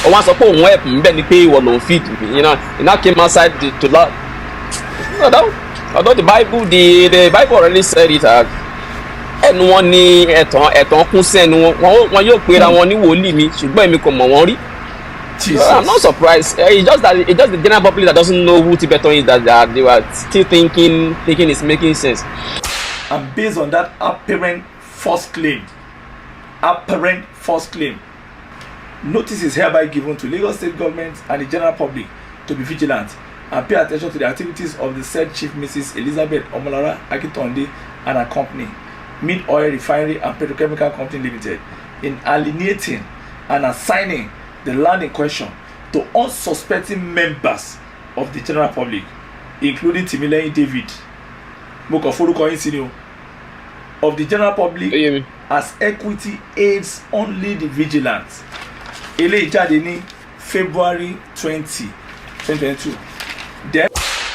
ó wá sọ pé òun help mi bẹ́ẹ̀ ni pé ìwọ lòun feed me, you know, he now came outside to laugh. Although the Bible already said it, ẹnu wọn ni ẹ̀tàn kún sí ẹnu wọn yóò pera wọn ní wòlíì mi ṣùgbọ́n èmi kò mọ̀ wọ́n rí. I'm not surprised. It's just the general public that doesn't know who TIBETAN is that they were still thinking it's making sense. And based on that apparent false claim, notice is hereby given to Lagos State government and the general public to be vigilant and pay attention to the activities of the said Chief Mrs. Elizabeth OMOLARA AKINTONDE and her company, Mid Oil Refinery and Petrochemical Company Limited, in alienating and assigning the land in question to unsuspecting members of the general public, including Timileyin David, of the general public as equity aids only the vigilance. Eléyìí jáde ní February 20, 2022. Then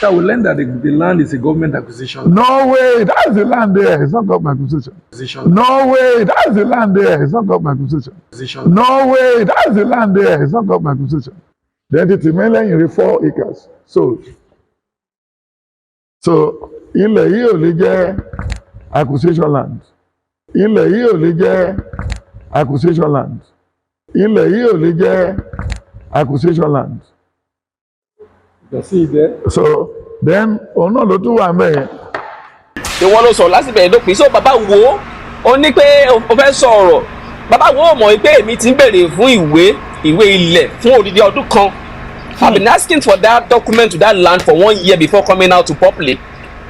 I will learn that the land is a government acquisition. No way, that's the land there. It's not government acquisition. No way, that's the land there. It's not government acquisition. No way, that's the land there. It's not government acquisition. The entity mainly in 4 acres sold. So, ilẹ̀ yìí ò lè jẹ́ acquisition land. Ilẹ̀ yìí ò lè jẹ́ acquisition land. Ilẹ̀ yìí ò lè jẹ́ acquisition land. You see it there? So then ọ̀nà ló tún wà mẹ́yẹn. Ìwọ ló sọ láti bẹ̀rẹ̀ dópin. So bàbá wo ó ní pé o fẹ́ sọ̀rọ̀. Bàbá wo mọ̀ pé èmi ti ń béèrè fún ìwé ilẹ̀ fún odidi ọdún kan. I've been asking for that document to that land for 1 year before coming out to public.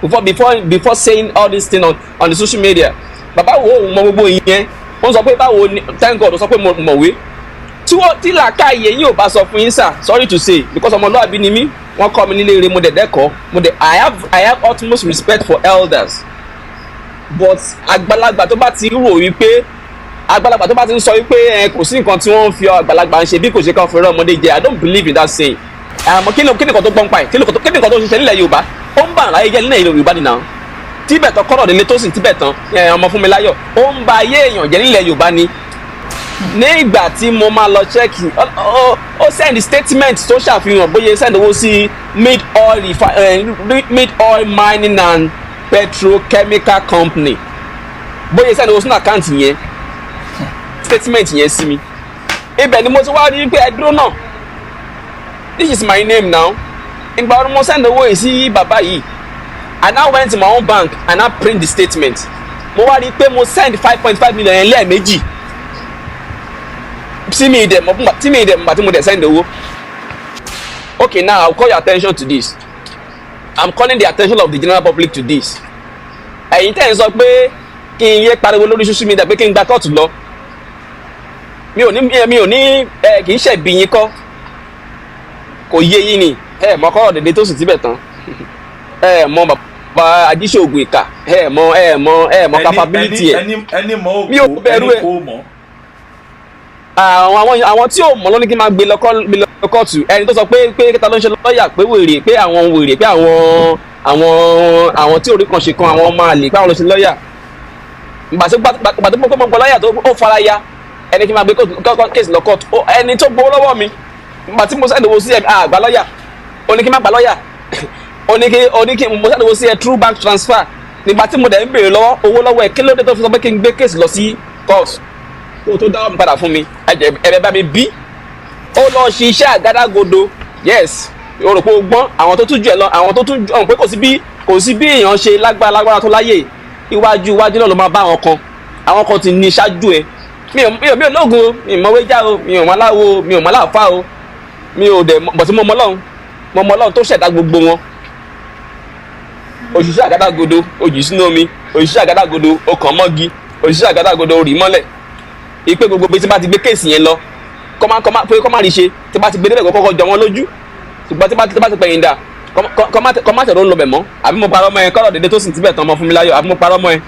Before saying all this thing on the social media. Bàbá wo mọ gbogbo ìyẹn. Wọ́n sọ pé báwo ni thank God ó sọ pé mo mọ̀wé. Tí làákàyè yín ò bá sọ fún yín sir, sorry to say, because ọmọlúwàbí ni mí, wọ́n kọ́ mi nílé eré mo dẹ̀ dẹ́kọ̀ọ́, I have utmost respect for elders. But àgbàlagbà tó bá ti rò wípé àgbàlagbà tó bá ti ń sọ wípé kò sí nǹkan tí wọ́n ń fi àgbàlagbà ń ṣe bí kò ṣe kàn fẹ́ràn ọmọdé jẹ, I don't believe in that saying. Kí ni nǹkan tó gbọ́n pa ẹ̀? Kí ni nǹkan tó ṣiṣẹ́ nílẹ̀ Yorùbá? Ó ń bà láyé jẹ́ nílẹ̀ Yorùbá nìyà. TIBETAN kọ́rọ̀ délé tó sì TIBETAN ọmọ fún mi láyọ̀. Ó ń ba ayé èèyàn jẹ́ nílẹ̀ Yorùbá ni. Ní ìgbà tí mo máa lọ ṣẹ́ẹ̀kì ó send statement tó ṣàfihàn bóyá send owó sí Mid Oil Mining and Petrochemical Company bóyá send owó sínú àkáǹtì yẹn statement yẹn sí mi. Ibẹ̀ ni mo ti wá rí pé ẹ dúró náà, this is my name now. Ìgbà wo mo send owó yìí sí bàbá yìí, I now went to my own bank and I print the statement. Mo wá rí pé mo send 5.5 million yẹn lẹ́ẹ̀mejì. See me there, but mo send the owó. Okay, now I'll call your attention to this. I'm calling the attention of the general public to this. Ẹ̀yin tẹ́ ń sọ pé kí n yé pariwo lórí social media pé kí n gba kóòtù lọ. Mi ò ní kì í ṣẹ̀bi yín kọ́. Kò yé yín ni. Mọ kọ́rọ̀ dédé tó sì TIBETAN. Mọ bàbá ajíṣògùn ìkà. Mọ capability ẹ̀. Mi ò bẹ̀rù ẹ̀. Àwọn tí ò mọ̀ ló ní kí n máa gbé lọ kóòtù. Ẹni tó sọ pé kíta ló ń ṣe lọ́ọ̀yà pé wèrè pé àwọn tí orí kan ṣe kan àwọn máa lè pé àwọn ló ṣe lọ́ọ̀yà. Ìgbà tó gbọ́ lọ́ọ̀yà tó ó fara ya ẹni kí n máa gbé kéèsì lọ kóòtù. Ẹni tó gbowó lọ́wọ́ mi ìgbà tí mo send owó sí àgbà lọ́ọ̀yà ó ní kí n má gbà lọ́ọ̀yà ó ní kí mo send owó sí through bank transfer. Nígbà tí mo dẹ̀ ń béèrè owó lọ́wọ́ ẹ̀ kí ló dé tó fi sọ pé kí n gbé kéèsì lọ sí kóòtù. Ó tó dáwọ́ mi padà fún mi ẹ̀bẹ̀ bá mi bí ó lọ ṣiṣẹ́ àgádágodo. Yes, o rò pé o gbọ́n àwọn tó tún jù ẹ lọ, àwọn tó tún jù pé kò sí bí èèyàn ṣe lágbára tó láyè, iwájú náà ló máa bá àwọn kan ti ní ṣáájú ẹ. Mi ò lóògùn o, mi ò mọ̀wé já o, mi ò mọ̀ aláwo, mi ò mọ̀ aláàfáà o, mi ò dẹ̀ bọ̀ sí mo mọ̀ Ọlọ́run tó ṣẹ̀dá gbogbo wọn. Òṣìṣẹ́ àgádágodo ó jù sínú omi, òṣìṣẹ́ àgádágodo ó kàn mọ́gi, òṣìṣẹ́ àgádágodo ó rì mọ́lẹ̀. Ipe gbogbo bí tí bá ti gbé kéèsì yẹn lọ kọ́ má rí ṣe tí bá ti gbé débẹ̀ kọ́kọ́ jọ wọn lójú, ṣùgbọ́n tí bá ti pẹ̀yìn dà kọ́ má tẹ̀rọ ń lọ bẹ̀ mọ́. Àbí mo parọ́ mọ́ ẹ kọ́rọ̀ dédé tó sì TIBETAN ọmọ fún mi láyọ̀, àbí mo parọ́ mọ́ ẹ.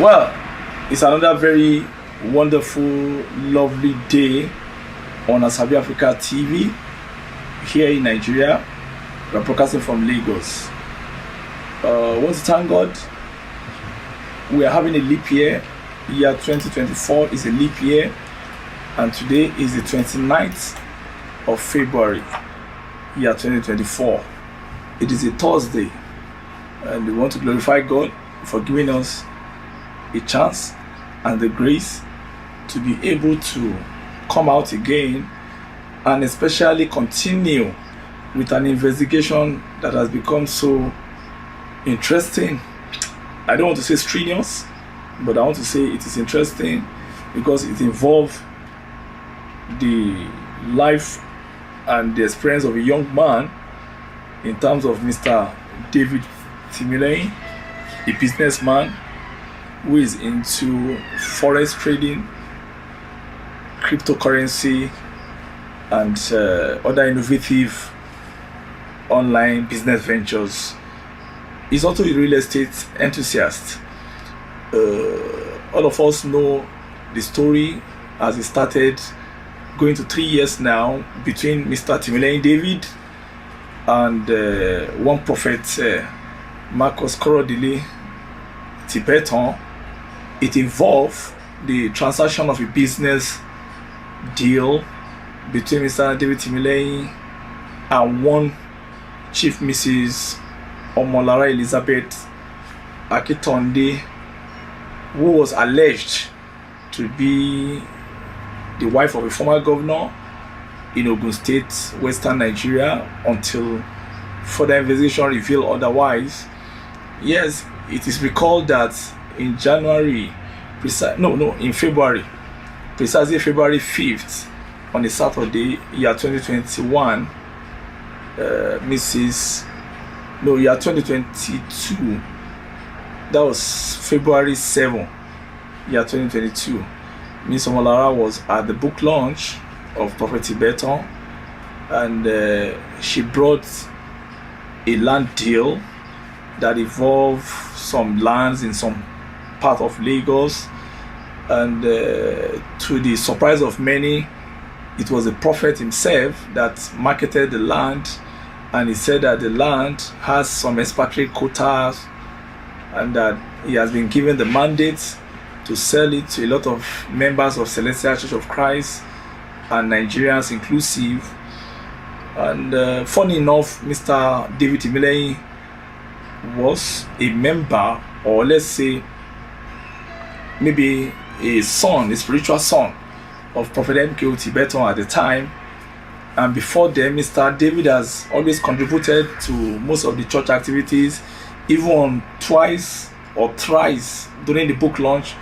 Well, it's another very wonderful, lovely day on Asabi Africa TV here in Nigeria. We're broadcasting from Lagos. I want to thank God. We are having a leap year. Year 2024 is a leap year, and today is the 29th of February, year 2024. It is a Thursday, and we want to glorify God for giving us a chance and the grace to be able to come out again and especially continue with an investigation that has become so interesting. I don't want to say strenuous, but I want to say it is interesting because it involves the life and the experience of a young man in terms of Mr. David Timileyin, a businessman who is into forex trading, cryptocurrency, and other innovative online business ventures. He's also a real estate enthusiast. All of us know the story as it started going to 3 years now between Mr. Timileyin David and one prophet, Marcus Korodili TIBETAN. It involved the transaction of a business deal between Mr. David Timileyin and one Chief Mrs. OMOLARA Elizabeth AKINTONDE, who was alleged to be the wife of a former governor in Ogun State, Western Nigeria, until further investigation revealed otherwise. Yes, it is recalled that in February, precisely February 5th, on a Saturday, year 2021, year 2022, that was February 7, year 2022. Miss OMOLARA was at the book launch of Prophet TIBETAN, and she brought a land deal that involved some lands in some part of Lagos, and to the surprise of many, it was the prophet himself that marketed the land, and he said that the land has some expatriate quotas and that he has been given the mandate to sell it to a lot of members of Celestial Church of Christ and Nigerians inclusive. And funny enough, Mr. David Timileyin was a member, or let's say maybe a spiritual son of Prophet MKO TIBETAN at the time. And before then, Mr. David has always contributed to most of the church activities. Even twice or thrice during the book launch,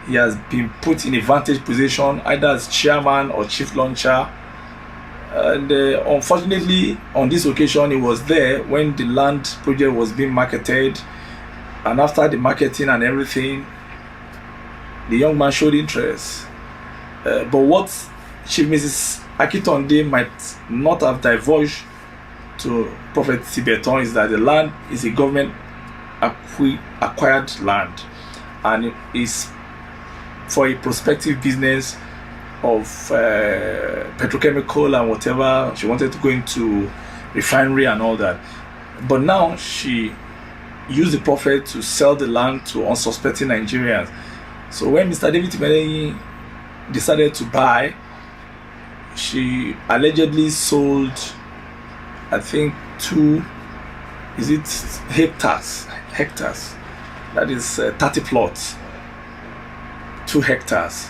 he has been put in a vantage position, either as chairman or chief launcher. And unfortunately, on this occasion, he was there when the land project was being marketed. And after the marketing and everything, the young man showed interest. But what Chief Mrs. AKINTONDE might not have divulged to Prophet TIBETAN is that the land is a government acquired land, and it is for a prospective business of petrochemical and whatever. She wanted to go into refinery and all that, but now she used the prophet to sell the land to unsuspecting Nigerians. So when Mr. David Timileyin decided to buy, she allegedly sold, I think, 2 hectares, that is 30 plots, 2 hectares,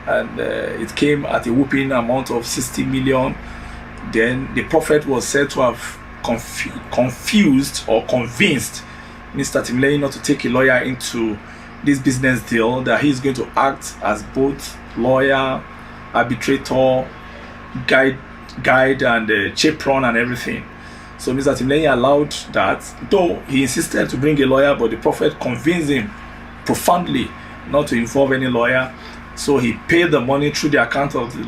and it came at a whooping amount of 60 million. Then the prophet was said to have confused or convinced Mr. Timileyin not to take a lawyer into this business deal, that he's going to act as both lawyer, arbitrator, guide and chaperone and everything. So Mr. Timileyin allowed that, though he insisted to bring a lawyer, but the prophet convinced him profoundly not to involve any lawyer. So he paid the money through the account of the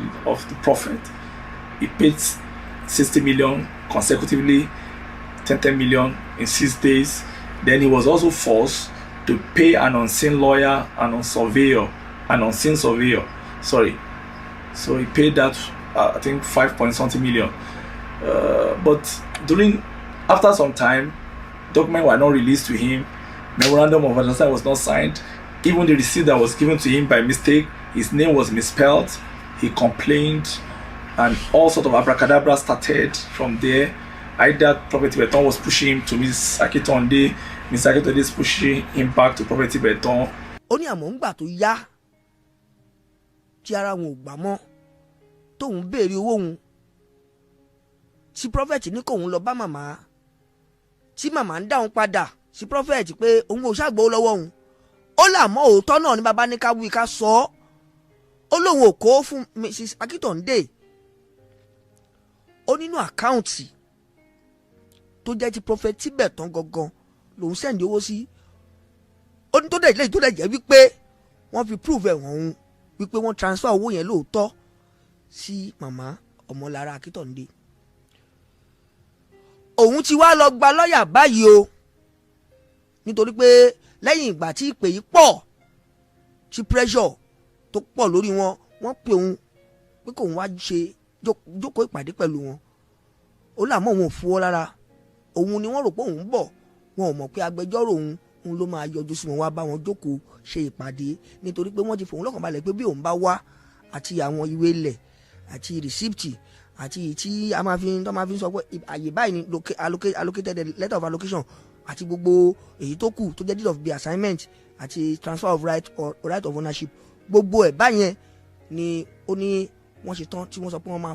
prophet. He paid 60 million consecutively, 10 million in 6 days. Then he was also forced to pay an unseen lawyer and an unseen surveyor. Sorry. So he paid that, I think 5 point something million. But after some time, documents were not released to him. Memorandum of understanding was not signed. Even the receipt that was given to him by mistake, his name was misspelled. He complained, and all sort of abracadabra started from there. Either Prophet TIBETAN was pushing him to Miss AKINTONDE, Miss AKINTONDE is pushing him back to Prophet TIBETAN. Ó ní àmọ́ ńgbà tó yá tí ara wọn ò gbà mọ́ tóun béèrè owó òun tí prophet ní kóun lọ bá màmá tí màmá ń dáhùn padà sí prophet pé òun ò ṣàgbọ́ lọ́wọ́ òun. Ó làmọ́ òótọ́ náà ní baba ní ká wí ká sọ ọ́. Ó lóun ò kó fún Mrs. AKINTONDE. Ó nínú àkáùntì tó jẹ́ ti prophet TIBETAN gangan lòun sẹ́ndì owó sí. Ó ní tó dẹ̀ jẹ́ wípé wọ́n fi prove ẹ̀ wọ̀n wípé wọ́n transfer owó yẹn lóòótọ́ sí màmá OMOLARA AKINTONDE. Òun ti wá lọ gba lọ́ọ̀yà báyìí o nítorí pé lẹ́yìn ìgbà tí ìpè yìí pọ̀ tí pressure tó pọ̀ lórí wọn, wọ́n pè òun pé kóun wá ṣe jókòó ìpàdé pẹ̀lú wọn. Ó làmọ́ òun ò fowó lára, òun ni wọ́n rò pé òun ń bọ̀, wọn ò mọ̀ pé agbẹjọ́rò òun ló máa yọjú sí wọn wá bá wọn jókòó ṣe ìpàdé nítorí pé wọ́n ti fòun lọ́kàn balẹ̀ pé bí òun bá wá àti àwọn ìwé ilẹ̀ àti rìsíptì àti tí a máa fi sọ pé àyè báyìí ni allocated letter of allocation àti gbogbo èyí tó kù tó jẹ́ deed of the assignment àti transfer of right or right of ownership, gbogbo ẹ̀ báyẹn ni ó ní wọ́n ṣe tán tí wọ́n sọ pé wọ́n máa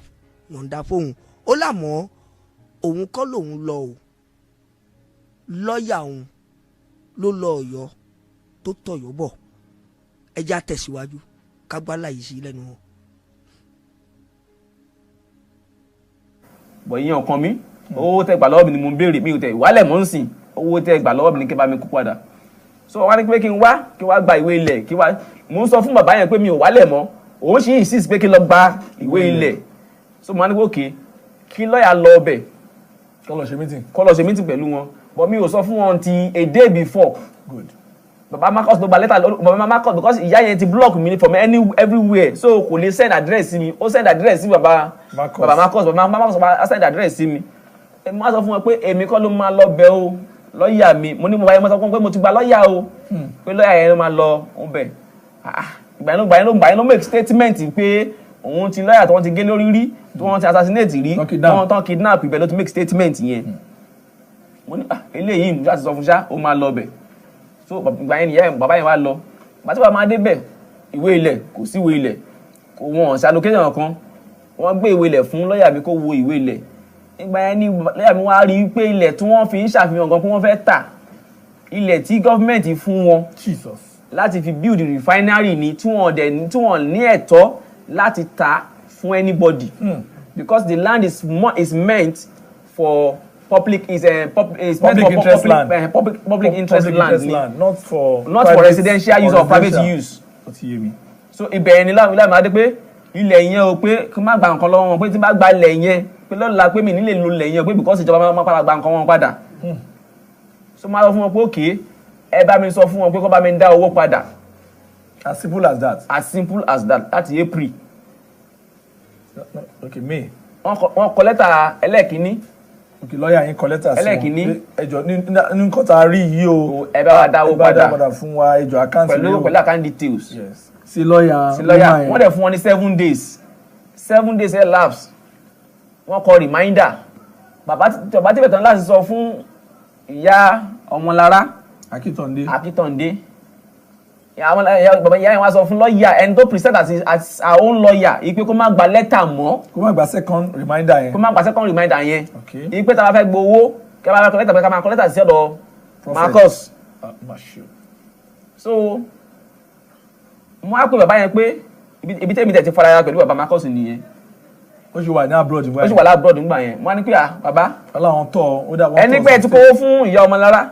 yọ̀ǹda fóun. Ó làmọ́ òun kọ́ lòun lọ o, lọ́ọ̀yà òun ló lọ Ọ̀yọ́ tó tọ̀yọ́ bọ̀. Ẹja tẹ̀síwájú kágbálà yìí sí lẹ́nu wọn. bọ̀ ìyẹn ọ̀kan mi owó tẹ́ gbà lọ́wọ́ mi ni mo ń béèrè, mi ò tẹ̀ ìwálẹ̀ mọ́ ń sìn, owó tẹ́ gbà lọ́wọ́ mi ni kí bá mi kú padà. So wọ́n á ní pé kí n wá gba ìwé ilẹ̀, mo ń sọ fún bàbá yẹn pé mi ò wálẹ̀ mọ́, òun sì insist pé kí n lọ gba ìwé ilẹ̀. So mo á ní pé òkè kí lọ́ọ̀yà lọ ọbẹ̀ kọ́ lọ ṣe meeting pẹ̀lú wọn, but mi ò sọ fún wọn ti a day before. Good. Baba Marcus ló gba lẹ́tà Baba Marcus because ìyá yẹn ti block mi from everywhere, so kò lè send address sí mi. Ó send address sí Baba Marcus send address sí mi. Èmi máa sọ fún wọn pé èmi kọ́ ló máa lọ bẹ̀ o, lọ́ọ̀yà mi. Mo ní mo báyìí mo sọ fún wọn pé mo ti gba lọ́ọ̀yà o, pé lọ́ọ̀yà yẹn ló máa lọ ń bẹ̀. Ìgbà yẹn ló make statement pé òun ti lọ́ọ̀yà tí wọ́n ti gé lórí rí, tí wọ́n ti assassinate rí, tí wọ́n tán kidnap ibẹ̀ ló ti make statement yẹn. Mo ní eléyìí mo ṣáà ti sọ fún ṣá ó máa lọ bẹ̀. So ìgbà yẹn nìyẹn bàbá yẹn wá lọ, bàtí bàbá máa dé bẹ̀ ìwé ilẹ̀ kò sí ìwé ilẹ̀, wọn ṣe allocation kan, wọ́n gbé ìwé ilẹ̀ fún lọ́ọ̀yà mi kó wo ìwé ilẹ̀. Ìgbà yẹn ni lọ́ọ̀yà mi wá rí pé ilẹ̀ tí wọ́n fi ń ṣàfihàn gan pé wọ́n fẹ́ tà, ilẹ̀ tí gọ́fìmẹ̀ntì fún wọn láti fi build refinery ni tí wọ́n ní ẹ̀tọ́ láti tà fún anybody, because the land is meant for public interest land, not for residential use or private use. So ibẹ̀ ni láàmú adé pé ilẹ̀ yẹn o pé kí n má gba nǹkan lọ́wọ́ wọn, pé tí n bá gba ilẹ̀ yẹn pé lọ́la pé mi nílè lo ilẹ̀ yẹn pé because ìjọba máa padà gba nǹkan wọn padà. So máa sọ fún wọn pé òkè ẹ bá mi sọ fún wọn pé kó bá mi dá owó padà. As simple as that. As simple as that. Láti April. Okay, May. Wọ́n kọ lẹ́tà ẹlẹ́ẹ̀kínní. Okay, lọ́ọ̀yà yín kọ lẹ́tà sí wọn. Ẹlẹ́ẹ̀kínní. Ẹjọ́ ní nǹkan tá a rí yìí o. Ẹ bá wa dá owó padà. Ẹ bá wa dá fún wa ẹjọ́ àkáǹtì pẹ̀lú account details. Yes. Sí lọ́ọ̀yà. Wọ́n dẹ̀ fún wọn ní 7 days. 7 days elapsed. Wọ́n kọ reminder. Bàbá TIBETAN láti sọ fún ìyá OMOLARA AKINTONDE. Bàbá ìyá yẹn wá sọ fún lọ́ọ̀yà ẹni tó present as our own lawyer ìpè kó má gba lẹ́tà mọ́. Kó má gba second reminder yẹn. Okay. Ìpè tá a bá fẹ́ gbowó kí a bá fẹ́ kọ lẹ́tà pé ká máa kọ lẹ́tà sí ọ̀dọ̀ Marcus. So mo á pè bàbá yẹn pé ibi tẹ́mi tẹ̀ ti fara ya pẹ̀lú bàbá Marcus nìyẹn. Ó ṣì wà ní abroad nígbà yẹn. Ó ṣì wà lábroad nígbà yẹn. Mo á ní pé bàbá. Ọlọ́run tọ́ ó dà wọ́n tọ́. Ẹni pé ẹ ti kówó fún ìyá OMOLARA.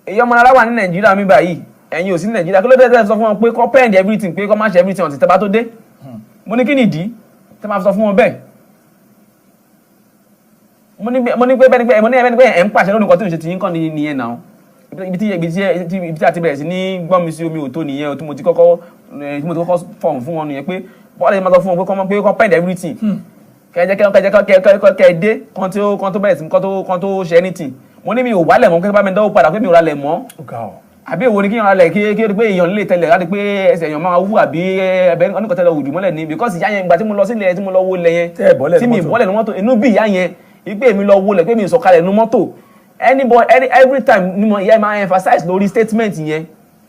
Ìyá OMOLARA wà ní Nàìjíríà mi báyìí. Ẹ̀yin ò sí ní Nàìjíríà. Kí ló dé tẹ́ sọ fún wọn pé kó pend everything pé kó má ṣe everything until tẹ́ bá tó dé. Mo ní kí nìdí tẹ́ máa sọ fún wọn bẹ́ẹ̀. Mo ní pé ẹ̀ ń pàṣẹ lónìí kan tí ò ń ṣe ti yín kàn nìyẹn náà. ibi tí a ti bẹ̀rẹ̀ sí ní gbọ́n mi sí omi òtó nìyẹn o tí mo ti kọ́kọ́ fọ̀n fún wọn nìyẹn pé bọ́ọ̀lù yẹn máa sọ fún wọn pé kọ́ pend everything kẹ́dé kan tó bẹ̀rẹ̀ sí kan tó ṣe anything mo ní mi ò wálẹ̀ mọ́ kí bá mi dánwó padà pé mi ò ralẹ̀ mọ́ àbí èwo ni kí n ralẹ̀ kí ó rí pé èèyàn lè tẹ̀lẹ̀ láti pé ẹsẹ̀ èèyàn máa wú àbí ẹbẹ̀ oníkan tẹ̀lẹ̀ òjò mọ́lẹ̀ ni because ìyá yẹn gba tí mo lọ sílẹ̀ tí mo lọ wo lẹ̀ yẹn tí mi bọ́lẹ̀ ní mọ́tò inú bí ìyá yẹn ìgbé mi lọ wo lẹ̀ pé mi sọ̀kalẹ̀ ní mọ́tò every time ni mo ìyá máa emphasize lórí statement yẹn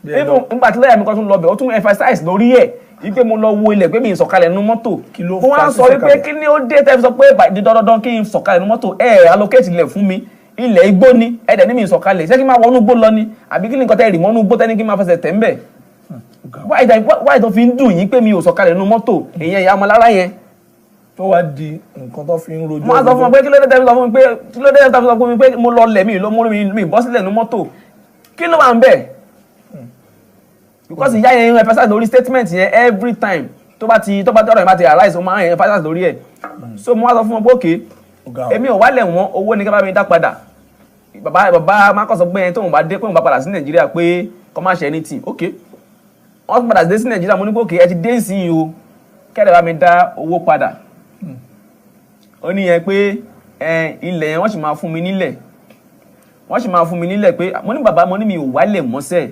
even nígbà tí lọ́yà mi kan tún lọ bẹ̀ ó tún emphasize lórí ẹ̀ ìgbé mo lọ wo ilẹ̀ pé mi sọ̀kalẹ̀ ní mọ́tò mo wá sọ wípé kí ni ó dé tẹ́ fi sọ pé dandan kí n sọ̀kalẹ̀ ní mọ́tò allocate ilẹ̀ fún mi ilẹ̀ igbó ni ẹ̀dẹ̀ ní mi sọ̀kalẹ̀ ṣé kí n máa wọnú igbó lọ ni àbí kí ni nǹkan tẹ́ rì mọ́nú igbó tẹ́ni kí n máa fẹsẹ̀ tẹ̀ ń bẹ̀ wáyé tó fi ń dùn yín pé mi ò sọ̀kalẹ̀ nínú mọ́tò èèyàn ìyá ọmọlára yẹn tó wá di nǹkan tó fi ń rojú. mo á sọ fún ọ pé kí ló dé tẹ́ fi sọ fún mi pé mo lọ lẹ̀ mi bọ́ sílẹ̀ nínú mọ́tò kí ló wà ń bẹ̀ because ìyá yẹn emphasize lórí statement yẹn every time tó bá dọ̀rọ̀ yẹn bá ti arise ó máa ń emphasize lórí ẹ̀ so mo wá sọ fún ọ pé òkè èmi ò wálẹ̀ wọn owó ní ká bá mi dá padà bàbá máa kọ́ sọ pé tóun bá dé pé òun bá padà sí nàìjíríà pé kọ́ máa ṣe anything ok wọ́n padà dé sí nàìjíríà mo ní pé òkè ẹ ti dé sí i o kẹ́rẹ̀ bá mi dá owó padà ó ní yẹn pé ilẹ̀ yẹn wọ́n sì máa fún mi nílẹ̀ pé mo ní bàbá mo ní mi ò wálẹ̀ mọ́sẹ̀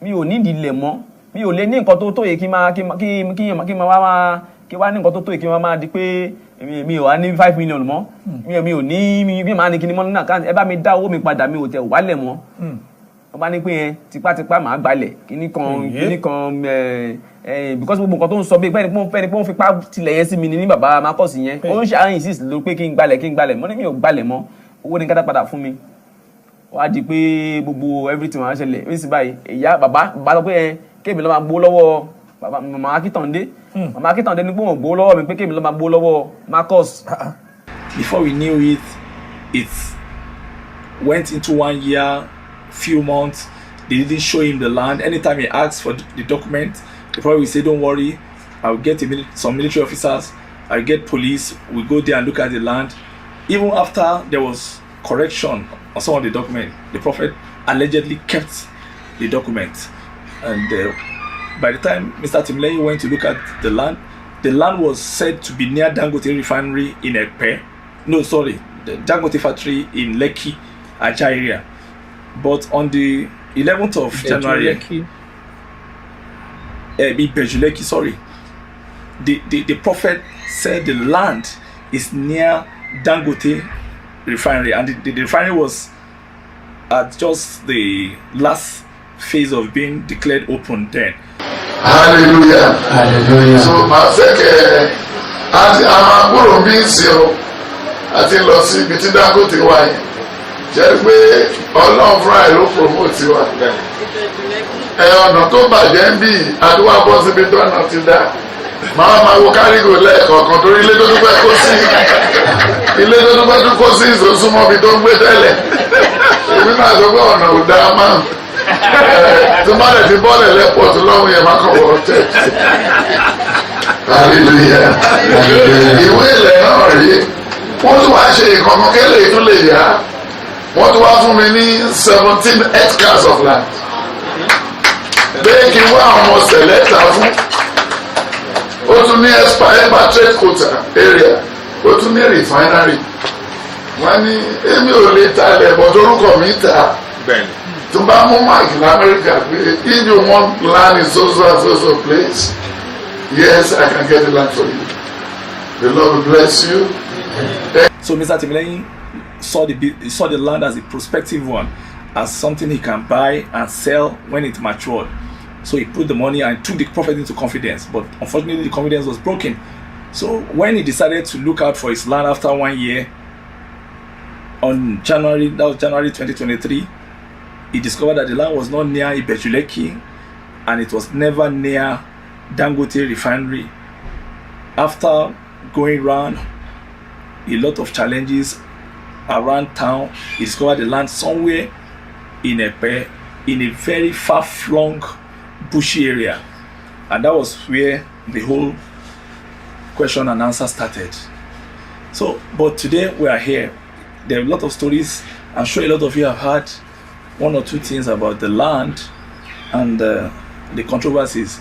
mi ò nídìí ilẹ̀ mọ́ mi ò lè ní nǹkan tó tóye kí wá ní nǹkan tó tóye kí wọ́n máa di pé mi ò wá ní 5 million mọ́ mi ò ní mi máa ní kíní mọ́ nínú àkáǹtì ẹ bá mi dá owó mi padà mi ò tẹ̀ wálẹ̀ mọ́ wọ́n bá ní pé yẹn tipátipá màá gbalẹ̀ kíní kan because gbogbo nǹkan tó ń sọ bí pẹ́ni pé wọ́n fipá tilẹ̀ yẹn sí mi ní bàbá Marcus yẹn ó ń ṣe àárín insist ló pé kí n gbalẹ̀ mo ní mi ò gbalẹ̀ mọ́ owó ní kátà padà fún mi wá di pé gbogbo everything wà á ṣẹlẹ̀ ó sì báyìí ìyá bàbá sọ pé yẹn kéèmí lọ́ máa gbó lọ́wọ́ màmá Akíntọ́ndé màmá Akíntọ́ndé ní pé wọ́n gbó lọ́wọ́ mi pé kéèmí lọ́ máa gbó lọ́wọ́ Marcus. Before we knew it went into 1 year, few months. They didn't show him the land. Anytime he asked for the document, they probably would say, "Don't worry, I'll get some military officers. I'll get police. We'll go there and look at the land." Even after there was correction on some of the document, the prophet allegedly kept the document. And by the time Mr. Timileyin went to look at the land was said to be near Dangote refinery in Ekpe. No, sorry, the Dangote factory in Lekki, Ajah area. But on the 11th of January, Bejuleki, sorry, the prophet said the land is near Dangote refinery, and the refinery was at just the last phase of being declared open then. Hallelujah. Hallelujah. So màá fẹ́ kẹ́ àti àwọn agbóhùn bí ń ṣe o àti lọ sí ibi tí Dangote wà yẹn jẹ́ pé Ọlọ́run fúnra ẹ̀ ló promote wa. Ọ̀nà tó bàjẹ́ ń bì àdúrà bọ́ síbi tó ọ̀nà ti dá. Máa wo kárígò lẹ́ẹ̀kọ̀ọ̀kan torí ilé tó dúpẹ́ kó sí ìsòsúnmọ́ bí tó ń gbé tẹ́lẹ̀. Èmi máa sọ pé ọ̀nà ò dáa máa. Tí má lè ti bọ́ọ̀lẹ̀ lẹ́pọ̀tù lọ́rùn yẹn máa kàn wọ́n tẹ̀. Hallelujah. Ìwé ilẹ̀ náà rí wọ́n tún wá ṣe ìkọ̀kan kẹ́lẹ̀ tó lè yá wọ́n tún wá fún mi ní 17 hectares of land. Bẹ́ẹ̀ kí wá àwọn ọmọ sẹ̀lẹ́tà fún ó tún ní expatriate quota area ó tún ní refinery wọ́n ní èmi ò lè talẹ̀ bọ̀ torúkọ mi ta tó bá mú mark in America pé if you want land in so place yes I can get the land for you. The Lord will bless you. So Mr. Timileyin saw the land as a prospective one, as something he can buy and sell when it matured. So he put the money and took the prophet into confidence, but unfortunately the confidence was broken. So when he decided to look out for his land after 1 year, on January 2023, he discovered that the land was not near Ibejuleki and it was never near Dangote refinery. After going around a lot of challenges around town, he discovered the land somewhere in Ekpe, in a very far-flung bushy area, and that was where the whole question and answer started. So, but today we are here. There are a lot of stories I'm sure a lot of you have heard one or two things about the land and the controversies.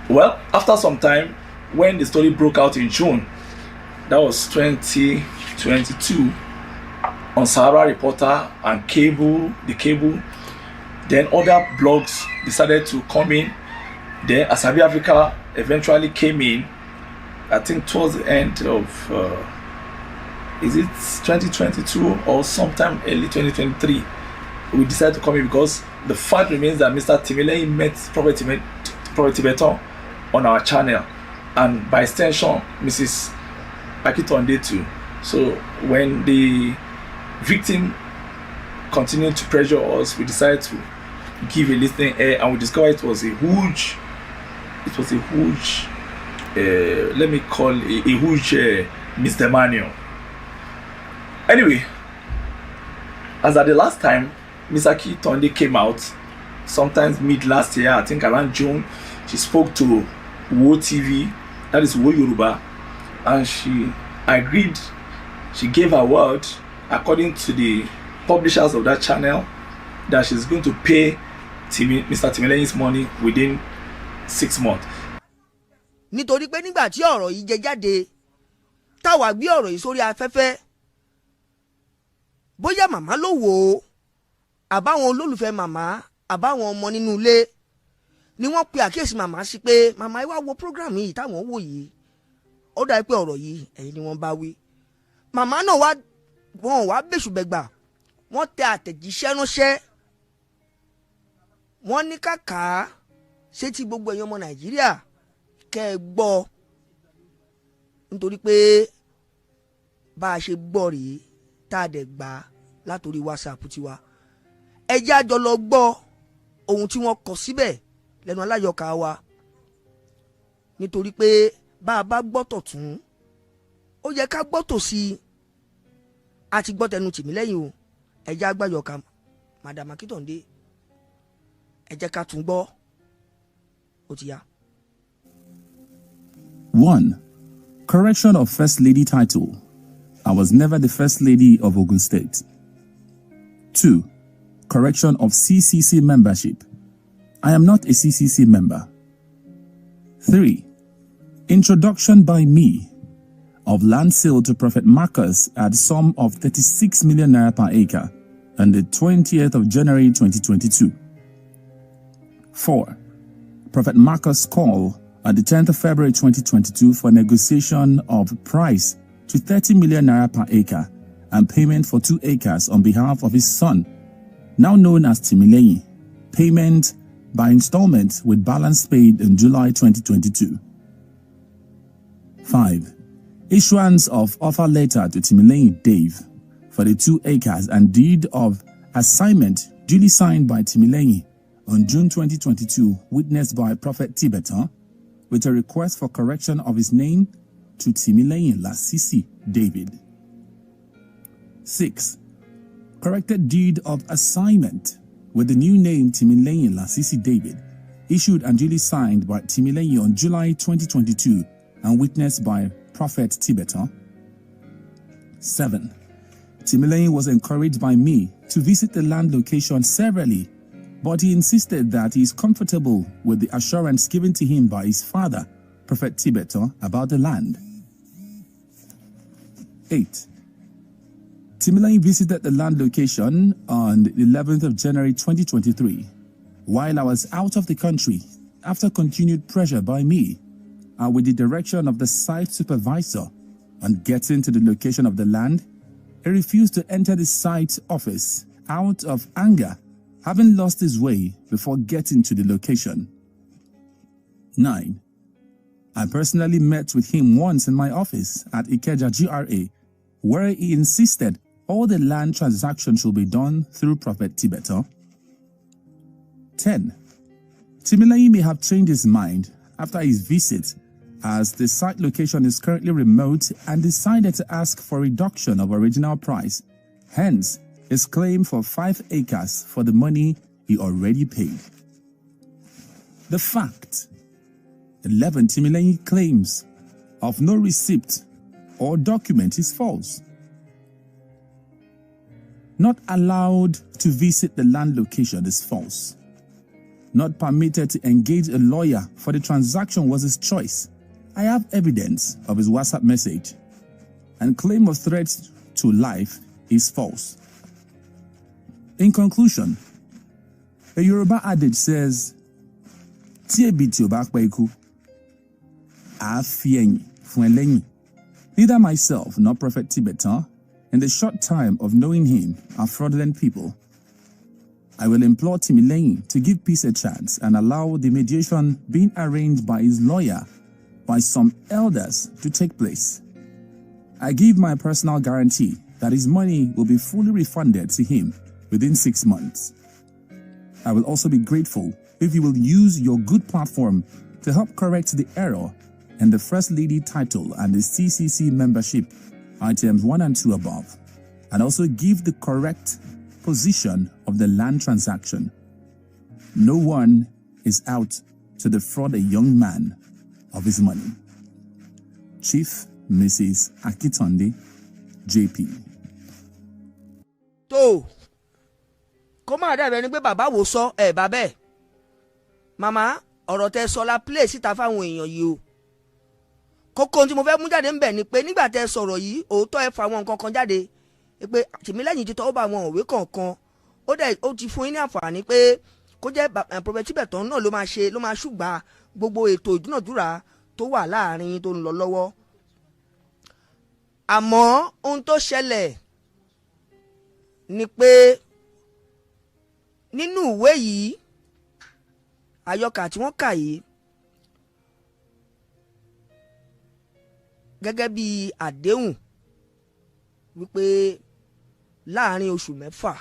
Well, after some time, when the story broke out in June, that was 2022, on Sahara Reporter and the cable, then other blogs decided to come in. Then Asabi Africa eventually came in, I think towards the end of, is it 2022 or sometime early 2023? We decided to come in because the fact remains that Mr. Timileyin met Prophet TIBETAN on our channel, and by extension, Mrs. AKINTONDE too. So when the victim continued to pressure us, we decided to give a listening ear, and we discovered it was a huge, let me call it a huge misdemeanor. Anyway, as at the last time Ms. AKINTONDE came out, sometimes mid last year, I think around June, she spoke to Wo TV, that is Wo Yoruba, and she agreed, she gave her word, according to the publishers of that channel, that she's going to pay Mr. Timileyin's money within 6 months. Nítorí pé nígbà tí ọ̀rọ̀ yìí jẹ jáde, táwa gbé ọ̀rọ̀ yìí sórí afẹ́fẹ́, bóyá màmá ló wò ó, àbáwọn olólùfẹ́ màmá, àbáwọn ọmọ nínú ilé ni wọ́n pe àkíyèsí màmá sí pé màmá ẹ wá wo program yìí táwọn wò yìí, ó dà pé ọ̀rọ̀ yìí ẹ̀yin ni wọ́n bá wí. Màmá náà wọ́n wá bẹ́sùbẹ̀gbà, wọ́n tẹ àtẹ̀jíṣẹ́ ránṣẹ́, wọ́n ní kàkà sétí gbogbo ẹ̀yin ọmọ Nàìjíríà kẹ́ ẹ gbọ́, nítorí pé bá a ṣe gbọ́ rèé tá a dẹ̀ gbà látòrí WhatsApp tiwa. Ẹ jẹ́ a jọ lọ gbọ́ ohun tí wọ́n kọ síbẹ̀ lẹ́nu aláyọ̀ká wa, nítorí pé bá a bá gbọ́ tọ̀tún ó yẹ ká gbọ́ tòsí. A ti gbọ́ tẹnu Tìmílẹ́yìn o, ẹ jẹ́ agbáyọ̀ká Madam AKINTONDE, ẹ jẹ́ ká tún gbọ́, ó ti yá. 1. Correction of First Lady title. I was never the First Lady of Ogun State. 2. Correction of CCC membership. I am not a CCC member. 3. Introduction by me of land sale to Prophet Marcus at sum of 36 million naira per acre on the 20th of January 2022. 4. Prophet Marcus' call on the 10th of February 2022 for negotiation of price to 30 million naira per acre and payment for 2 acres on behalf of his son, now known as Timileyin, payment by installment with balance paid in July 2022. 5. Issuance of offer letter to Timileyin Dave for the 2 acres and deed of assignment duly signed by Timileyin on June 2022, witnessed by Prophet TIBETAN, with a request for correction of his name to Timileyin Lasisi David. 6. Corrected deed of assignment with the new name Timileyin Lasisi David, issued and duly signed by Timileyin on July 2022 and witnessed by Prophet TIBETAN. 7. Timileyin was encouraged by me to visit the land location severally, but he insisted that he is comfortable with the assurance given to him by his father, Prophet TIBETAN, about the land. 8. Timileyin visited the land location on the 11th of January 2023, while I was out of the country after continued pressure by me and with the direction of the site supervisor on getting to the location of the land. He refused to enter the site office out of anger, having lost his way before getting to the location. 9. I personally met with him once in my office at Ikeja GRA, where he insisted all the land transactions should be done through Prophet TIBETAN. 10. Timileyin may have changed his mind after his visit, as the site location is currently remote, and decided to ask for reduction of original price, hence his claim for 5 acres for the money he already paid. The fact. 11. Timileyin claims of no receipt or document is false. Not allowed to visit the land location is false. Not permitted to engage a lawyer for the transaction was his choice. I have evidence of his WhatsApp message. And claim of threats to life is false. In conclusion, a Yoruba adage says, neither myself nor Prophet Tibetan, in the short time of knowing him, are fraudulent people. I will implore Timileyin to give peace a chance and allow the mediation being arranged by his lawyer by some elders to take place. I give my personal guarantee that his money will be fully refunded to him within 6 months. I will also be grateful if you will use your good platform to help correct the error in the First Lady title and the CCC membership items 1 and 2 above, and also give the correct position of the land transaction. No one is out to defraud a young man of his money. Chief Mrs. AKINTONDE, JP. tó kó máa dàbẹ̀ ni pé bàbá wò sọ ẹ̀ bàbá ẹ̀ màmá ọ̀rọ̀ tẹ sọ la play síta fáwọn èèyàn yìí o kókó tí mo fẹ́ mú jáde ń bẹ̀ ni pé nígbà tẹ sọ̀rọ̀ yìí òótọ́ ẹ fa àwọn nǹkan kan jáde pé Tìmílẹ́yìn ti tọ́ bá àwọn òwe kọ̀ọ̀kan ó ti fún yín ní àǹfààní pé kó jẹ́ Prophet Tibetan náà ló máa ṣùgbà gbogbo ètò ìdúnàdúrà tó wà láàrin tó ń lọ lọ́wọ́ àmọ́ ohun tó ṣẹlẹ̀ ni pé nínú ìwé yìí àyọkà tí wọ́n kà yìí gẹ́gẹ́ bí àdéhùn wípé láàrin oṣù 6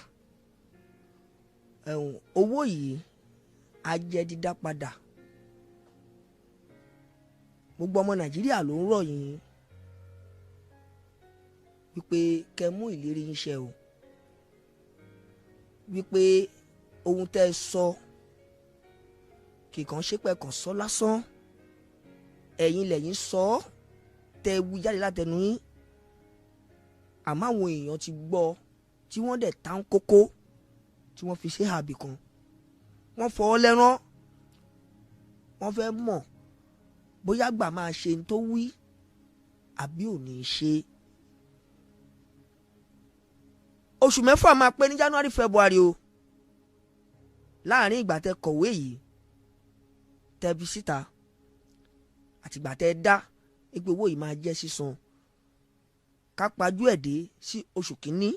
owó yìí á jẹ́ dídá padà gbogbo ọmọ Nàìjíríà ló ń rọ̀ yín wípé kẹ́ mú ìlérí yín ṣẹ o wípé ohun tẹ́ sọ kìkan ṣépè kàn sọ lásán ẹ̀yin lẹ́yìn sọ tẹ́ wí jáde látẹnu yín àmọ́ àwọn èèyàn ti gbọ́ tí wọ́n dẹ̀ tán kókó tí wọ́n fi ṣe àbí kan wọ́n fọwọ́ lẹ́rán wọ́n fẹ́ mọ̀ bóyá gbà máa ṣe ní tó wí àbí ò ní ṣe. oṣù 6 máa pé ní January February o láàrin ìgbà tẹ́ kọ̀wé yìí tẹ́ fi síta àti ìgbà tẹ́ dá pé owó yìí máa jẹ́ sísan ká pajú ẹ̀ dé sí oṣù kìíní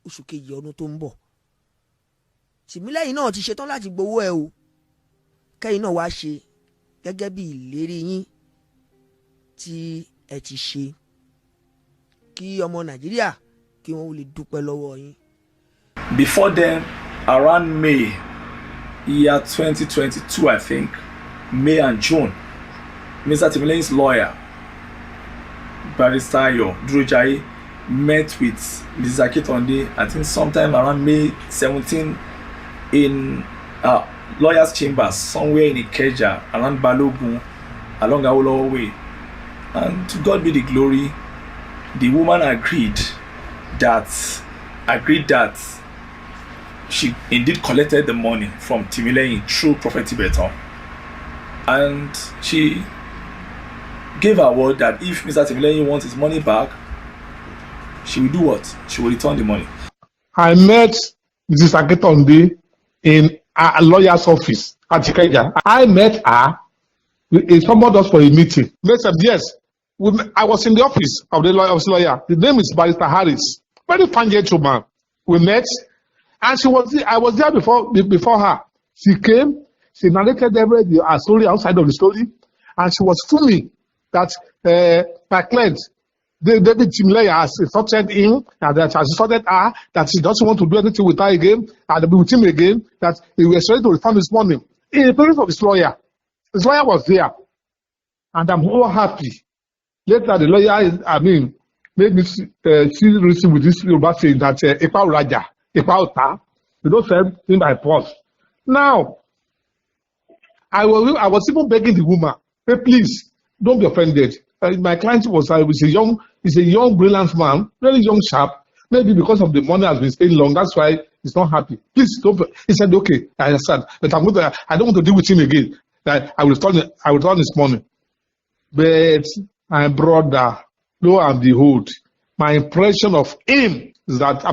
oṣù kejì ọdún tó ń bọ̀ Tìmílẹ́yìn náà ti ṣetán láti gbowó ẹ o kẹ́yìn náà wá ṣe gẹ́gẹ́ bí ìlérí yín tí ẹ ti ṣe kí ọmọ Nàìjíríà kí wọ́n lè dúpẹ́ lọ́wọ́ yín. Before then, around May year 2022, I think, May and June, Mr. Timileyi's lawyer, Barrister Ayo Durojaye, met with Mrs. AKINTONDE, I think sometime around May 17, in lawyer's chambers somewhere in Ikeja, around Balogun, along Awolowo Way. And to God be the glory, the woman agreed that she indeed collected the money from Timileyin through Prophet Tibetan, and she gave her word that if Mr. Timileyin wants his money back, she will do what? She will return the money. I met Mrs. AKINTONDE in a lawyer's office at Ikeja. I met her. He summoned us for a meeting. They said, yes. I was in the office of the lawyer. The name is Barrister Harris. Very fine gentleman. We met, and I was there before her. She came. She narrated a story outside of the story, and she was filming that my client, David Timileyin, has insulted him, and that has insulted her, that she doesn't want to do anything with her again, and with him again, that he was ready to refund his money. In the presence of his lawyer. His lawyer was there, and I'm all happy. Later, the lawyer, made me see with this Yoruba saying that Ipa Raja, Ipa Ota, they don't sell in my purse. Now, I was even begging the woman, hey, please, don't be offended. My client was a young, brilliant man, very young chap. maybe because of the money has been staying long, that's why he's not happy. Please don't. He said, okay, I understand, but I don't want to deal with him again. That I will return his money. But my brother, lo and behold, my impression of him is that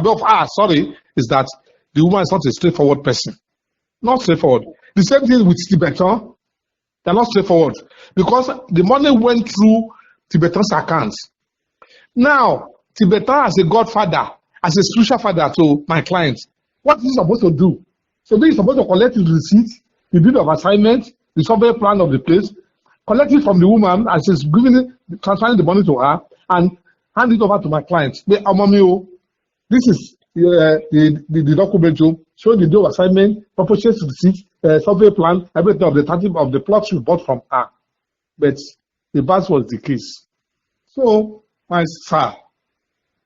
is that the woman is not a straightforward person. Not straightforward. The same thing with TIBETAN. They're not straightforward because the money went through TIBETAN's accounts. Now, TIBETAN as a godfather, as a spiritual father to my clients, what is he supposed to do? So he's supposed to collect his receipt, the bill of assignment, the survey plan of the place, collect it from the woman as she's transferring the money to her, and hand it over to my client. This is the document showing the bill of assignment, purchase receipt, survey plan, everything of the plots we bought from her. But the bad was the case. So, my sir,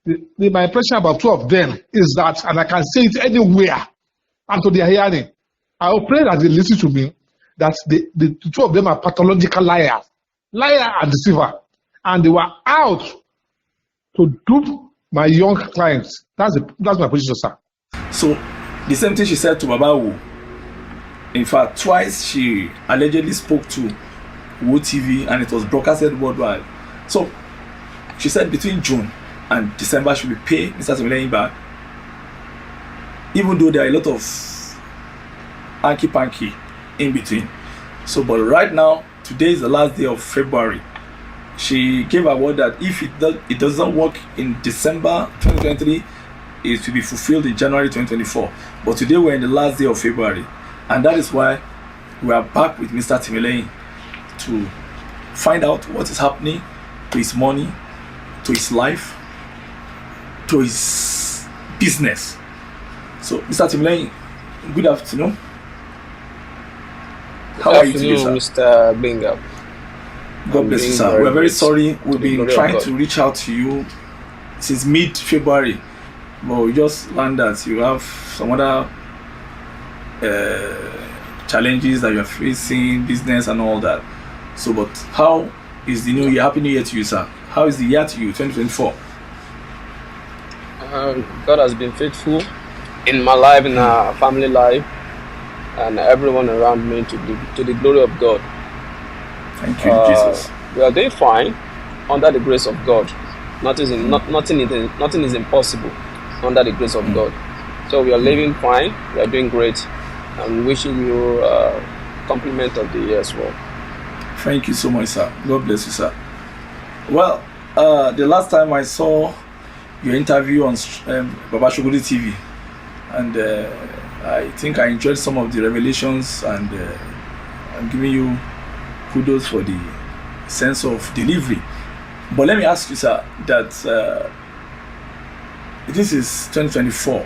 my impression about two of them is that, and I can say it anywhere, and to their hearing, I will pray that they listen to me, that the two of them are pathological liars, liar and deceiver, and they were out to dupe my young clients. That's my position, sir. So the same thing she said to Baba Wu. In fact, twice she allegedly spoke to Wu TV, and it was broadcasted worldwide. So she said between June and December she will pay Mr. Timileyin back, even though there are a lot of hanky-panky in between. So, but right now, today is the last day of February. She gave a word that if it doesn't work in December 2023, it will be fulfilled in January 2024. But today we're in the last day of February, and that is why we are back with Mr. Timileyin to find out what is happening to his money, to his life, to his business. So, Mr. Timileyin, good afternoon. How are you today, sir? Mr. Benga? God bless you, sir. We're very sorry. We've been trying to reach out to you since mid-February, but we just learned that you have some other challenges that you're facing, business and all that. So, but how is the new year? Happy New Year to you, sir. How is the year to you, 2024? God has been faithful in my life, in our family life, and everyone around me, to the glory of God. Thank you, Jesus. We are doing fine under the grace of God. Nothing is impossible under the grace of God. So we are living fine. We are doing great. I'm wishing you compliment of the year as well. Thank you so much, sir. God bless you, sir. Well, the last time I saw your interview on Baba Shogudi TV, and I think I enjoyed some of the revelations, and I'm giving you kudos for the sense of delivery. But let me ask you, sir, that this is 2024.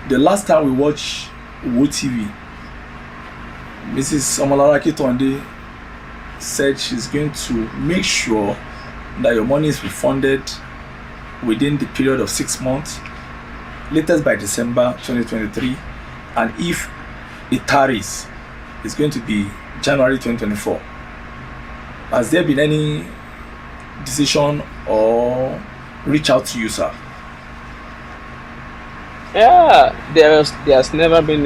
The last time we watched Wu TV, Mrs. OMOLARA AKINTONDE said she's going to make sure that your money is refunded within the period of 6 months, latest by December 2023, and if it tarries, it's going to be January 2024. Has there been any decision or reach out to you, sir? Yeah, there's never been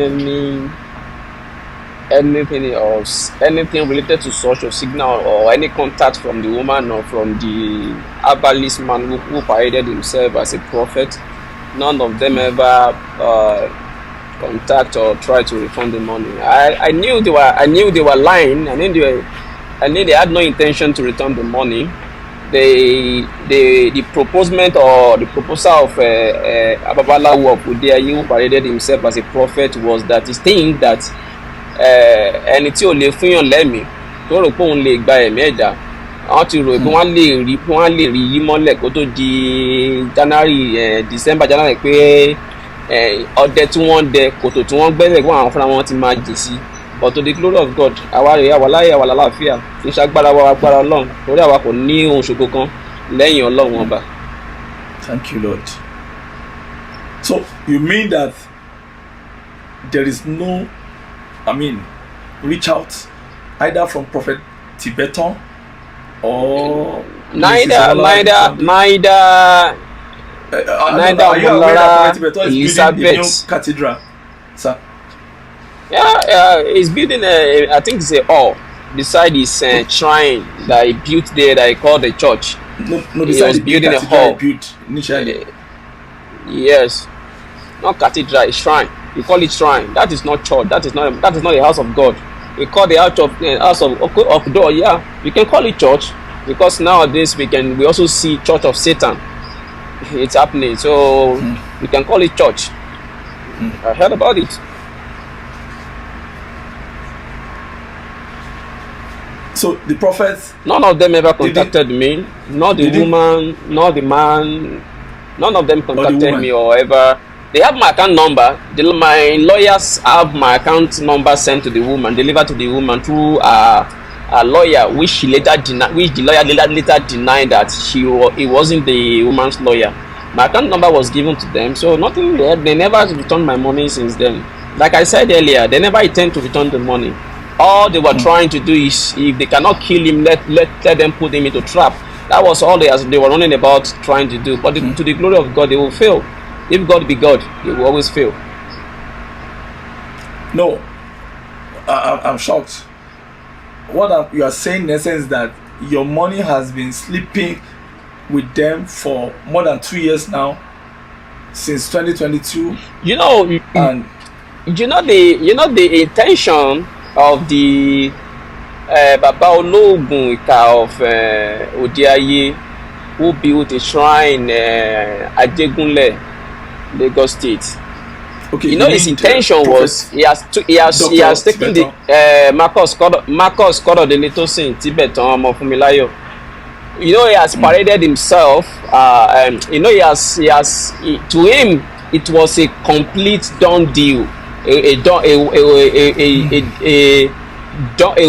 anything related to such a signal or any contact from the woman or from the herbalist man who paraded himself as a prophet. None of them ever contact or try to refund the money. I knew they were lying. I knew they had no intention to return the money. The proposement or the proposal of Ababalawo of Udeayi, who paraded himself as a prophet, was that he think that ẹni tí ò lè fúnyàn lẹ́mìí tó rò pé òun lè gba ẹ̀mí ẹ̀dá, àwọn ti rò pé wọ́n lè rí yí mọ́lẹ̀ kó tó di December January pé ọdẹ tí wọ́n dẹ kòtò tí wọ́n gbẹ́sẹ̀ pé àwọn fúnra wọn ti máa jì sí. But to the glory of God, àwa rèé àwa láyé àwa lálàáfíà, kì í ṣagbára wa agbára Ọlọ́run, torí àwa kò ní ohun ṣògo kan lẹ́yìn Ọlọ́run ọba. Thank you, Lord. So you mean that there is no, reach out either from Prophet Tibetan or Neither Neither are you aware that Omolara, Prophet Tibetan is building a new Elizabeth. cathedral, sir? Yeah, he's building I think it's a hall beside his shrine that he built there that he called the church. No, He beside was the big building a cathedral hall. he built initially. Yes, not cathedral, a shrine. You call it shrine. That is not church. That is not the house of God. We call the house of God. Yeah, you can call it church because nowadays we also see church of Satan. It's happening, so we can call it church. I heard about it. So the prophets, None of them ever Did contacted me. Not the did he- woman, not the man. None of them contacted woman. me or ever. They have my account number. My lawyers have my account number sent to the woman, delivered to the woman through a lawyer, which the lawyer later denied that he wasn't the woman's lawyer. My account number was given to them, so nothing. They never returned my money since then. Like I said earlier, they never intend to return the money. All they were trying to do is, if they cannot kill him, let them put him into trap. That was all they were running about trying to do. But to the glory of God, they will fail. If God be God, they will always fail. no, I'm shocked. What you are saying in essence that your money has been sleeping with them for more than 2 years now, since 2022, You know, and the intention of the Baba Ologun Ika of Odiaye, who built a shrine Ajegunle, Lagos State. okay, You know, his intention was he has taken the Marcus Korodele Tosin Tibetan ọmọ Funmilayo. You know, he has paraded himself. You know, he has to him it was a complete done deal. A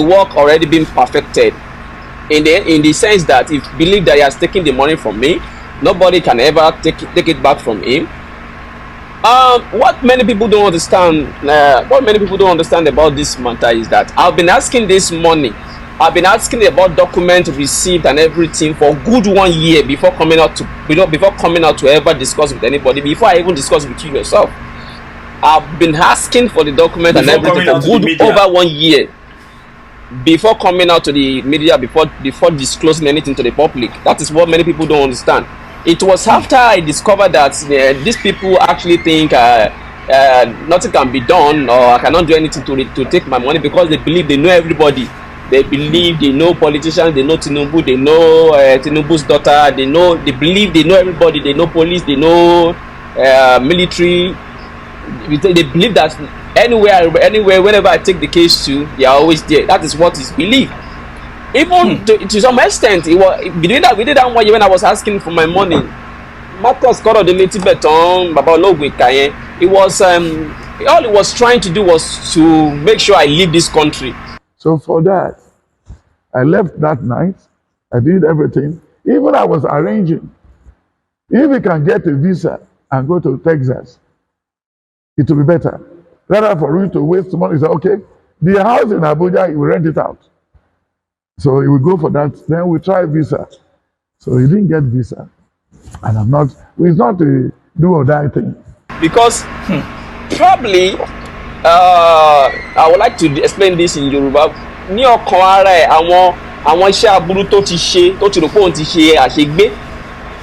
work already been perfected. In the sense that if believe that he has taken the money from me, nobody can ever take it back from him. What many people don't understand about this matter is that I've been asking this money. I've been asking about documents received and everything for good 1 year before coming out to ever discuss with anybody. Before I even discuss with you yourself, I've been asking for the document and Before everything coming out for to the good media. over 1 year. Before coming out to the media, before disclosing anything to the public. That is what many people don't understand. It was after I discovered that these people actually think nothing can be done, or I cannot do anything to take my money, because they believe they know everybody. They believe they know politicians, they know Tinubu, they know Tinubu's daughter, they believe they know everybody, they know police, they know military. They believe that anywhere, whenever I take the case to, they are always there. That is what is believed. Even to some extent, within that 1 year when I was asking for my money, Marcus Korodele Tibetan, Baba Ologun Ika, it was all he was trying to do was to make sure I leave this country. So for that, I left that night. I did everything. Even I was arranging. If we can get a visa and go to Texas, it will be better. Rather for you to waste money, say, okay, the house in Abuja, you will rent it out. So he will go for that. Then we try visa. So he didn't get visa. And it's not a do or die thing. Because probably I would like to explain this in Yoruba. Ní ọkàn ara ẹ̀ àwọn iṣẹ́ aburú tó ti ṣe, tó ti rò pé òun ti ṣe àṣegbé.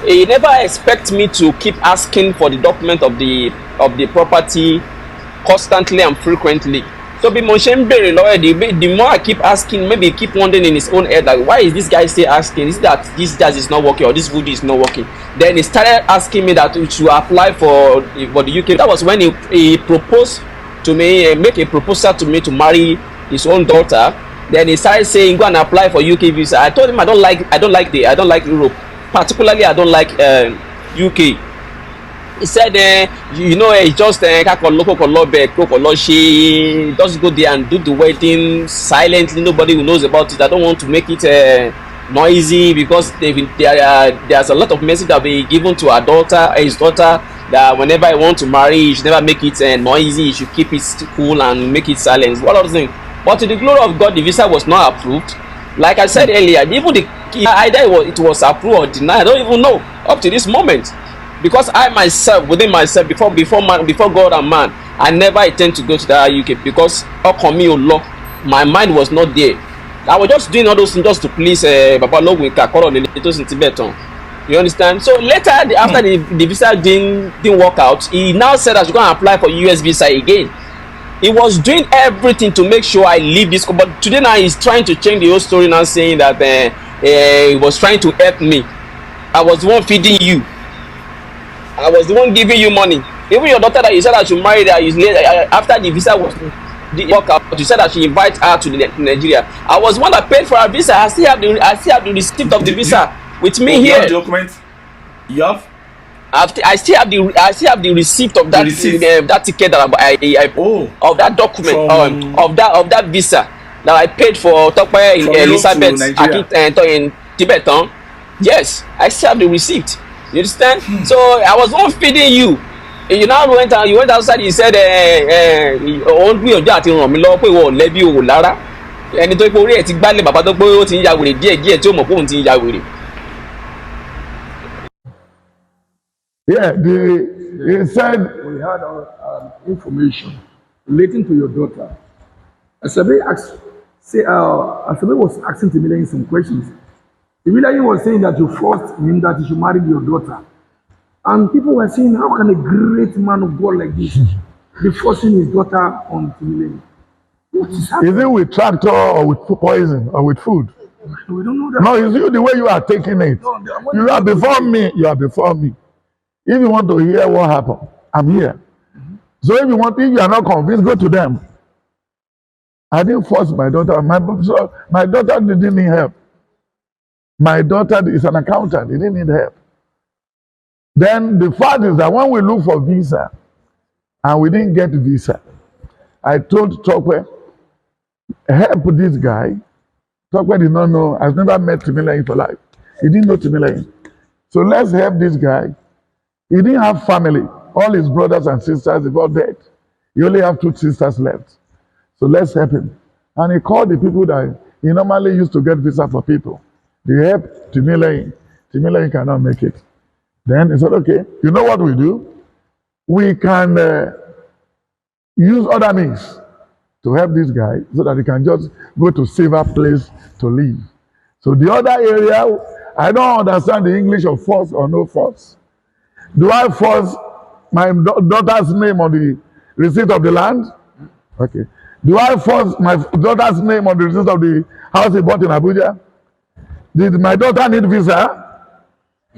He never expect me to keep asking for the document of the property constantly and frequently. So bí mo ṣe ń béèrè lọ́wọ́ ẹ̀, the more I keep asking, maybe he keep wondering in his own head, like, why is this guy still asking? Is it that this jazz is not working or this voodoo is not working? Then he started asking me that to apply for the UK. That was when he proposed to me, make a proposal to me to marry his own daughter. Then he started saying, go and apply for UK visa. I told him I don't like Europe, particularly I don't like UK. He said, it's just just go there and do the wedding silently. Nobody who knows about it. I don't want to make it noisy, because there's a lot of message that be given to his daughter, that whenever I want to marry, you should never make it noisy. You should keep it cool and make it silent. What other thing? But to the glory of God, the visa was not approved. Like I said earlier, even either it was approved or denied. I don't even know up to this moment. because I myself, within myself, before God and man, I never intend to go to the UK because my mind was not there. I was just doing all those things just to please Baba Lowinka, in Tibetan. You understand? So later, after the visa didn't work out, he now said I should go and apply for US visa again. He was doing everything to make sure I leave this, but today now he's trying to change the whole story now, saying that he was trying to help me. I was the one feeding you. I was the one giving you money. Even your daughter that you said I should marry her, after the visa was work out, you said I should invite her to Nigeria. I was the one that paid for her visa. I still have the receipt of the visa with me here. You have the document? You have? I still have the receipt of that that ticket that of that document of that visa that I paid for Tope Elizabeth in Tibetan. Yes, I still have the receipt. You understand? So I was not feeding you. You now went outside. You said òun gbìyànjú àti ràn mí lọ́wọ́ pé ìwọ ò lẹ́bí o lára ẹni tó pé orí ẹ̀ ti gbálẹ̀ bàbá tó pé ó ti ń ya wèrè díẹ̀ tí ó mọ̀ pé òun ti ń ya wèrè. Yeah, he said We had information relating to your daughter. Asabe was asking Timileyin some questions. Timileyin was saying that you forced him that he should marry your daughter. And people were saying, how can a great man of God like this be forcing his daughter on Timileyin? What is happening? Is it with tractor or with poison or with food? We don't know that. No, it's you the way you are taking it. No, You are before me. You are before me. If you want to hear what happened, I'm here. So if you are not convinced, go to them. I didn't force my daughter. My daughter didn't need help. My daughter is an accountant. He didn't need help. Then the fact is that when we look for visa and we didn't get visa, I told Tope, help this guy. Tope did not know. I've never met Timileyin for life. He didn't know Timileyin. So let's help this guy. He didn't have family. All his brothers and sisters, they all dead. He only have 2 sisters left. So let's help him. And he called the people that he normally used to get visa for people. They helped Timileyin. Timileyin cannot make it. Then he said, okay, you know what we do? We can use other means to help this guy so that he can just go to safer place to live. So the other area, I don't understand the English of force or no force. Do I force my daughter's name on the receipt of the land? Okay. Do I force my daughter's name on the receipt of the house he bought in Abuja? Did my daughter need visa?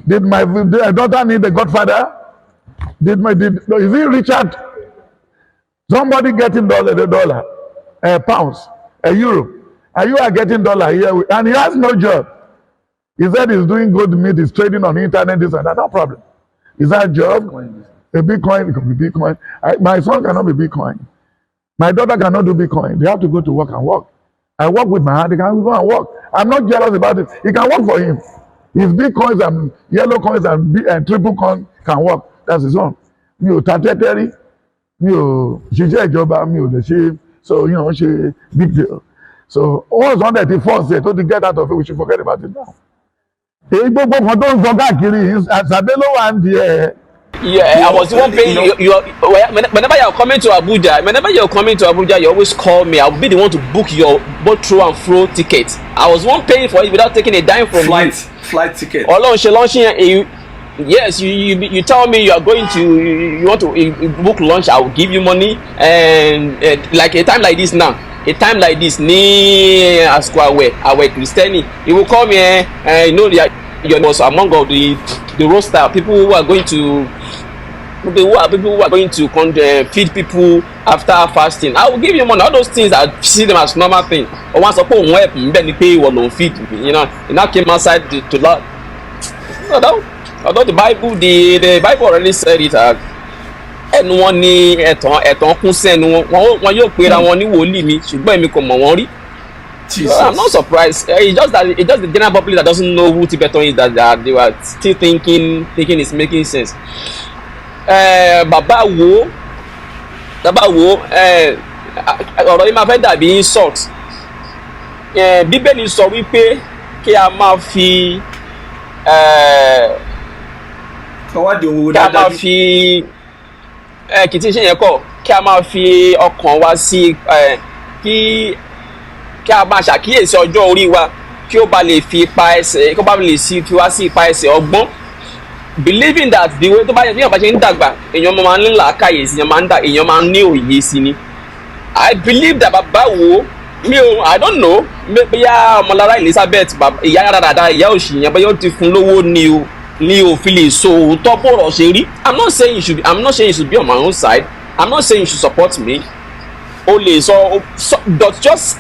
Did my daughter need a godfather? Is it Richard? Somebody getting dollar, pounds, euro. And you are getting dollar here, and he has no job. He said he's doing good meat, he's trading on the internet, this and that, no problem. Is that a job? A Bitcoin, it can be Bitcoin. My son cannot be Bitcoin. My daughter cannot do Bitcoin. They have to go to work and work. I work with my hand, they can go and work. I'm not jealous about it. He can work for him. His Bitcoins and yellow coins and triple coin can work. That's his own. Mi ò ta tẹ́tẹ́rí, mi ò ṣiṣẹ́ ìjọba, mi ò lè ṣe, so ṣe big deal. So once 134 say to get out of it, we should forget about it now. Èyí gbogbo kan tó ń sọ káàkiri àṣàbẹ́ ló wà ń di ẹ̀. Yeah, I was the one paying whenever you're coming to Abuja, you always call me. I'll be the one to book your both through and fro tickets. I was the one paying for it without taking a dime from flight ticket. Yes, you tell me you are going to you want to book lunch, I will give you money, and like a time like this now. A time like this, ni Asquawe, our Christiani, you will call me and you know you're also among all the roster people who are going to feed people after fasting. I will give you money. All those things, I see them as normal thing. Or once upon help me, then pay one feed. You know, and I came outside to Lord. Although the Bible already said it. Ẹnu wọn ní ẹ̀tàn kún sẹ́nu wọn yóò pera wọn ní wòlíì mi ṣùgbọ́n èmi kò mọ̀ wọ́n rí. I'm not surprised. It's just the general public that doesn't know who Tibetan is that they were still thinking it's making sense. Bàbá wo ọ̀rọ̀ yìí máa fẹ́ dàbí insult. Bíbélì sọ wípé kí a máa fi Kọ́wádìí owó kí a máa dájú. fi kì í ti ṣe yẹn kọ́ kí a máa fi ọkàn wa sí kí a máa ṣàkíyèsí ọjọ́ orí wa kí ó bá lè fi wá sí ipa ẹsẹ̀ ọgbọ́n, believing that the way tó bá yẹ bí èèyàn bá ṣe ń dàgbà èèyàn máa ń ní làákàyè sí èèyàn máa ń ní òye sí ni. I believe that bàbá wo I don't know bóyá Ọmọlára Elizabeth ìyá dáadáa ìyá òṣì yẹn bóyá ó ti fún lówó ni o fi lè so òótọ́ bọ̀rọ̀ ṣe rí. I'm not saying you should be on my own side. I'm not saying you should support me. O lè but just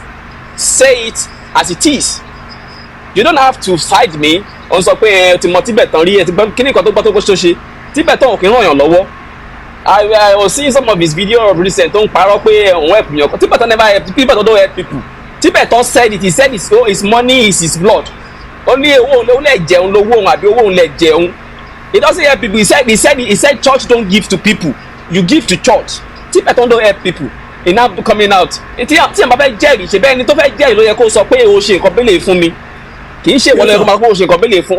say it as it is. You don't have to side me. Ó sọ pé ti mọ TIBETAN rí ti gbọ́ kíní kan tó gbọ́ tó kó ṣe TIBETAN ò kí ń ràn yàn lọ́wọ́. I was seeing some of his video of recent tó ń parọ́ pé òun help yàn. TIBETAN never help. TIBETAN don't help people. TIBETAN said it. He said his money is his blood. Ó ní owó òun lè jẹun lówó òun àbí owó òun lè jẹun. He doesn't help people. He said church don't give to people. You give to church. TIBETAN don't help people. He now coming out. Tí ẹ̀ bá fẹ́ jẹ́rìí ṣe bẹ́ẹ̀ ni tó fẹ́ jẹ́rìí ló yẹ kó sọ pé o ṣe nǹkan bẹ́lẹ̀ fún mi. Kì í ṣe ìwọ lẹ́yìn kó máa kó o ṣe nǹkan bẹ́lẹ̀ fún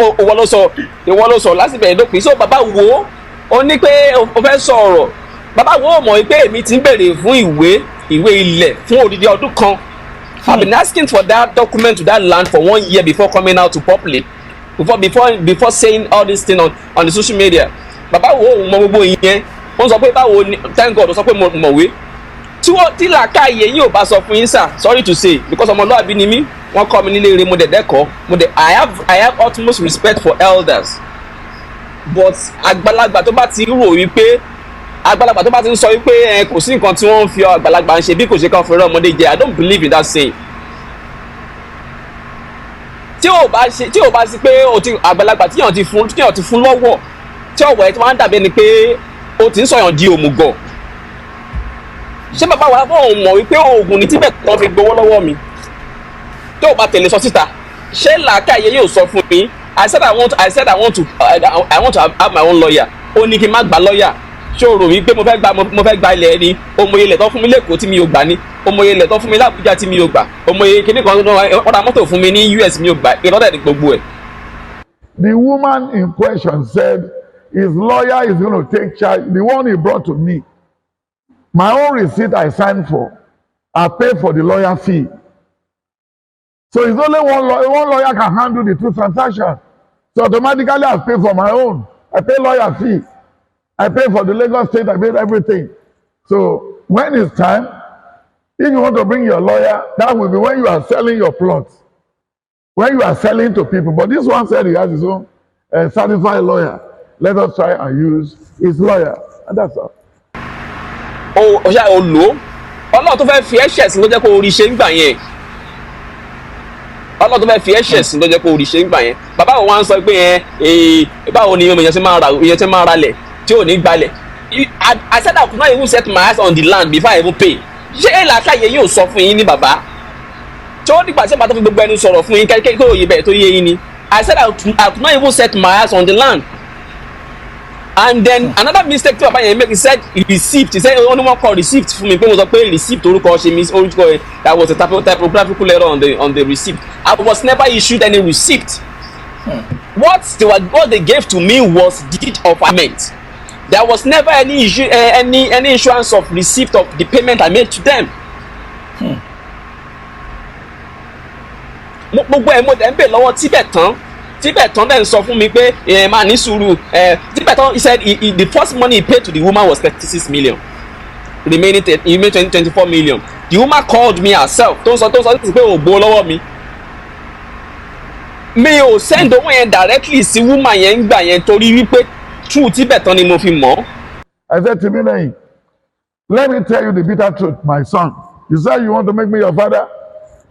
ìwọ ló sọ láti bẹ̀rẹ̀ dópin. So bàbá wo ó ní pé o fẹ́ sọ ọ̀rọ̀. Bàbá wo mọ̀ pé èmi ti ń béèrè fún ìwé ilẹ̀ fún odidi ọdún kan. I've been asking for that document to that land for 1 year before coming out to public. Before saying all this thing on the social media. Bàbá wo mọ gbogbo ìyẹn. Wọ́n sọ pé báwo ni thank God ó sọ pé mo mọ̀wé. Tí làákàyè yín ò bá sọ fún yín sir, sorry to say, because ọmọlúwàbí ni mí, wọ́n kọ́ mi nílé eré mo dẹ̀dẹ́kọ̀ọ́, I have utmost respect for elders. But àgbàlagbà tó bá ti rò wípé àgbàlagbà tó bá ti ń sọ wípé kò sí nǹkan tí wọ́n ń fi àgbàlagbà ń ṣe bí kò ṣe kàn fẹ́ràn ọmọdé jẹ, I don't believe in that saying. Tí ò bá sí pé àgbàlagbà tíyàn ti fún lọ́wọ́ tí ọ̀wọ̀ ẹ̀ tí wọ́n á dàbí ẹni pé ó ti ń sọ̀yàn di òmùgọ̀. Ṣé bàbá wa fún mọ̀ wípé oògùn ní TIBETAN fi gbowó lọ́wọ́ mi tí ò bá tẹ̀lé sọ síta? Ṣé làákàyè yóò sọ fún mi? I said I want to have my own lawyer. Ó ní kí n má gba lọ́yà. Ṣé o rò wípé mo fẹ́ gba ilẹ̀ ni? Omoye ilẹ̀ tó fún mi lẹ́kọ̀ọ́ tí mi ò gbà ni. Omoye ilẹ̀ tó fún mi l'Abuja tí mi ò gbà. Omoye kíní kan ọ̀rọ̀ mọ́tò fún mi ní US mi ò gbà. Ìrọ́lẹ̀ ní gbogbo ẹ̀. The woman in question said his lawyer is going to take charge. The one he brought to me, my own receipt I signed for, I paid for the lawyer fee. So it's only one lawyer can handle the two transactions. So automatically I pay for my own. I pay lawyer fee. I pay for the Lagos State. I paid everything. So when it's time, if you want to bring your lawyer, that will be when you are selling your plots. When you are selling to people. But this one said he has his own certified lawyer. Let us try and use his lawyer. And that's all. Ọ̀ṣà olò Ọlọ́run tó fẹ́ fi ẹ̀ṣẹ̀ sí ló jẹ́ kó orí ṣe ń gbà yẹn. Ọlọ́run tó fẹ́ fi ẹ̀ṣẹ̀ sí ló jẹ́ kó orí ṣe ń gbà yẹn. Bàbá wa ń sọ pé báwo ni èèyàn ṣe máa ra lẹ̀ tí ò ní gbalẹ̀. I said I could not even set my eyes on the land before I even pay. Ṣé làákàyè yóò sọ fún yín ní bàbá? Tí ó nígbà tí màá tó fi gbogbo ẹnu sọ̀rọ̀ fún yín kẹ́kẹ́ kí òye bẹ̀rẹ̀ tó yé yín ni. I said I could not even set my eyes on the land. And then another mistake tí bàbá yẹn make, he said receipt. He said only one call receipt fún mi pé mo sọ pé receipt orúkọ ṣe mi orúkọ ẹ that was a typographical error on the receipt. I was never issued any receipt. What they gave to me was deed of payment. There was never any issue any issuance of receipt of the payment I made to them. Gbogbo ẹ̀ mo dẹ̀ ń bè lọ́wọ́ TIBETAN then sọ fún mi pé máa ní sùúrù. TIBETAN, he said the first money he paid to the woman was 36 million. Remaining he made 24 million. The woman called me herself. tó sọ pé ò gbowó lọ́wọ́ mi. Mi ò send owó yẹn directly sí woman yẹn gbà yẹn torí wípé true TIBETAN ni mo fi mọ̀. I said to me, let me tell you the bitter truth, my son. You said you want to make me your father.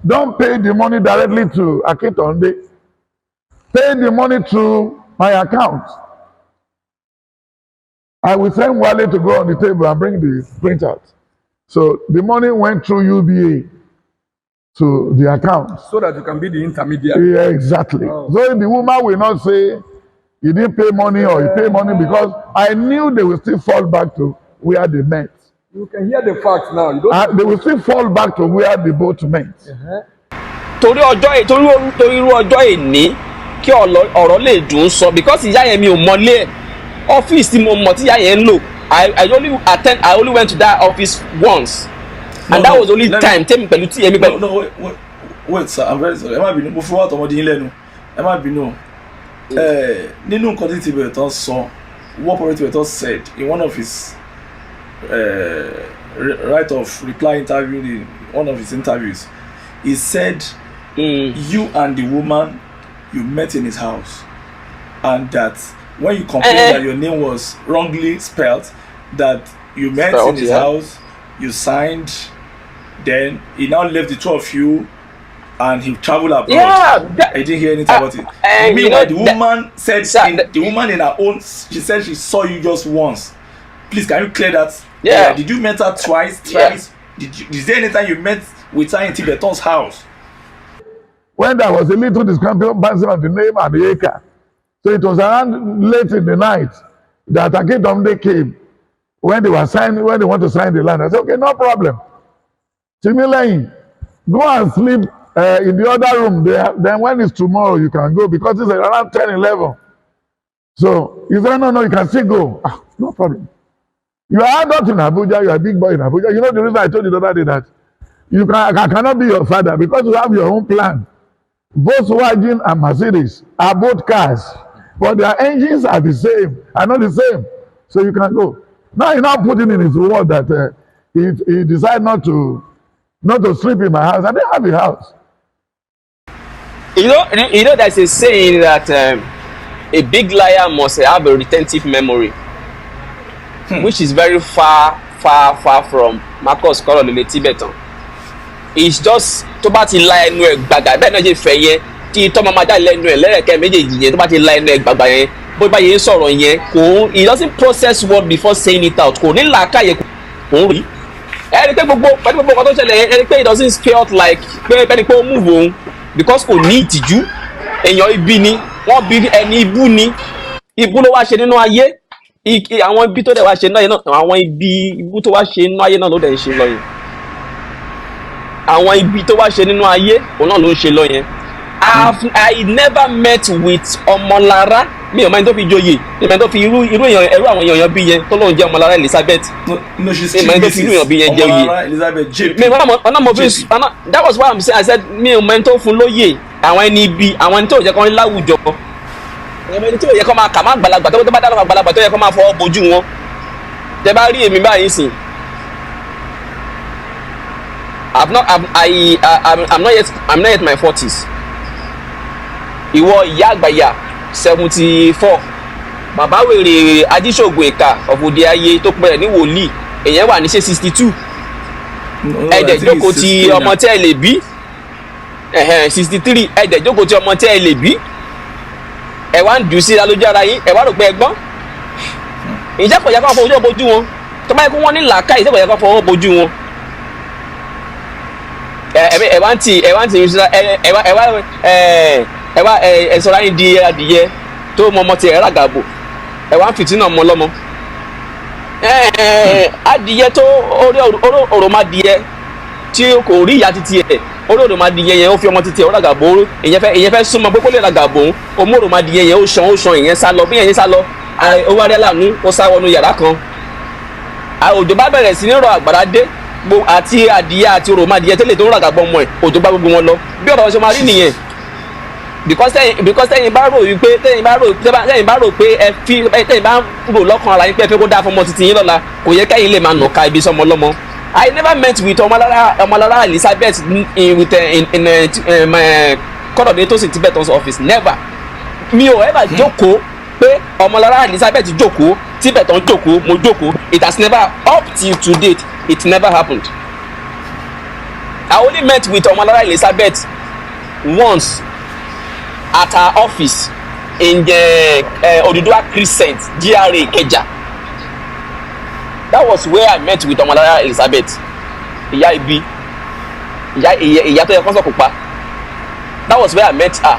Don't pay the money directly to AKINTONDE. Pay the money through my account. I will send Wale to go on the table and bring the printout. So the money went through UBA to the account. So that you can be the intermediary. Yeah, exactly. Oh. So the woman will not say you didn't pay money or you pay money, because I knew they will still fall back to where they met. You can hear the facts now. You don't They will still fall back to where they both met. Torí irú ọjọ́ èní kí ọ̀rọ̀ lè dùn sọ because ìyá yẹn mi ò mọlé ẹ̀ office tí mo mọ̀ tí ìyá yẹn ń lò I only went to that office once and that was only time tèmi pẹ̀lú tí èmi pẹ̀lú. No, wait sir, I'm very sorry. Ẹ má bínú, mo fi wá ọ̀tọ̀mọdé yín lẹ́nu. Ẹ má bínú. Nínú nǹkan tí TIBETAN sọ, what Prophet TIBETAN said in one of his right of reply interview in one of his interviews, he said you and the woman you met in his house, and that when you complained that your name was wrongly spelled, that you met in his house, you signed, then he now left the two of you and he traveled abroad. I didn't hear anything about it. Meanwhile, the woman said the woman in her own, she said she saw you just once. Please, can you clear that? Did you meet her twice? Is there any time you met with her in TIBETAN's house? When there was a little discrepancy of the name and the acre, so it was around late in the night that AKINTONDE came when they want to sign the land. I said, okay, no problem. Timileyin, go and sleep in the other room there. Then when it's tomorrow, you can go because it's around 10, 11. So he said, no, you can still go. No problem. You are adult in Abuja, you are a big boy in Abuja. You know the reason I told you the other day that I cannot be your father because you have your own plan. Volkswagen and Mercedes are both cars, but their engines are the same, are not the same. So you can go. Now he's not putting in his word that he decided not to sleep in my house. I didn't have a house. You know there's a saying that a big liar must have a retentive memory, which is very far from Marcus Korolele TIBETAN. It's just tó bá ti la ẹnu ẹ̀ gbàgbà bẹ́ẹ̀ náà ṣe fẹ́ yẹn tí tọ́mọ máa dá lẹ́nu ẹ̀ lẹ́rẹ̀kẹ́ méjèèjì yẹn tó bá ti la ẹnu ẹ̀ gbàgbà yẹn bó bá yẹn sọ̀rọ̀ yẹn he doesn't process word before saying it out, kò ní làákàyè kò ń rí. Ẹni pé gbogbo nǹkan tó ṣẹlẹ̀ yẹn ẹni pé it doesn't feel like pé ẹni pé ó move òun because kò ní ìtìjú, èèyàn ibi ni wọ́n bí ẹni ibú ni, ibú ló wá ṣe nínú ayé, àwọn ibi tó dẹ̀ wá ṣe náà yẹn náà àwọn ibi ibú tó wá ṣe nínú ayé náà ló dẹ̀ ń ṣe lọ yẹn. Àwọn ibi tó wá ṣe nínú ayé òun náà ló ń ṣe lọ yẹn. I never met with Omolara, mi ò mọ ẹni tó fi joyè, mi ò mọ ẹni tó fi irú àwọn èèyàn bí yẹn tó lóun jẹ́ Omolara Elizabeth, mi ò mọ ẹni tó fi irú èèyàn bí yẹn jẹ́ oyè. That was why I'm saying I said mi ò mọ ẹni tó fún lóyè, àwọn ẹni ibi, àwọn ẹni tó yẹ kán láwùjọ, àwọn ẹni tó yẹ kán máa kà má gbàlagbà tó bá dáná gbàlagbà tó yẹ kán máa fọwọ́ bojú wọn. Tẹ bá rí èmi báyìí sìn. I'm not yet my 40s. Ìwọ ìyá àgbàyà 74. Bàbá wèrè Ajíṣògùn ìka ọ̀bùdí ayé tó pẹ̀lẹ́ ní wòlíì. Èyàn wà ní ṣe 62. Ẹ̀dẹ̀ jókòó ti ọmọ tẹ́ ẹ lè bí. 63. Ẹ̀dẹ̀ jókòó ti ọmọ tẹ́ ẹ lè bí. Ẹ wá ń dùn sí lójú ara yín. Ẹ wá rò pé ẹ gbọ́n. Ìjẹ́ kò yẹ kó fọwọ́ bojú wọn. Tó bá yẹ kó wọ́n ní làákàyè, ìjẹ́ kò yẹ kó fọwọ́ bojú wọn. Ẹ sọ̀rọ̀ ayé di adìyẹ tó mọ ọmọ tiẹ̀ ràgàbò ẹ wá ń fìtínà ọmọ lọ́mọ. Adìyẹ tó orí òròmọdìyẹ tí kò rí ìyá títí ẹ̀ orí òròmọdìyẹ yẹn ó fi ọmọ títí ẹ̀ ràgàbò ìyẹn fẹ́ súnmọ́ pé kó lè ràgàbò ó mú òròmọdìyẹ yẹn ó ṣan ìyẹn sá lọ bí ìyẹn sá lọ ó wá rí aláàánú ó sá wọnú yàrá kan. Òjò bá bẹ̀rẹ̀ sí ní rọ àgbàrá dé àti adìyẹ àti òròmọdìyẹ tẹ́lẹ̀ tó ń ràgàbọ̀ ọmọ ẹ̀ òjò gbá gbogbo wọn lọ bí ọ̀rọ̀ ṣe máa rí nìyẹn. Because tẹ́yìn bá rò wípé tẹ́yìn bá rò pé tẹ́yìn bá rò lọ́kàn ara yín pé ẹ fẹ́ kó dáa fọmọ títí yín lọ́la kò yẹ kẹ́yìn lè máa nà ká ibi sọmọ lọ́mọ. I never met with Omolara Elizabeth in my Korolele TIBETAN's office, never. Mi ò ever jókòó pé Omolara Elizabeth jókòó TIBETAN jókòó mo jókòó. It has never, up till to date, it never happened. I only met with Omolara Elizabeth once at her office in the Oduduwa Crescent, GRA Ikeja. That was where I met with Omolara Elizabeth. Ìyá ibi, ìyá tó yẹ kó sọ̀kò pa. That was where I met her.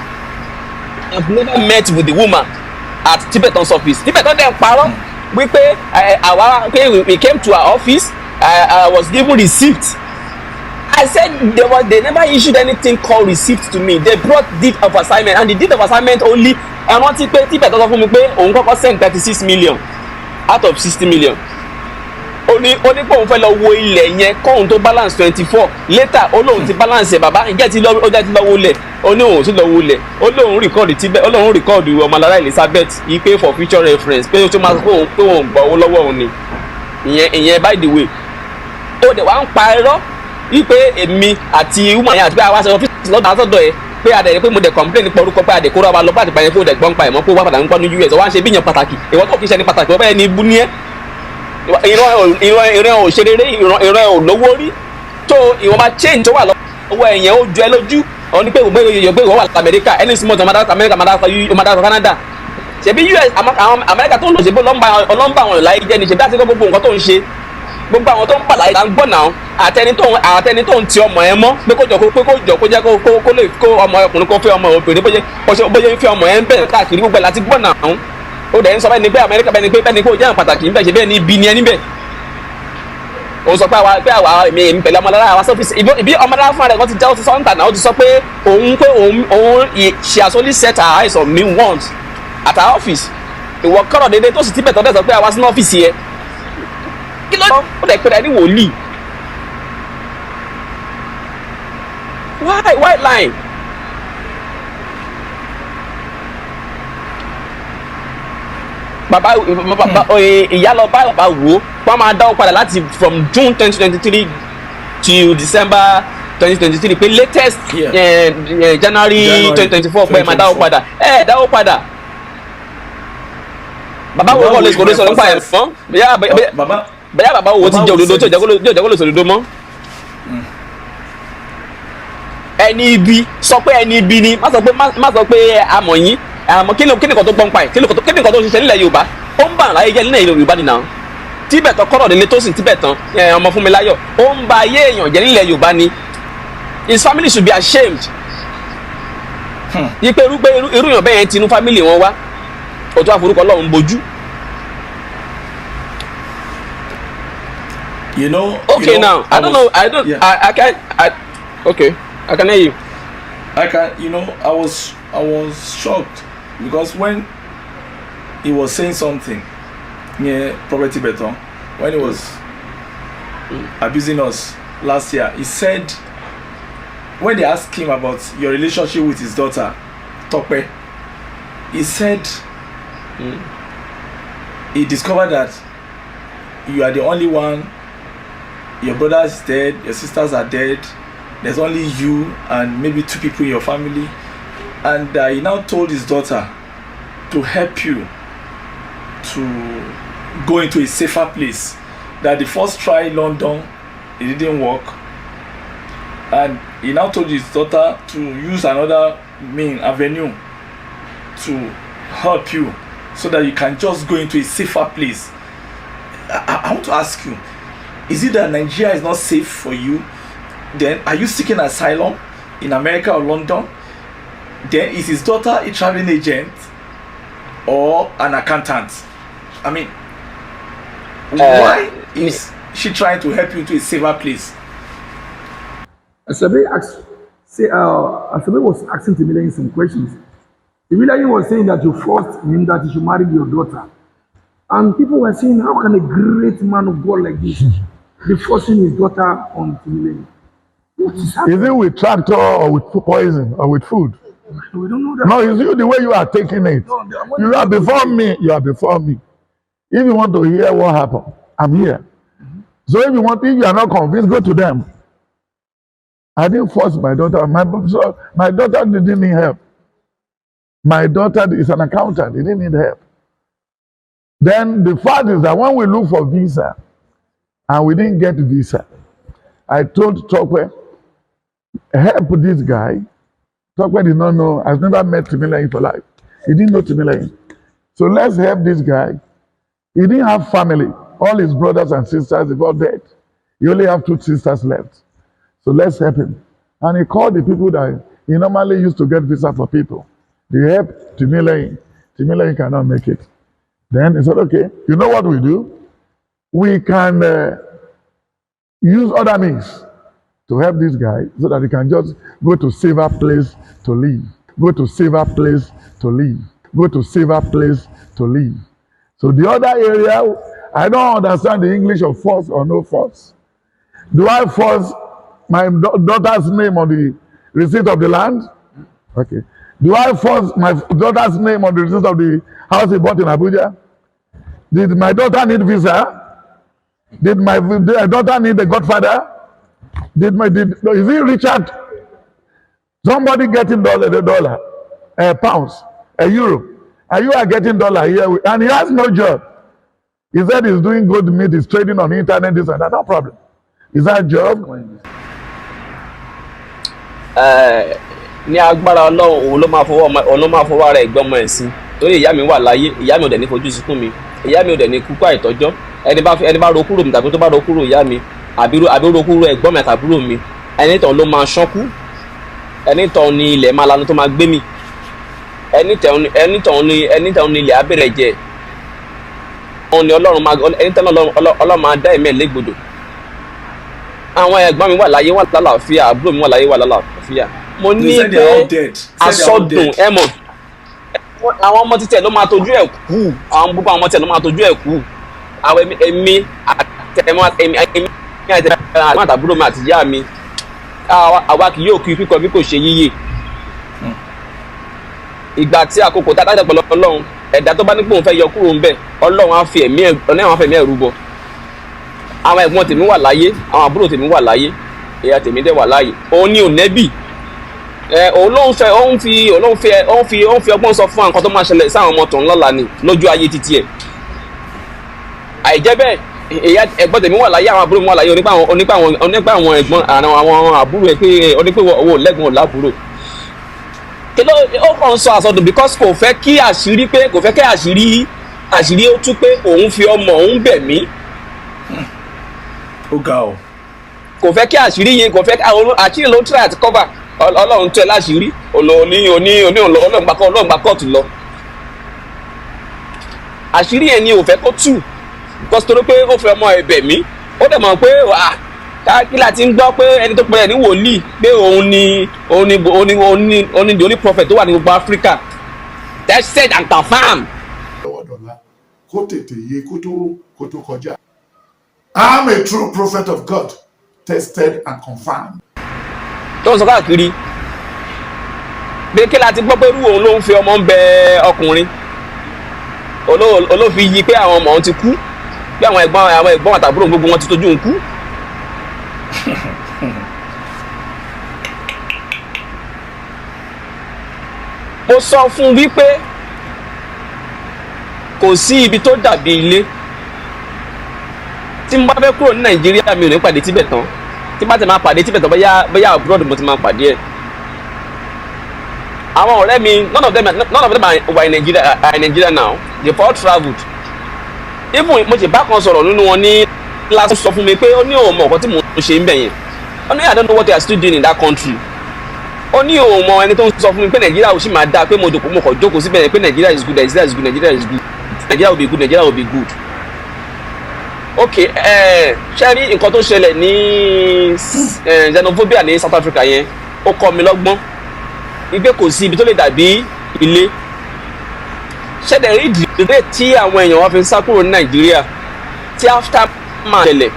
I've never met with the woman at TIBETAN's office. TIBETAN dem parọ́ wípé we came to her office. I was given receipt. I said they never issued anything called receipt to me. They brought deed of assignment, and the deed of assignment only ẹ rántí pé Tibet tó sọ fún mi pé òun kọ́kọ́ send 36 million out of 60 million. Ó ní pé òun fẹ́ lọ wo ilẹ̀ yẹn kóun tó balance 24 later ó lóun ti balance ẹ̀ bàbá ǹjẹ́ ti lọ wo lẹ̀ ó ní òun ti lọ wo lẹ̀ ó lóun record Tibet ó lóun record Ọmọlára Elizabeth yìí pé for future reference pé ó tó máa sọ pé òun gbọ́ owó lọ́wọ́ òun ni ìyẹn by the way ó dẹ̀ wá ń pa irọ́ wípé èmi àti woman yẹn àti pé àwa sọ ọ́fíìsì lọ́dọ̀ àtọ́dọ̀ ẹ̀ pé adẹ̀ pé mo dẹ̀ complain nípa orúkọ pé adẹ̀ kóra wa lọ bá àtìpá yẹn kó dẹ̀ gbọ́n pa ẹ̀ mọ́ pé wá padà ń gbọ́ ní US wá ń ṣe bí yẹn pàtàkì ìwọ́n tó kì í ṣe ní pàtàkì wọ́n bẹ́ẹ̀ ni ibú ní ẹ́ ìran ò ṣe rere ìran ò lówó rí tó ìwọ̀n máa change tó wà lọ́wọ́ ẹ̀yẹn ó jọ ẹ lójú ọ̀hún ní pé ìwọ́n wà lamẹ́ríkà ẹni small tó máa dára Canada ṣebí US àwọn Amẹ́ríkà tó ń lò ṣe bó ọlọ́mbà àwọn ìlà ìjẹ́ ni ṣe bí àti gbogbo nǹkan tó ń ṣe gbogbo àwọn tó ń pàlàyé là ń gbọ́ náà àtẹni tó ń ti ọmọ ẹ mọ́ pé kó jẹ́ kó lè kó ọmọ ọkùnrin kó fẹ́ ọmọ obìnrin bóyá ń fẹ́ ọmọ ẹ ń bẹ̀rẹ̀ káàkiri gbogbo ẹ̀ láti gbọ́ náà ó dẹ̀ ń sọ bẹ́ẹ̀ ni pé Amẹ́ríkà bẹ́ẹ̀ ni pé ó jẹ́ pàtàkì níbẹ̀ ṣe bẹ́ẹ̀ ni ibi ni ẹ níbẹ̀ ó sọ pé àwa èmi pẹ̀lú Ọmọlára àwa sọ́fíìsì ibi Ọmọlára fúnra rẹ̀ kan ti jẹ́ ó ti sọ́ńtà náà ó ti sọ pé òun she has only set her eyes on me once at her office ìwọ kọ́rọ̀ dédé tó sì Tibet tó dẹ̀ sọ pé àwa sínú ọ́fíìsì yẹ kí ló ó dẹ̀ pẹ̀lú ẹni wòlíì why line. Bàbá ìyá lọ bá bàbá wò ó wọ́n máa dáwọ́ padà láti from June 2023 to December 2023 pé latest January 2024 pé máa dáwọ́ padà dáwọ́ padà. Bàbá wo wọ́n lè sọ̀rọ̀ sọ̀rọ̀ nípa ẹ̀ mọ́ bẹ́ẹ̀ bàbá wo ti jẹ́ òdodo tí ò jẹ́ kó lè sọ̀rọ̀ òdodo mọ́. Ẹni ibi sọ pé ẹni ibi ni má sọ pé amọ̀ yín àmọ́ kí ni kan tó gbọ́n pa ẹ̀ kí ni kan tó ṣiṣẹ́ nílẹ̀ Yorùbá ó ń bà láyé jẹ́ nílẹ̀ Yorùbá nìyà Tibet kọ́rọ̀ délé tó sì Tibet tán ọmọ fún mi láyọ̀ ó ń ba ayé èèyàn jẹ́ nílẹ̀ Yorùbá ni his family should be ashamed yí pé irú èèyàn bẹ́ẹ̀ yẹn tinú family wọn wá òtún àforúkọ Ọlọ́run bojú. Okay, now I don't know. Yeah. I can't. Okay, I can hear you. I was shocked because when he was saying something near Prophet TIBETAN, when he was abusing us last year, he said when they asked him about your relationship with his daughter, Tope, he said he discovered that you are the only one. Your brother is dead, your sisters are dead, there's only you and maybe 2 people in your family, and he now told his daughter to help you to go into a safer place. That the first try in London, it didn't work, and he now told his daughter to use another avenue to help you so that you can just go into a safer place. I want to ask you, is it that Nigeria is not safe for you? Then are you seeking asylum in America or London? Then is his daughter a traveling agent or an accountant? I mean, why is she trying to help you to a safer place? Asabe was asking Timileyin some questions. Timileyin was saying that you forced him that he should marry your daughter. And people were saying, how can a great man of God like this be forcing his daughter on Timileyin? What is happening? Is it with tractor or with poison or with food? We don't know that. No, it's you the way you are taking it. No, you are before me. You are before me. If you want to hear what happened, I'm here. So if you are not convinced, go to them. I didn't force my daughter. My daughter didn't need help. My daughter is an accountant. He didn't need help. Then the fact is that when we look for visa and we didn't get visa, I told Tope, help this guy. Tope did not know, I've never met Timileyin for life. He didn't know Timileyin. So let's help this guy. He didn't have family. All his brothers and sisters, they all dead. He only have 2 sisters left. So let's help him. And he called the people that he normally used to get visa for people. They helped Timileyin. Timileyin cannot make it. Then he said, okay, you know what we do? We can use other means to help this guy so that he can just go to safer place to live. Go to safer place to live. go to safer place to live. So the other area, I don't understand the English of force or no force. Do I force my daughter's name on the receipt of the land? Okay. Do I force my daughter's name on the receipt of the house he bought in Abuja? Did my daughter need visa? Did my daughter need a godfather? Is it Richard? Somebody getting dollar, pounds, euro, and you are getting dollar here, and he has no job. He said he's doing good meat, he's trading on the internet, this and that, no problem. Is that a job? Ní agbára Ọlọ́run òun ló máa fọwọ́ ara ẹ̀gbọ́n ọmọ ẹ̀ sí torí ìyá mi wà láyé, ìyá mi ò dẹ̀ ní fojú sunkún mi, ìyá mi ò dẹ̀ ní kúkú àìtọ́jọ́, ẹni bá ro kúrò mi tàbí tó bá ro kúrò ìyá mi àbí ro kúrò ẹ̀gbọ́n mi àtàbúrò mi, ẹni tàn ló máa ṣánkú, ẹni tàn ni ilẹ̀ máa lanu tó máa gbé mi, ẹni tàn ni ilẹ̀ abẹ́rẹ́ jẹ, ẹni tàn Ọlọ́run máa dá ẹ̀mí ẹ̀ légbodò. Àwọn ẹ̀gbọ́n mi wà láyé wà lálàáfíà, àbúrò mi wà láyé wà lálàáfíà. Mo ní pé asọdùn ẹ mọ̀ àwọn ọmọ títẹ̀ ló máa tọ́jú ẹ̀ kú, àwọn gbogbo àwọn ọmọ títẹ̀ ló máa tọ́jú ẹ̀ kú. Àwọn èmi àtàbúrò mi àti ìyá mi àwa kì yóò kú ikú kan bí kò ṣe yíyè. Ìgbà tí àkókò tá a dájọ́ pẹ̀lú Ọlọ́run, ẹ̀dá tó bá ní pé òun fẹ́ yọ kúrò ńbẹ̀, Ọlọ́run á fi ẹ̀mí ẹ̀ rúbọ. Àwọn ẹ̀gbọ́n tèmi wà láyé, àwọn àbúrò tèmi wà láyé, ìyá tèmi dẹ̀ wà láyé. Òun ni ònẹ́bì. Òun ló ń fi ọgbọ́n sọ fún nǹkan tó máa ṣẹlẹ̀ sáwọn ọmọ tòun lọ́la ni lójú ayé títí ẹ̀. Àìjẹ́ bẹ́ẹ̀, ìyá ẹ̀gbọ́n tèmi wà láyé, àwọn àbúrò mi wà láyé, onípa àwọn ẹ̀gbọ́n àwọn àbúrò ẹ̀ pé onípé owó lẹ́gbọ̀n ò lábúrò. Kí ló ó kàn ń sọ àsọdùn because kò fẹ́ kí àṣírí ó tú pé òun fi ọmọ òun bẹ̀ mí. Ó ga ọ. Kò fẹ́ kí àṣírí yẹn, kò fẹ́ kí àṣírí ló ń try àti cover. Ọlọ́run tẹ̀ láṣìírí Ọlọ́run gba kóòtù lọ. Àṣírí yẹn ni ò fẹ́ kó tú because torí pé ó fẹ́ ọmọ ẹ̀bẹ̀ mí, ó dẹ̀ mọ̀ pé kí la ti ń gbọ́ pé ẹni tó pẹ̀lẹ́ ní wòlíì pé òun ni the only prophet tó wà ní gbogbo Africa. Tested and confirmed. Kó tètè yé kó tó kọjá. I'm a true prophet of God, tested and confirmed. Tó ń sọ káàkiri pé kí la ti gbọ́ pé irú òun ló ń fi ọmọ ń bẹ ọkùnrin olófin yí pé àwọn ọmọ òun ti kú, pé àwọn ẹ̀gbọ́n àtàbúrò gbogbo wọn ti tójú ń kú. Mo sọ fún wípé kò sí ibi tó dàbí ilé. Tí mo bá fẹ́ kúrò ní Nàìjíríà mi ò ní pàdé TIBETAN, tí bá ti máa pàdé TIBETAN bóyá abroad mo ti máa pàdé ẹ̀. Àwọn ọ̀rẹ́ mi none of them are in Nigeria now, they all travelled. Even mo ṣe bá kan sọ̀rọ̀ nínú wọn ní last sọ fún mi pé ó ní òun mọ̀ ọ̀kan tí mo ṣe ń bẹ̀ yẹn. Ó ní I don't know what they are still doing in that country. Ó ní òun mọ ẹni tó ń sọ fún mi pé Nàìjíríà ò sì máa dáa, pé mo kàn jókòó síbẹ̀ yẹn pé Nàìjíríà is good, Nàìjíríà is good, Nàìjíríà is good, Nàìjíríà will be good, Nàìjíríà will be good. Okay, ṣe rí nǹkan tó ṣẹlẹ̀ ní xenophobia ní South Africa yẹn, ó kọ́ mi lọ́gbọ́n wípé kò sí ibi tó lè dàbí ilé. Ṣẹ̀dẹ̀ rí ìdílé tí àwọn èèyàn wọn fi ń sá kúrò ní Nàìjíríà tí after máa ṣẹlẹ̀,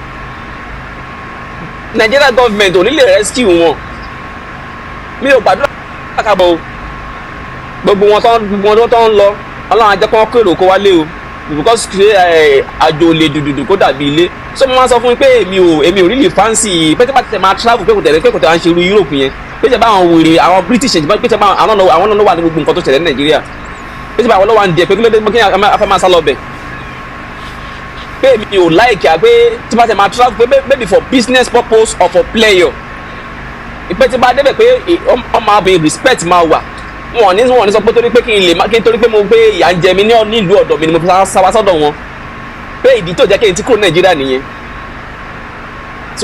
Nigeria government ò ní lè rescue wọn. Mi ò gbàdúrà kábọ̀ gbogbo wọn tó ń lọ, Ọlọ́run á jẹ́ kó kérò kó wálé o, because àjò lè dùdùdù kó dàbí ilé. So mo máa sọ fún mi pé èmi ò really fancy pé tí bá tẹ̀ máa travel pé kò tẹ̀ wá ń ṣe irú Europe yẹn, pé tí bá àwọn wèrè àwọn British pé tí bá àwọn náà wà ní gbogbo nǹkan tó ṣẹlẹ̀ ní Nàìjíríà, pé tí bá àwọn lọ́wọ́ à ń dẹ̀ pé kí ló dé kí afẹ́ máa sá lọ bẹ̀. Pé èmi ò like pé tí bá tẹ̀ máa travel pé maybe for business purpose or for pleasure. Ìpè tí bá débẹ̀ pé ọmọ àbẹ̀ respect máa wà. Wọ́n ní sọ pé torí pé kí n torí pé mo gbé ìyà ń jẹ mi ní ìlú ọ̀dọ̀ mi ni mo fi sáwá sọ́dọ̀ wọn. Pé ìdí tó jẹ́ kí n ti kúrò Nàìjíríà nìyẹn.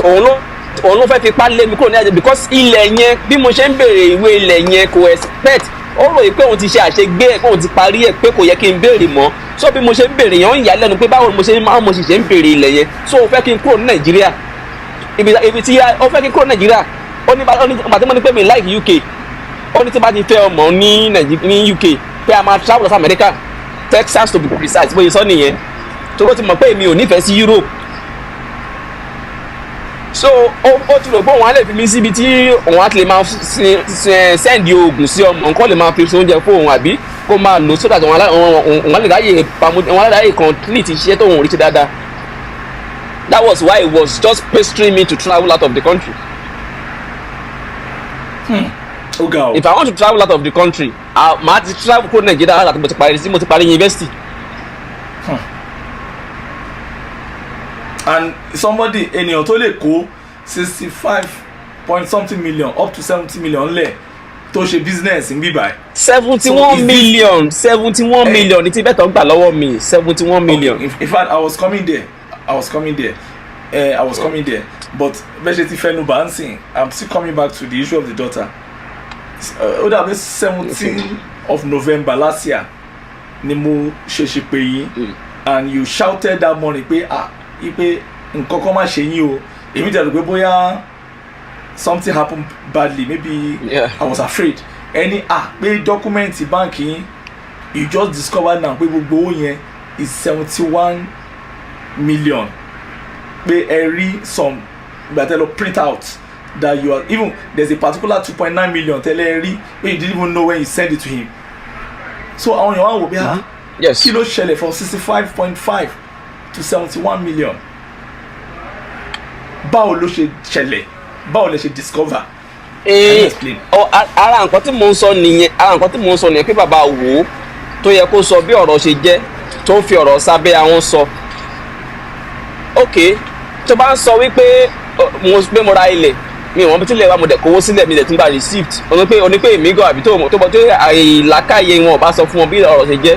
Òun ló fẹ́ fi ipá lé mi kúrò Nàìjíríà because ilẹ̀ yẹn bí mo ṣe ń béèrè ìwé ilẹ̀ yẹn kò expect. Ó rò yìí pé òun ti ṣe àṣegbé ẹ̀ pé òun ti parí ẹ̀ pé kò yẹ kí n béèrè mọ́. So bí mo ṣe ń béèrè yẹn ó ń yà lẹ́nu pé báwo mo ṣe ń béèrè ilẹ̀ yẹn. So ó fẹ́ kí n kúrò ní Nàìjíríà. Ibi tí ó fẹ́ kí n kúrò ní Nàìjíríà. Ó ní pé mi like UK. Ó ní tí bá ti fẹ́ ọmọ ní UK pé a máa travel to America, Texas to be precise bóyá sọ nìyẹn tó ló ti mọ̀ pé èmi ò nífẹ̀ẹ́ sí Europe. So ó ti rò pé òun á lè fi mí síbi tí òun á ti lè máa sẹ́ndì oògùn sí ọmọ nǹkan lè máa fi oúnjẹ fún òun àbí kó máa lò so that òun á lè ráyè complete iṣẹ́ tó òun rí ṣe dáadáa. That was why he was just pestering me to travel out of the country. If I want to travel out of the country, màá ti travel kúrò Nàìjíríà láti mo ti parí university. And somebody ènìyàn tó lè kó 65 million up to 70 million lẹ̀ tó ṣe business ń bí báyìí. 71 million ní TIBETAN gbà lọ́wọ́ mi 71 million. Okay. In fact, I was coming there but bẹ́ẹ̀ ṣe ti fẹ́nu bá ń sìn, I'm still coming back to the issue of the daughter. Ó dàbí 17 of November last year ni mo ṣe pé yín and you shouted that morning pé ipe nǹkan kan má ṣe yín o. Èmi tẹ̀lé pé bóyá something happened badly, maybe I was afraid. Ẹni pé dọ́kúmẹ́ǹtì báǹkì yín you just discovered now pé gbogbo owó yẹn is 71 million. Pé ẹ rí some gbàtẹ́ lọ print out that you are even there's a particular 2.9 million tẹ́lẹ̀ rí pé you didn't even know when you send it to him. So àwọn èèyàn wá wò bí kí ló ṣẹlẹ̀ from 65.5 to 71 million. Báwo ló ṣe ṣẹlẹ̀? Báwo lè ṣe discover? Ara nǹkan tí mò ń sọ nìyẹn pé bàbá wò ó tó yẹ kó sọ bí ọ̀rọ̀ ṣe jẹ́ tó ń fi ọ̀rọ̀ sábẹ́ àwọn sọ. Ok, tó bá ń sọ wípé mo ra ilẹ̀ mi ìwọ̀n bí tí ilẹ̀ wa mo dẹ̀ kówó sílẹ̀ mi dẹ̀ tún gba receipt oní pé èmi gan àbí tó bọ́ tó àìlàkàyè wọn ò bá sọ fún wọn bí ọ̀rọ̀ ṣe jẹ́.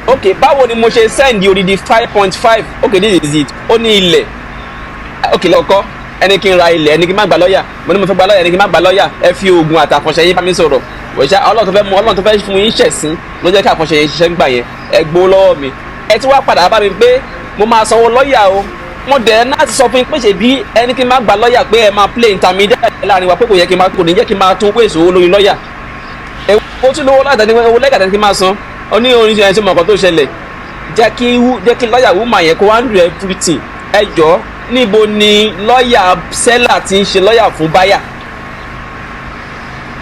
Ok, báwo ni mo ṣe send odidi 5.5? Ok, this is it. Ó ní ilẹ̀. Ok, lọ́kọ́ ẹni kí n ra ilẹ̀ ẹni kí n má gba lọ́ọ̀yà mo ní mo fẹ́ gba lọ́ọ̀yà ẹni kí n má gba lọ́ọ̀yà ẹ fi oògùn àtàkànṣe yín bá mi sọ̀rọ̀ òṣìṣẹ́ ọlọ́run tó fẹ́ fún yín ṣẹ̀sín ló jẹ́ kí àkànṣe yẹn ṣiṣẹ́ gbà yẹn ẹ gbowó lọ́wọ́ mi ẹ ti wá padà bá mi pé mo máa sanwó lọ́ọ̀yà o mo dẹ̀ náà ti sọ fún yín pé ṣèbí ẹni kí n má gba lọ́ọ̀yà pé ẹ máa play intermediate láàrin wa pé kò ní jẹ́ kí n máa tún wéèsì owó lórí lọ́ọ̀yà ẹ ó tún lówó láti owó lẹ́gàdá kí n máa san ó ní oníṣẹ́ ẹni tí mo kàn tó ṣẹlẹ̀ jẹ́ kí lọ́ọ̀yà woman yẹn kó wá ń do everything ẹ jọ̀ọ́ níbo ni lọ́ọ̀yà sẹ́là ti ń ṣe lọ́ọ̀yà fún báyà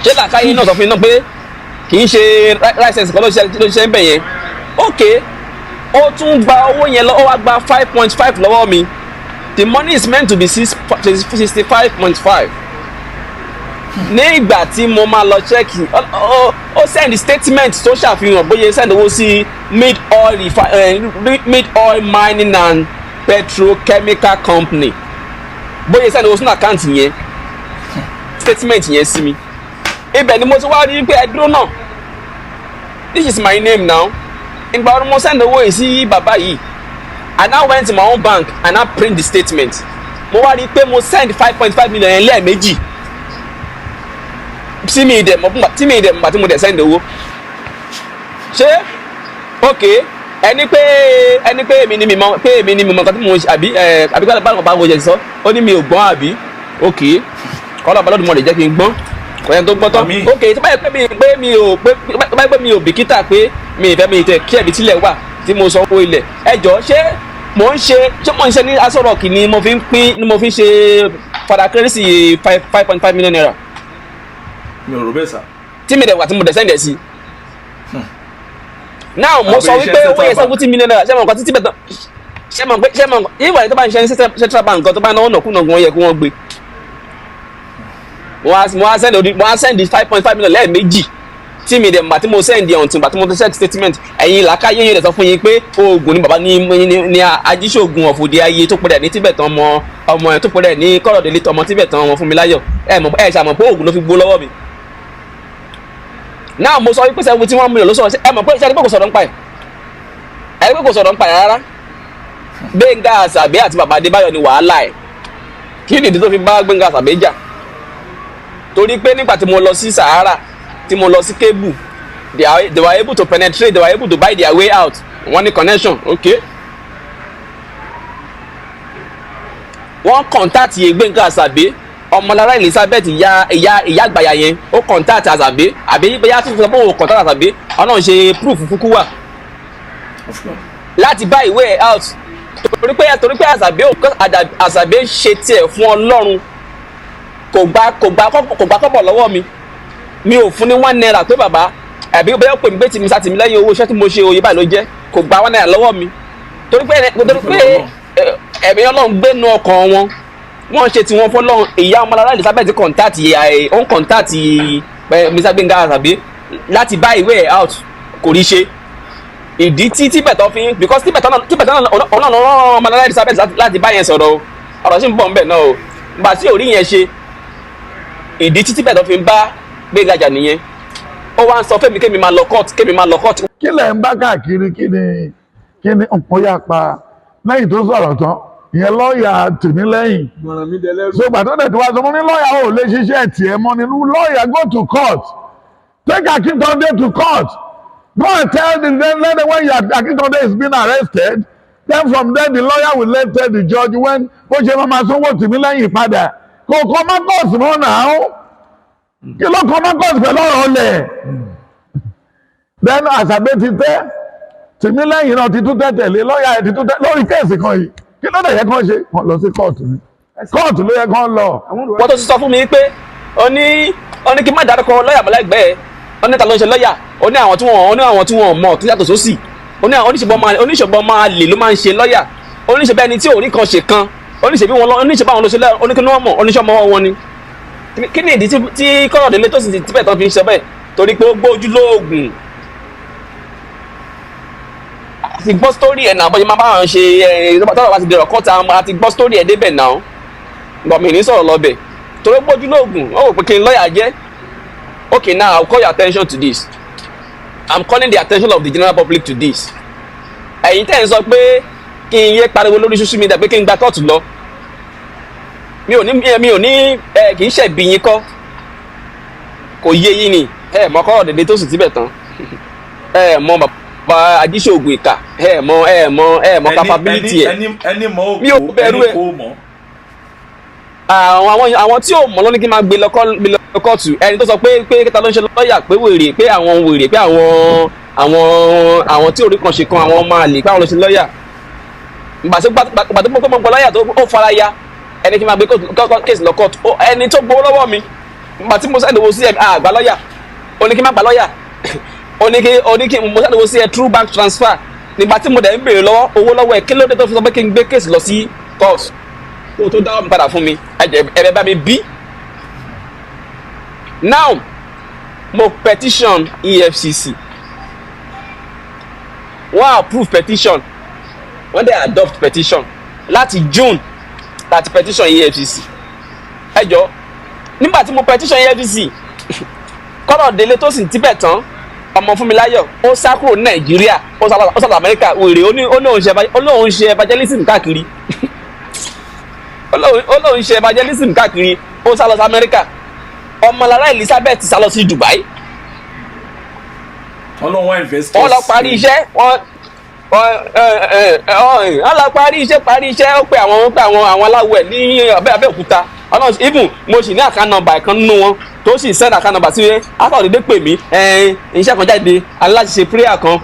ṣé làkàyè náà sọ fún yín náà pé kì í ṣe license kan ló ṣe ń bẹ̀ yẹn ok ó tún gba owó yẹn ó wá gba 5.5 lọ́wọ́ mi the money is meant to be 65.5 ní ìgbà tí mo máa lọ ṣẹ́ẹ̀kì ó send statement tó ṣàfihàn bóyá send owó sí mid oil mining and petrochemical company bóyá send owó sínú àkáǹtì yẹn statement yẹn sí mi ibẹ̀ ni mo ti wá rí pé ẹ dúró náà this is my name now ìgbà ọdún mo send owó yìí sí bàbá yìí I now went to my own bank and now print the statement mo wá rí pé mo send 5.5 million yẹn lẹ́ẹ̀mejì tí mi ìdẹ̀ mọ̀ tí mo dẹ̀ send owó ṣé ok ẹni pé èmi ni mi mọ̀ nǹkan tí mo ṣe àbí gbàdúrà bá wo jẹ sọ ó ní mi ò gbọ́n àbí ok kọ́lá balọ́dún mọ̀ lè jẹ́ kí n gbọ́n kọ́yẹ́ tó gbọ́n tán ok tó báyìí pé mi ò bìkítà pé mi ìfẹ́ mi ìtẹ̀ kí ẹ̀bí tílẹ̀ wà tí mo sọ owó ilẹ̀ ẹjọ́ ṣé mò ń ṣe ní Aso Rock ni mo fi ń ṣe fada kérésì 5.5 million naira. Mi ò rò bẹ́ẹ̀ sà. tí mi dẹ̀ wà tí mo dẹ̀ sẹ́ndẹ̀ sí. now mo sọ wípé owó yẹn 70 million naira ṣé mo nǹkan tí TIBETAN ṣé mo ìwà tó bá ń ṣe ní central bank tó bá náwó nàkúnàgún yẹ kí wọ́n gbé. mo wá send 5.5 million lẹ́ẹ̀mejì tí mi dẹ̀ mbà tí mo send ọ̀hún tí mbà tí mo tó check statement ẹ̀yin làákàyè yẹn lè sọ fún yín pé oògùn ni bàbá ní ajíṣògùn ọ̀fọ̀dé ayé tó pẹ̀lẹ́ ní TIBETAN ọmọ ẹ̀ tó pẹ̀lẹ́ ní Kọ́rọ̀délé ọmọ TIBETAN ọmọ Fúnmiláyọ̀ ẹ̀ ṣàmọ̀ pé oògùn ló fi gbó lọ́wọ́ mi. náà mo sọ wípé 71 million ló sọ̀rọ̀ ẹ̀ mọ̀ pé ṣe kò sọ̀rọ̀ ń pa ẹ̀ rárá Gbénga Àṣàbí àti bàbá Adébáyọ̀ ni wàhálà ẹ̀ kí nìdí tó fi bá Gbénga Àṣàbí jà torí pé nígbà tí mo lọ sí Sahara tí mo lọ sí Kébù they were able to penetrate they were able to buy their way out wọ́n ní connection okay wọ́n contact yẹ Gbénga Àṣàbí Ọmọlára Elizabeth ìyá àgbàyà yẹn ó contact Àṣàbí àbí bóyá tó sọ pé òun contact Àṣàbí ọ̀nà ṣe proof fúnkú wà láti bá ìwé ẹ̀ out torí pé Àṣàbí ṣe tiẹ̀ fún Ọlọ́run kò gbà kọ́bọ̀ lọ́wọ́ mi ò fún ní 1 naira pé bàbá àbí bóyá pè mí pé tìmí sátìmílẹ́yìn owó iṣẹ́ tí mo ṣe òye báyìí ló jẹ́ kò gba 1 naira lọ́wọ́ mi torí pé ẹ̀mí Ọlọ́run gbénu ọkàn wọ́n ṣe tiwọn fọ́lọ́run. ìyá Ọmọlára Elizabeth òun kọ̀ǹtàtì Mr. Gbenga Àṣàbí láti bá ìwé ẹ̀ out kò rí ṣe ìdí tí TIBETAN fi ń because TIBETAN ọ̀nà Ọmọlára Elizabeth láti bá yẹn sọ̀rọ̀ ọ̀rọ̀ sí ń bọ̀ ńbẹ̀ náà o gbà tí ò rí yẹn ṣe ìdí tí TIBETAN fi ń bá Gbenga jà nìyẹn ó wá ń sọ fẹ́mi kémi máa lọ court. kí lẹ̀ ń bá káàkiri kí ni nǹkan yà pa lẹ́yìn tó sọ̀rọ̀ tán ìyẹn lọ́ọ̀yà Tìmílẹ́yìn so gbàtọ́ dẹ̀ tí wàá sọ fún ní lọ́ọ̀yà ò lè ṣiṣẹ́ tiẹ̀ mọ́ nínú lọ́ọ̀yà go to court take Akintonde to court go and tell the lady when Akintonde is being arrested then from there the lawyer will then tell the judge when bó ṣe máa sanwó Tìmílẹ́yìn padà kò kọ́ má court mọ́ náà kí ló kọ́ má court pẹ̀lú ọ̀rọ̀ ọ̀lẹ̀ then Àṣàbí ti tẹ́ Tìmílẹ́yìn náà ti tún tẹ̀lé lọ́ọ̀yà ẹ̀ ti tún tẹ́ lórí kéèsì kan yìí kí ló dé yẹ kán ṣe kán lọ sí kóòtù ni kóòtù ló yẹ kán lọ. wọ́n tó ti sọ fún mi pé ó ní kí n má dárúkọ lọ́ọ̀yà mọ́lẹ́gbẹ́ ẹ̀ ó ní ta ló ń ṣe lọ́ọ̀yà ó ní àwọn tí wọ́n mọ̀ tó yàtọ̀ sósì oníṣègbọ́n máa lè ló máa ń ṣe lọ́ọ̀yà oníṣègbọ́n ẹni tí ò ní kan ṣe kan oníṣègbọ́n ló ṣe lọ́ọ̀yà oníkíní wọn mọ̀ oníṣọ́mọ́ wọn ni kí ni ìdí tí Kọ́ládélé tó sì ti TIBETAN fi ń ṣe bẹ́ẹ̀ torí pé ó gbójú lóògùn àti gbọ́ sítórì ẹ̀ náà bọ́jú máa bá wọn ṣe tọ́lọ̀ bá ti dẹ̀rọ̀ kọ́ta àti gbọ́ sítórì ẹ̀ débẹ̀ náà gbọ̀mí ní sọ̀rọ̀ lọ́bẹ̀ torí gbójú lóògùn ó wò pé kí n lọ́ọ̀yà jẹ́. Okay, now I'll call your attention to this. I'm calling the attention of the general public to this. ẹ̀yin tẹ́ ń sọ pé kí n yé pariwo lórí social media pé kí n gba kóòtù lọ mi ò ní kì í ṣẹ̀bi yín kọ́ kò yé yín ni mọ Kọ́ládélé tó sì TIBETAN mọ bàbá ajíṣògùn ìkà mọ capability ẹ̀ mi ò bẹ̀rù ẹ̀ àwọn tí ò mọ̀ ló ní kí n máa gbé lọ kóòtù ẹni tó sọ pé kíta ló ń ṣe lọ́ọ̀yà pé wèrè pé àwọn tí orí kan ṣe kan àwọn máa lè pé àwọn ló ṣe lọ́ọ̀yà ìgbà tó gbọ́ lọ́ọ̀yà tó ó fara ya ẹni kí n máa gbé kéèsì lọ kóòtù ẹni tó gbowó lọ́wọ́ mi ìgbà tí mo sẹ́ni owó sí ẹ àgbà lọ́ọ̀yà ó ní kí n má gbà lọ́ọ̀yà ó ní kí mo sẹ́ni owó sí ẹ through bank transfer nígbà tí mo dẹ̀ ń béèrè owó lọ́wọ́ ẹ kí ló dé tó fi sọ pé kí n gbé kéèsì lọ sí kóòtù kó tó dáwọ́ mi padà fún mi ẹ̀bẹ̀ bá mi bí. Now mo petition EFCC wọ́n approve petition wọ́n dẹ̀ adopt petition láti June láti petition EFCC ẹ jọ nígbà tí mo petition EFCC Kọ́ládélé tó sì TIBETAN ọmọ Fúnmiláyọ̀ ó sá kúrò ní Nàìjíríà ó sá lọ Amẹ́ríkà wèrè ó lóun ṣe evangelism káàkiri olóhùn ṣe evangelism káàkiri ó sá lọ sí Amẹ́ríkà Ọmọlára Elizabeth sá lọ sí Dubai wọ́n lọ parí iṣẹ́ wọ́n lọ parí iṣẹ́ ó pe àwọn aláwọ̀ ẹ̀ ní Abẹ́òkúta even mo sì ní account number kan nínú wọn tó sì send account number sí akọ̀dédé pè mí iṣẹ́ kan jáde aláti ṣe prayer kan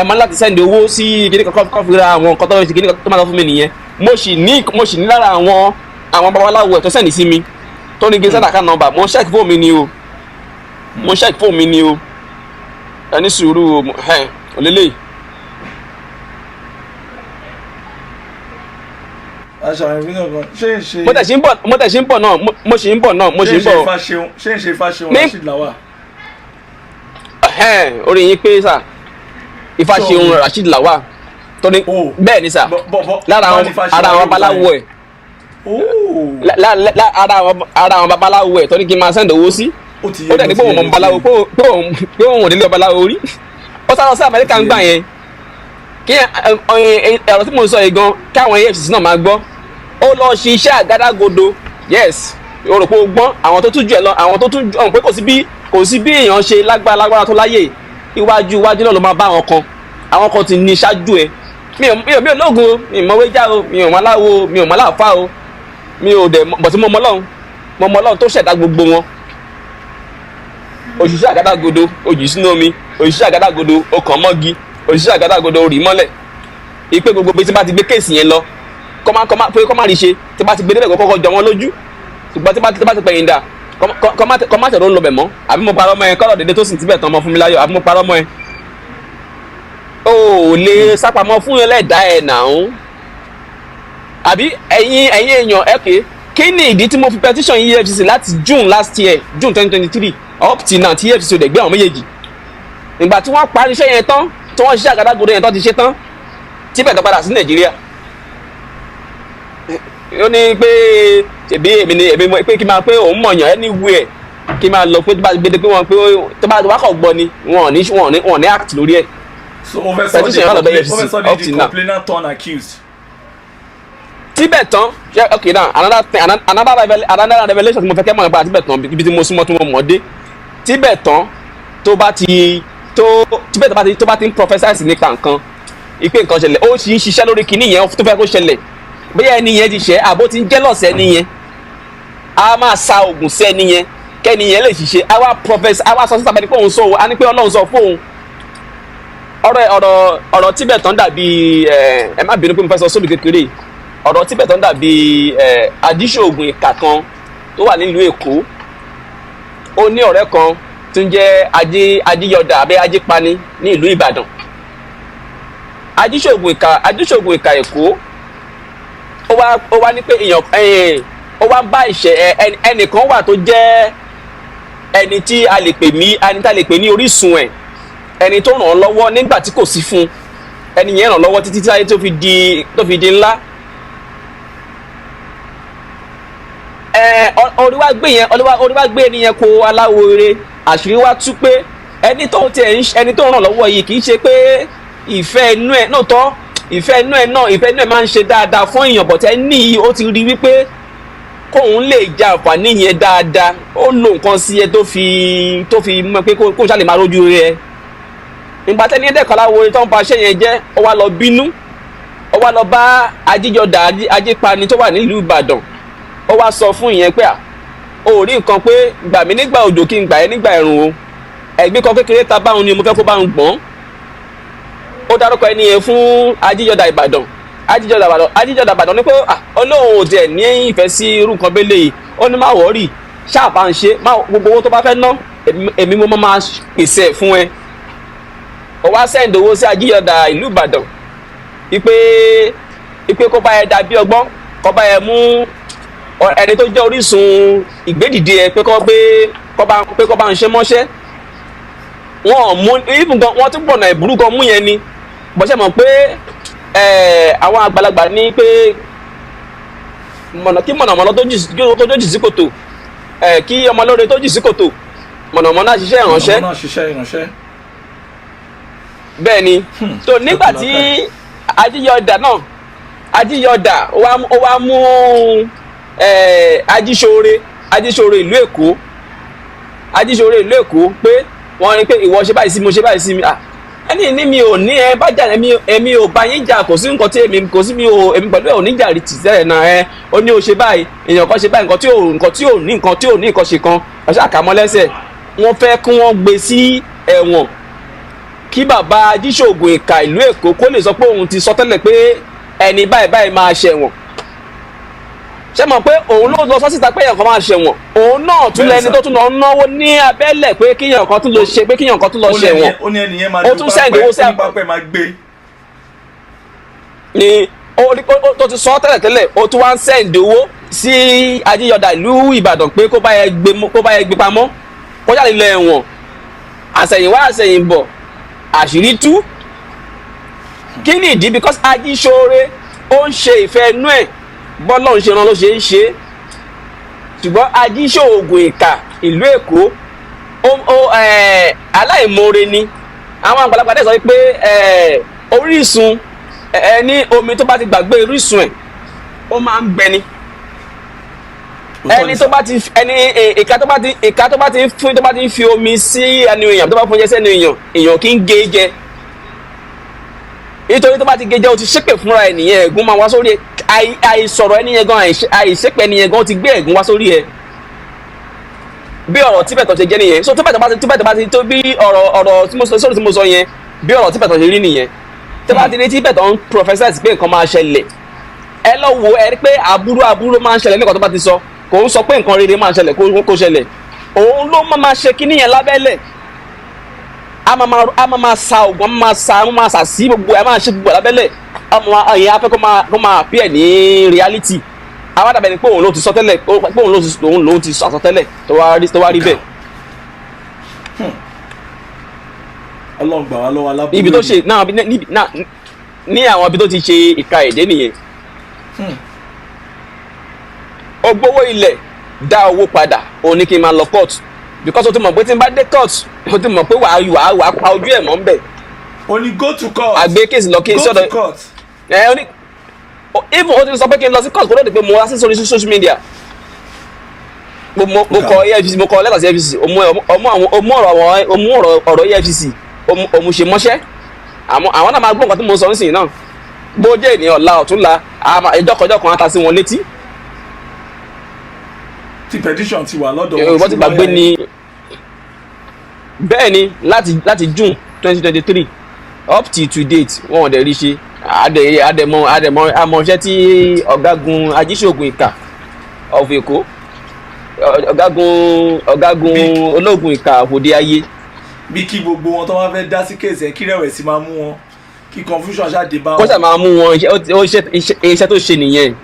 máa láti send owó sí kíní kan kọ́ fi ra àwọn nǹkan tó ṣe kíní kan tó máa lọ fún mi nìyẹn mo sì ní lára àwọn babaláwo ẹ̀ tó send sí mi tó ní kí n send account number mo check fóònù mi ni o ẹni sùúrù òlélẹ́yìí. mo tẹ̀ sí ń bọ̀ náà ṣé ń ṣe Ifáṣeun Rasheed Lawal. orí yín pé sà Ifáṣeun Rasheed Lawal tó ní bẹ́ẹ̀ ni sà lára àwọn babaláwo ẹ̀ ara àwọn babaláwo ẹ̀ tó ní kí n máa send owó sí ó dẹ̀ ní pé òun mọ̀ babaláwo pé òun ò délé babaláwo rí ó sá lọ sí Amẹ́ríkà ń gbà yẹn kí ẹ̀rọ tí mo sọ yìí gan káwọn EFCC náà máa gbọ́ ó lọ ṣe iṣẹ́ àgádágodo yes o rò pé o gbọ́n àwọn tó tún jù ẹ lọ àwọn tó tún jù pé kò sí bí èèyàn ṣe lágbára tó láyè iwájú náà ló máa bá àwọn kan ti ní ṣáájú ẹ mi ò lóògùn mi ò mọ̀wé já o mi ò mọ̀ aláwo mi ò mọ̀ aláàfáà o mi ò dẹ̀ bọ̀ tí mo mọ̀ Ọlọ́run mo mọ Ọlọ́run tó ṣẹ̀dá gbogbo wọn òṣìṣẹ́ àgádágodo òjì sínú omi òṣìṣẹ́ àgádágodo ọkàn mọ́gi òṣìṣẹ́ àgádágodo rì mọ́lẹ̀ ipe gbogbo bí tí bá ti gbé kéèsì yẹn lọ kọ́ má rí ṣe tí bá ti gbé débẹ̀ kọ́kọ́ jọ wọ́n lójú ṣùgbọ́n tí bá ti pẹ̀yìn dà kọ́ má tẹ̀rọ ń lọ bẹ̀ mọ́ àbí mo parọ́ mọ́ ẹ kọ́rọ̀ dédé tó sì ti bẹ̀ tán ọmọ fún mi láyọ̀ àbí mo parọ́ mọ́ ẹ. o ò lè sápamọ́ fún yẹn lẹ́ẹ̀dá ẹ̀ nàún àbí ẹ̀yin èèyàn ẹ̀kẹ́ kí ni ìdí tí mo fi petition EFCC láti June last year June 2023 up till now tí EFCC ò dẹ̀ gbé àwọn méjèèjì ìgbà tí wọ́n parí iṣẹ́ yẹn tán tí wọ́n ṣiṣẹ́ àgádágodo yẹn tán ti ṣe tán tíbẹ̀ tó padà sí Nàìjíríà ó ní pé ṣèbí èmi pé kí n máa pé òun mọ̀yàn anywhere kí n máa lọ pé tó bá gbéde pé wọ́n pé tó bá wákọ̀ gbọ́ ni wọ́n ní act lórí ẹ̀. So over the complainant turn accused. TIBETAN okay now another revelation tí mo fẹ́ kẹ́ mọ̀ nípa TIBETAN ibi tí mo súnmọ́ tí mo mọ̀ dé TIBETAN tó bá ti ń prophesize nípa nǹkan ìpè nǹkan ṣẹlẹ̀ ó sì ń ṣiṣẹ́ lórí kinní yẹn tó fẹ́ kó ṣẹlẹ̀ bóyá ẹni yẹn ti ṣẹ́ àbó ti ń jealous ẹni yẹn a máa sa oògùn sí ẹni yẹn kẹ́ni yẹn lè ṣiṣẹ́ àwa prophesy àwa sọ síta bẹ́ẹ̀ ni pé òun sọ òun á ní pé Ọlọ́run sọ fóun ọ̀rọ̀ TIBETAN dàbí ẹ má bínú pé mo fẹ́ sọ sóbì kékeré ọ̀rọ̀ TIBETAN dàbí àdíṣòògùn ìkà kan tó wà nílùú Èkó ó ní ọ̀rẹ́ kan tó ń jẹ́ ajíyọ̀dà àbẹ́ ajípani ní ìlú Ìbàdàn àdíṣòògùn ìkà Èkó ó wá ní pé èèyàn ó wá bá ìṣẹ̀ ẹnìkan wà tó jẹ́ ẹni tí a lè pè ní orísun ẹ̀ ẹni tó ràn án lọ́wọ́ nígbà tí kò sí fún ẹni yẹn ràn lọ́wọ́ títí táyé tó fi di ńlá. orí wá gbé ẹni yẹn kó aláwo eré àṣírí wá tú pé ẹni tó ràn lọ́wọ́ yìí kì í ṣe pé ìfẹ́ inú ẹ̀ náà tọ́ ìfẹ́ inú ẹ̀ máa ń ṣe dáadáa fún èèyàn bọ̀tẹ́ ní ó ti rí wípé kóun lè jẹ àǹfààní yẹn dáadáa ó lo nǹkan sí ẹ tó fi mọ̀ pé kóun ṣáà lè máa rójú rẹ ìgbà tẹ́ni ẹ̀dẹ́kọ̀ aláwo tó ń ba iṣẹ́ yẹn jẹ́ ó wá lọ bínú ó wá lọ bá ajíjọdà ajípani tó wà nílùú Ìbàdàn ó wá sọ fún ìyẹn pé ó rí nǹkan pé gbà mí nígbà òjò kí n gbà ẹ́ nígbà ẹ̀rùn o ẹ̀gbin kan kékeré ta báwọn ni mo fẹ́ kó bá ń gbọ́n ó dárúkọ ẹni yẹn fún ajíjọdà Ìbàdàn ajíjọdà Ìbàdàn ní pé Ọlọ́run ò tiẹ̀ ní ìfẹ́ sí irú nǹkan bẹ́lẹ̀ yìí ó ní má wọ́ọ̀rì ṣáà bá ń ṣe gbogbo owó tó bá fẹ́ ná èmi mo máa pèsè ẹ̀ fún ẹ ó wá sẹ́ǹdì owó sí ajíyọ̀dà ìlú Ìbàdàn ipe kó bá ẹ dàbí ọgbọ́n kó bá ẹ mú ẹni tó jẹ́ orísun ìgbédìde ẹ pé kó bá ń ṣe mọ́ṣẹ́ wọ́n tún gbọ̀nà ìbúrú kan mú yẹn ni bọ́sẹ̀ mọ̀ pé àwọn àgbàlagbà ní pé kí mọ̀nàmọ́ná tó jì sí kòtò kí ọmọlóore tó jì sí kòtò mọ̀nàmọ́ná ṣiṣẹ́ ìránṣẹ́ bẹ́ẹ̀ ni tó nígbà tí ajíyọ̀dà ó wá mú ajíṣore ìlú Èkó pé wọ́n rí pé ìwọ ṣe báyìí sí mi ṣe báyìí sí mi ẹni ní mi ò ní ẹ bá jà èmi ò bá yín jà kò sí nǹkan tí èmi pẹ̀lú ẹ̀ ò ní jà rí tìṣẹ́ ẹ̀ náà ó ní o ṣe báyìí èèyàn kan ṣe báyìí nǹkan tí ò ní nǹkan ṣe kan ọ̀ṣà àkàmọ́ lẹ́sẹ̀ wọ́n fẹ́ kí wọ́n gbé sí ẹ̀wọ̀n kí bàbá ajíṣòògùn ìkà ìlú Èkó kó lè sọ pé òun ti sọ tẹ́lẹ̀ pé ẹni báyìí máa ṣẹ̀wọ̀n ṣé mọ̀ pé òun ló lọ sọ́síta pé èèyàn kan máa ṣẹ̀wọ̀n òun náà tún lẹni tó tún lọ náwó ní abẹ́lẹ̀ pé kíyàn kan tún lọ ṣe pé kíyàn kan tún lọ ṣẹ̀wọ̀n ó tún sẹ́ǹdì owó sí ni tó ti sọ tẹ́lẹ̀ ó tún wá ń sẹ́ǹdì owó sí ajíyọ̀dà ìlú Ìbàdàn pé kó bá yẹ gbé pamọ́ kó jáde lọ ẹ̀wọ̀n àṣẹ̀yìnwá àṣẹ̀yìnbọ̀ àṣírí tú kí ni ìdí because ajíṣore ó ń ṣe ìfẹ́ inú ẹ̀ bọ́lọ́run ṣe rán ló ṣe ń ṣe ṣùgbọ́n ajíṣòògùn ìkà ìlú Èkó aláìmoore ni àwọn àgbàlagbà dẹ̀ sọ pé orísun ní omi tó bá ti gbàgbé orísun ẹ̀ ó máa ń gbẹni ẹni tó bá ti ìka tó bá ti fi omi sí ẹnu èèyàn tó bá fún jẹ sẹ́nu èèyàn kì í gé jẹ nítorí tó bá ti gé jẹ o ti ṣépè fúnra ẹ nìyẹn ẹ̀gún máa wá sórí ẹ àìsọ̀rọ̀ ẹni yẹn gan àìṣépè ẹni yẹn gan ti gbé ẹ̀gún wá sórí ẹ bí ọ̀rọ̀ TIBETAN ṣe jẹ́ nìyẹn so TIBETAN bá ti tó bí ọ̀rọ̀ tí mo sọ yẹn bí ọ̀rọ̀ TIBETAN ṣe rí nìyẹn tí bá ti ní TIBETAN prophesize pé nǹkan máa ṣẹlẹ̀ ẹ lọ wo ẹ rí pé aburú máa ń ṣẹlẹ̀ nígbà tó bá ti sọ kò ń sọ pé nǹkan rere máa ṣẹlẹ̀ kó ṣẹlẹ̀ òun ló máa ṣe kíní yẹn lábẹ́lẹ̀ a máa sa ògùn a máa sa sí gbogbo ẹ máa ṣe gbogbo lábẹ́lẹ̀ ẹ̀yìn afẹ́ kó máa appear ní reality àwọn àdàbẹ̀ ni pé òun ló ti sọ tẹ́lẹ̀ pé òun ló ti sọ tẹ́lẹ̀ tó wá rí bẹ́ẹ̀. Ọlọ́run gbà wá lọ́wọ́ aláboyún ibi tó ṣe náà ní àwọn ibi tó ti ṣe ìka èdè nìyẹn ó gbowó ilẹ̀ dá owó padà òun ní kí n máa lọ court because o ti mọ̀ pé tí n bá dé court o ti mọ̀ pé wàá pa ojú ẹ̀ mọ́ ń bẹ̀. o ní go to court. àgbé kéèsì lọ kí n sọ̀dọ̀ ẹ̀ ọ́ ní even o ti sọ pé kí n lọ sí court kó lóde pé mo wá sí sórí social media mo kọ EFCC mo kọ lẹ́tà sí EFCC ọmú ọ̀rọ̀ EFCC òmu ṣe mọ́ṣẹ́ àwọn náà máa gbọ́ nǹkan tí mo sọ nísìnyí náà bó jẹ́ ènìyàn ọ̀la ọ̀túnla ìjọkọjọ kan á ta sí wọn létí. tí petition ti wà lọ́dọ̀ wọ́n ti gbàgbé ni bẹ́ẹ̀ ni láti June 2023 up till to date wọn ò dẹ̀ rí ṣe àmọ̀ṣẹ́ tí ọ̀gágun ajíṣègùn ìkà of Èkó ọ̀gágun ológun ìkà òde ayé. bí kí gbogbo wọn tó wá fẹ́ dá sí kéèsì ẹ̀ kí rẹ̀wẹ̀sì máa mú wọn kí confusion ṣáàdé bá wọn. kó ṣáà máa mú wọn iṣẹ́ tó ṣe nìyẹn.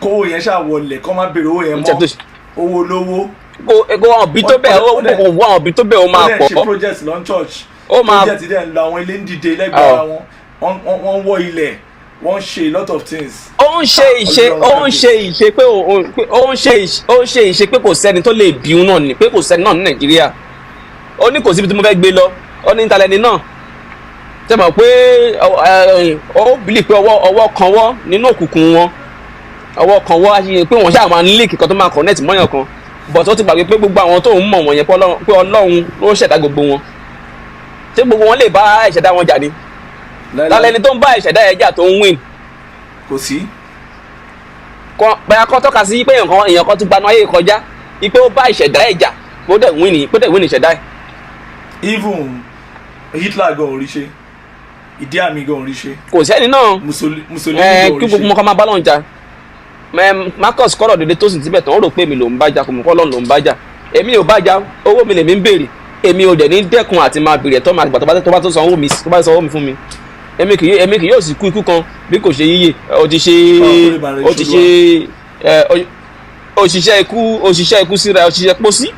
kówó yẹn ṣàwọlẹ̀ kó má béèrè owó yẹn mọ́ owó olówó. kó wọn bí tó bẹ́ẹ̀ ó bí tó bẹ́ẹ̀ ó máa pọ̀. ó dẹ̀ ṣe project lọ́n church ó máa project dẹ̀ ń lo àwọn ilé ń dìde lẹ́gbẹ̀ẹ́ wọn wọ́ ilẹ̀ wọ́n ṣe a lot of things. ó ń ṣe ìṣe pé kò sẹ́ni tó lè bíun náà ni pé kò sẹ́ni náà ní Nàìjíríà ó ní kò síbi tí mo fẹ́ gbé lọ ó ní ìtàlẹ́ni náà tẹ́ mọ̀ pé ó bìlì pé ọwọ́ kan wọ́ nínú òkùnkùn wọn ọwọ́ kan wọ́ àṣìyẹ pé wọ́n ṣáà máa ní líìkì kan tó máa connect mọ́yàn kan but ó ti gbàgbé pé gbogbo àwọn tó ń mọ̀ wọ̀nyẹn pé Ọlọ́run ló ṣẹ̀dá gbogbo wọn ṣé gbogbo wọn lè bá ìṣẹ̀dá wọn jà ni lálẹ́ni tó ń bá ìṣẹ̀dá ẹ̀ jà tó ń win. kò sí. bẹ́ẹ̀ kọ́ tọ́ka sí pé èèyàn kan ti gbanú ayé kọjá pé ó bá ìṣẹ̀dá ẹ̀ jà pé ó dẹ̀ win ìṣẹ̀dá ẹ̀. even Hitler gan orí ṣe Idi Amin gan orí ṣe. kò sẹ́ni náà Mussolini gan orí ṣe. kí gbogbo ọmọ kan máa bá lọ́n jà Marcus kọ́rọ̀ dédé tó sì ti bẹ̀ tán ó rò pé èmi ló ń bá jà kò mọ̀ kọ́ lọ́n ló ń bá jà èmi ò bá jà owó mi lèmi ń béèrè èmi ò dẹ̀ ní dẹ́kun àti máa béèrè ẹ̀tọ́ máa gbà tó bá tó sanwó mi fún mi èmi kì yóò sì kú ikú kan bí kò ṣe yíyè òṣìṣẹ́ ikú síra òṣìṣẹ́ pósí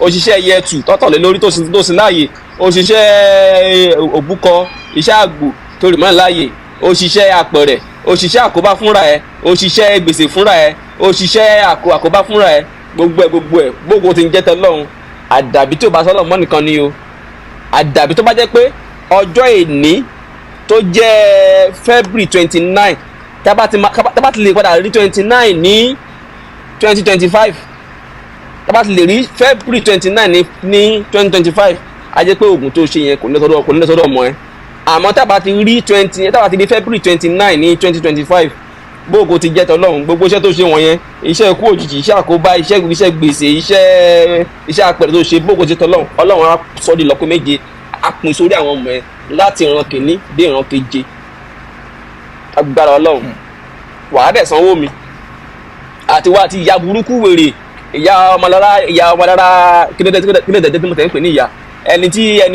òṣìṣẹ́ yẹtù tọ́tọ̀lé lórí tó sì láàyè òṣìṣẹ́ òbúkọ iṣẹ́ àgbò tó rì mọ́ láàyè òṣìṣẹ́ àpẹ̀rẹ̀ òṣìṣẹ́ àkóbá fúnra ẹ̀ òṣìṣẹ́ gbèsè fúnra ẹ̀ òṣìṣẹ́ àkóbá fúnra ẹ̀ gbogbo ẹ̀ gbogbo ti ń jẹ́ tẹ́lọ́run àdàbí tí ò bá sọ́lọ̀ mọ́ nìkan ni o àdàbí tó bá jẹ́ pé ọjọ́ èní tó jẹ́ February 29 tábà ti lè padà rí 29 ní 2025 tábà ti lè rí February 29 ní 2025 a jẹ́ pé oògùn tó ṣe yẹn kò ní lọ́sọ́dọ̀ ọmọ ẹ àmọ́ tábà ti rí February 29 ní 2025 gbogbo ti jẹ́ tọ́lọ́run gbogbo iṣẹ́ tó ṣe wọ̀nyẹn iṣẹ́ ikú òjijì iṣẹ́ àkóbá iṣẹ́ gbèsè iṣẹ́ àpẹẹrẹ tó ṣe gbogbo ti tọ́lọ́run Ọlọ́run á sọ di ìlọ́po méje á pín sórí àwọn ọmọ ẹ láti ìran kìíní dé ìran keje agbára Ọlọ́run wàá dẹ̀ sanwó mi àti wá àti ìyá burúkú wèrè ìyá ọmọlára kí ló dé tí mo tẹ̀ ń pè ní ìyá ẹni tí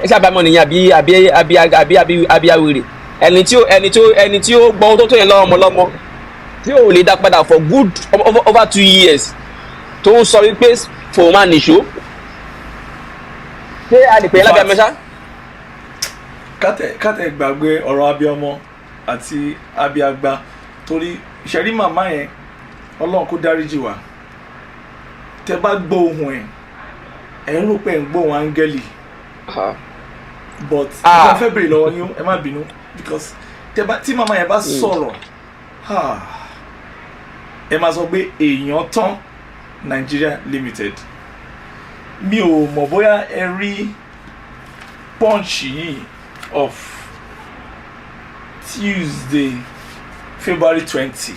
ṣé àbámọ̀ nìyẹn àbí awèrè ẹni tí ó gbọ́ tó yẹn lọ́mọ tí ò lè dá padà for good over 2 years tó ń sọ wípé fòun máa nìṣó ṣé a lè pè é lábẹ́ amẹ́sá. kátẹ gbàgbé ọ̀rọ̀ abiyamọ àti abiagba torí ìṣẹ̀rí màmá yẹn Ọlọ́run kó dáríjì wá tẹ bá gbọ́ ohùn ẹ̀ ń rò pé ń gbọ́ ohùn áńgẹ́lì but ìjọba fẹ́ bèrè lọ́wọ́ yín ẹ má bínú because tí màmá yẹn bá sọ̀rọ̀ ẹ máa sọ pé èèyàn tán Nigeria Limited mi ò mọ̀ bóyá ẹ rí punch yìí of Tuesday February 20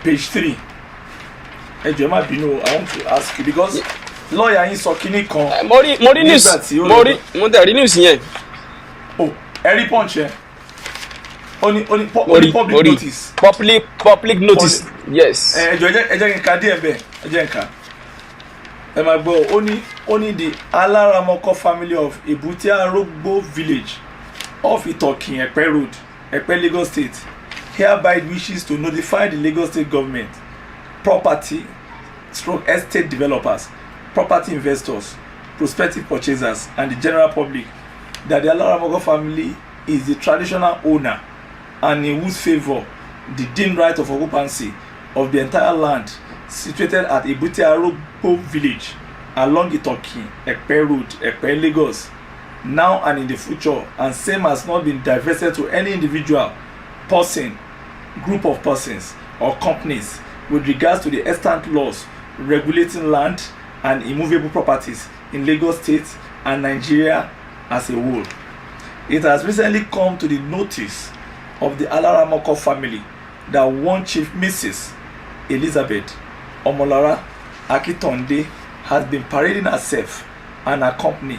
page 3 ẹ jọ̀ọ́ má bínú, I want to ask you because lọ́ọ̀yà yín sọ kínní kan. mo rí news mo tẹ̀ rí news yẹn. Oh, ẹ rí punch yẹn. Ó ní public notice. Public notice. Yes. Ẹ jọ̀ọ́ ẹ jẹ́ kí n ka díẹ̀ bẹ́ẹ̀, ẹ jẹ́ n ka. Ẹ máa gbọ́, ó ní the Alaramoko family of Ebute Arogbo village off Itokin, Epe Road, Epe, Lagos State, hereby wishes to notify the Lagos State government, property / estate developers, property investors, prospective purchasers, and the general public that the Alaramoko family is the traditional owner and in whose favour the deemed right of occupancy of the entire land situated at Ebute Arogbo village along Itokin, Epe Road, Epe, Lagos, now and in the future, and same has not been divested to any individual, person, group of persons, or companies with regards to the extant laws regulating land and immovable properties in Lagos State and Nigeria as a whole. It has recently come to the notice of the Alaramoko family that one Chief Mrs. Elizabeth Omolara Akintonde has been parading herself and her company,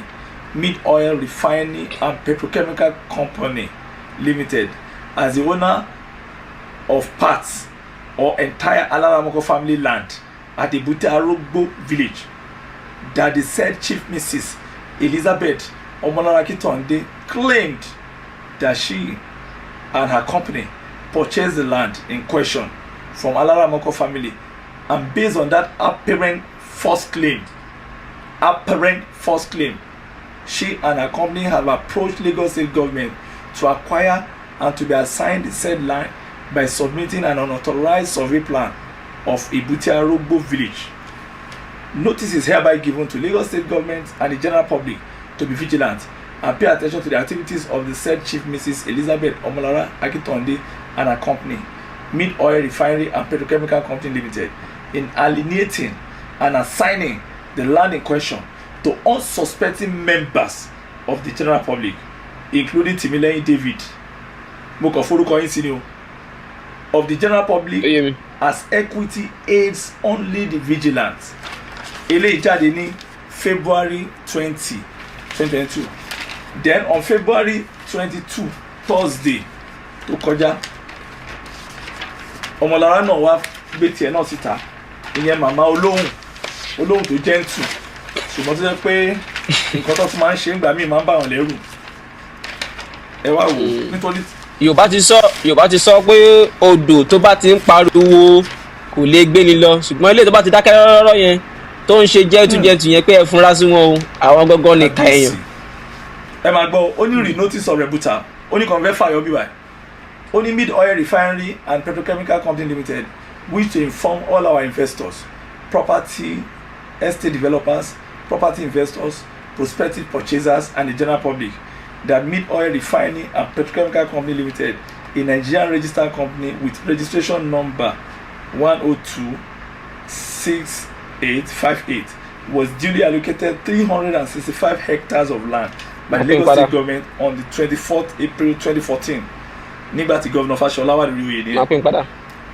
Mid Oil Refining and Petrochemical Company Limited, as the owner of parts or entire Alaramoko family land at the Ebute Arogbo village, that the said Chief Mrs. Elizabeth Omolara Akintonde claimed that she and her company purchased the land in question from Alaramoko family, and based on that apparent false claim, she and her company have approached Lagos State government to acquire and to be assigned the said land by submitting an unauthorized survey plan of Ebute Arogbo village. Notice is hereby given to Lagos State government and the general public to be vigilant and pay attention to the activities of the said Chief Mrs. Elizabeth Omolara Akintonde and her company, Mid Oil Refinery and Petrochemical Company Limited, in alienating and assigning the land in question to unsuspecting members of the general public, including Timileyin David Mokoforúkọ yín sí ni o, of the general public as equity aids only the vigilant. Eléyìí jáde ní February 20, 2022. Then on February 22, Thursday tó kọjá, Ọmọlára náà wá gbé tiẹ̀ náà síta, ìyẹn màmá olóhùn tó gentle, ṣùgbọ́n tó jẹ́ pé nǹkan tó tún máa ń ṣe ńgbà míì máa ń bà wọ́n lẹ́rù. Ẹ wá wò ó, nítorí Yorùbá ti sọ pé odò tó bá ti ń pariwo kò lè gbé ni lọ, ṣùgbọ́n ilé tó bá ti dákẹ́ rọ́rọ́ yẹn tó ń ṣe jẹ́tújẹ́tù yẹn pé ẹ fúnra sí wọn o, àwọn gangan ní ka èèyàn. Ẹ máa gbọ́, ó ní re-notice of rebuttal, ó ní convey fire bí wáyé, ó ní Mid Oil Refinery and Petrochemical Company Limited wish to inform all our investors, property estate developers, property investors, prospective purchasers, and the general public that Mid Oil Refining and Petrochemical Company Limited, a Nigerian registered company with registration number 1026858, was duly allocated 365 hectares of land by the Lagos State government on the 24th April 2014. Nígbà tí Governor Fashola wà lórí oyè ní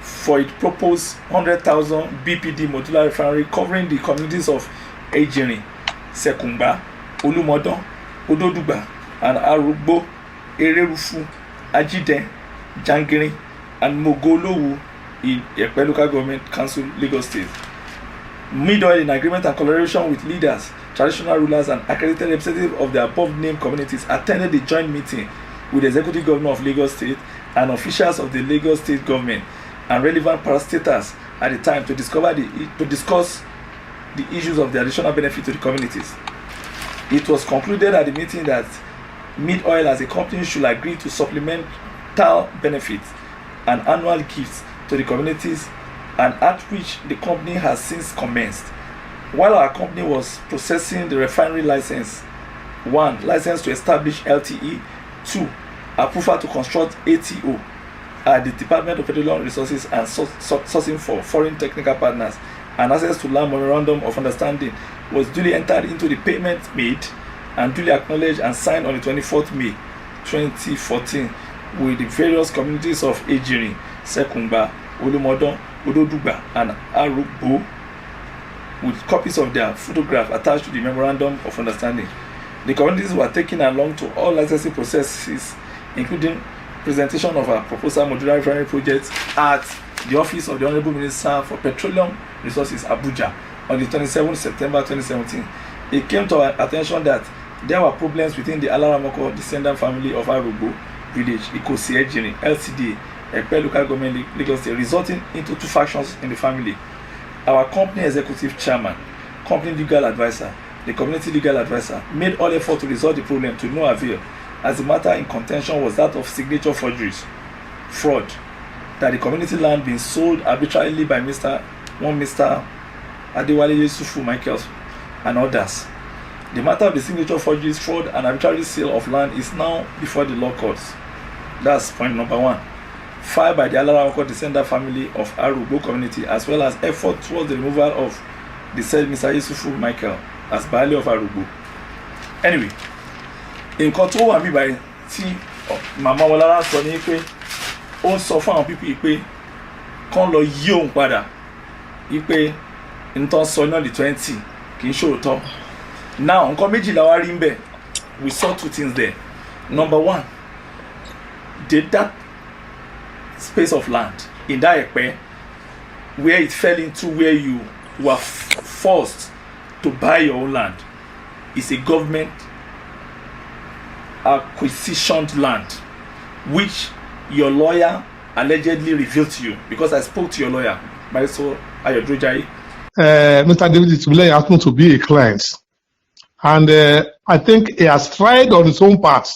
for it proposed 100,000 BPD modular refinery covering the communities of Ejirin, Sekungba, Olúmọdán, Odòdùgbà, and Arugbo, Ererufu, Ajiden, Jangirin, and Mogolowu in Epe Local Government Council, Lagos State. Mid Oil, in agreement and collaboration with leaders, traditional rulers, and accredited representatives of the above-named communities, attended the joint meeting with the Executive Governor of Lagos State and officials of the Lagos State government and relevant parastatals at the time to discuss the issues of the additional benefit to the communities. It was concluded at the meeting that Mid Oil as a company should agree to supplemental benefits and annual gifts to the communities, and at which the company has since commenced. While our company was processing the refinery license, 1. License to establish LTE, 2. Approval to construct ATO at the Department of Petroleum Resources and sourcing for foreign technical partners, and access to land memorandum of understanding was duly entered into the payment made and duly acknowledged and signed on the 24th May 2014 with the various communities of Ejirin, Sekungba, Olúmọdán, Odòdùgbà, and Arugbo with copies of their photograph attached to the memorandum of understanding. The communities were taken along to all licensing processes, including presentation of a proposal modular refinery project at the office of the Honorable Minister for Petroleum Resources, Abuja, on the 27th September 2017. It came to our attention that there were problems within the Alaramoko descendant family of Arugbo village, Ikosi Ejini, LCD, Epe local government, Lagos State, resulting into two factions in the family. Our company executive chairman, company legal advisor, the community legal advisor made all effort to resolve the problem to no avail, as the matter in contention was that of signature forgeries, fraud, that the community land being sold arbitrarily by Mr. Adewale Yusufu Michaels and others. The matter of the signature forgeries, fraud, and arbitrary sale of land is now before the law courts. That's point number one. Filed by the Alaramoko descendant family of Arugbo community, as well as effort towards the removal of the said Mr. Yusufu Michael as Baale of Arugbo. Anyway, nǹkan tó wà mí báyìí tí màmá Ọmọlára sọ ní pé ó ń sọ fún àwọn pípì pé kán lọ yí òun padà wípé nǹkan sọ náà di 20 kì í ṣòótọ́. Now nǹkan méjìlá wá rí ń bẹ̀. We saw two things there. Number one, did that space of land in that Epe, where it fell into where you were forced to buy your own land, is a government acquisitioned land, which your lawyer allegedly revealed to you, because I spoke to your lawyer, Maiso Ayodrojayi. Mr. David Tibile happened to be a client, and I think he has tried on his own part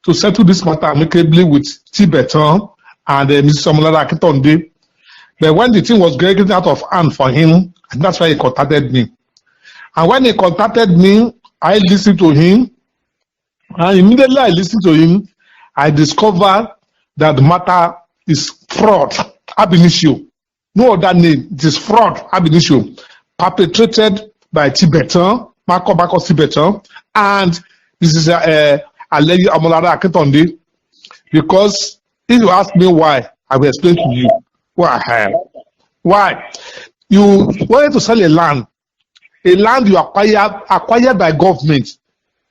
to settle this matter amicably with TIBETAN and Mrs. Omolara Akintonde. But when the thing was getting out of hand for him, and that's why he contacted me. And when he contacted me, I listened to him, and immediately I listened to him, I discovered that the matter is fraud ab initio. No other name. It is fraud ab initio, perpetrated by TIBETAN, Marco TIBETAN, and this is Allegation OMOLARA AKINTONDE. Because if you ask me why, I will explain to you why. Why? You wanted to sell a land you acquired by government,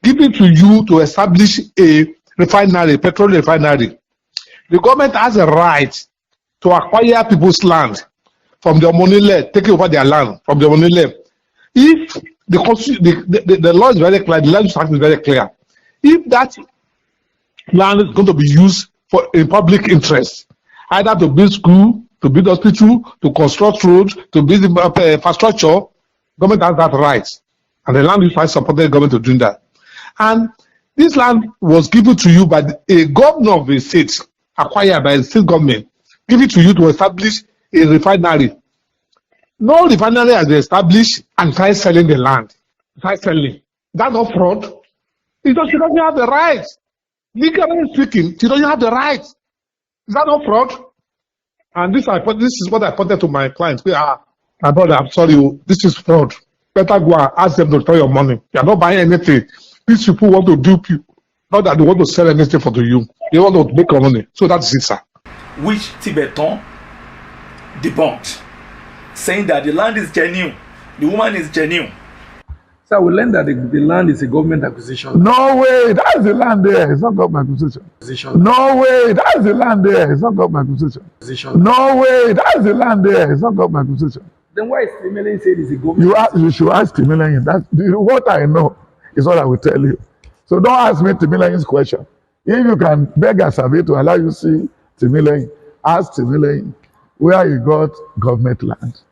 given to you to establish a refinery, petrol refinery. The government has a right to acquire people's land from the Omonile, taking over their land from the Omonile. If the law is very clear, the land act is very clear. If that land is going to be used for a public interest, either to build school, to build hospital, to construct roads, to build infrastructure, government has that right, and the land use right supported the government to do that. And this land was given to you by a governor of a state, acquired by the state government, given to you to establish a refinery. No refinery has been established and try selling the land. Try selling. That's not fraud. She doesn't have the right. Legally speaking, she doesn't have the right. Is that not fraud? And this is what I pointed to my clients. My brother, I'm sorry, this is fraud. Better go and ask them to return your money. You are not buying anything. These people want to dupe you. Not that they want to sell anything for you. They want to make your money. So that's it, sir. Which TIBETAN debunked, saying that the land is genuine, the woman is genuine. So we learned that the land is a government acquisition. No way, that's the land there. It's not government acquisition. No way, that's the land there. It's not government acquisition. No way, that's the land there. It's not government acquisition. Then why is Timelayin said it's a government? You should ask Timelayin. That's what I know is what I will tell you. So don't ask me Timelayin's question. If you can beg a survey to allow you to see Timelayin, ask Timelayin where you got government land.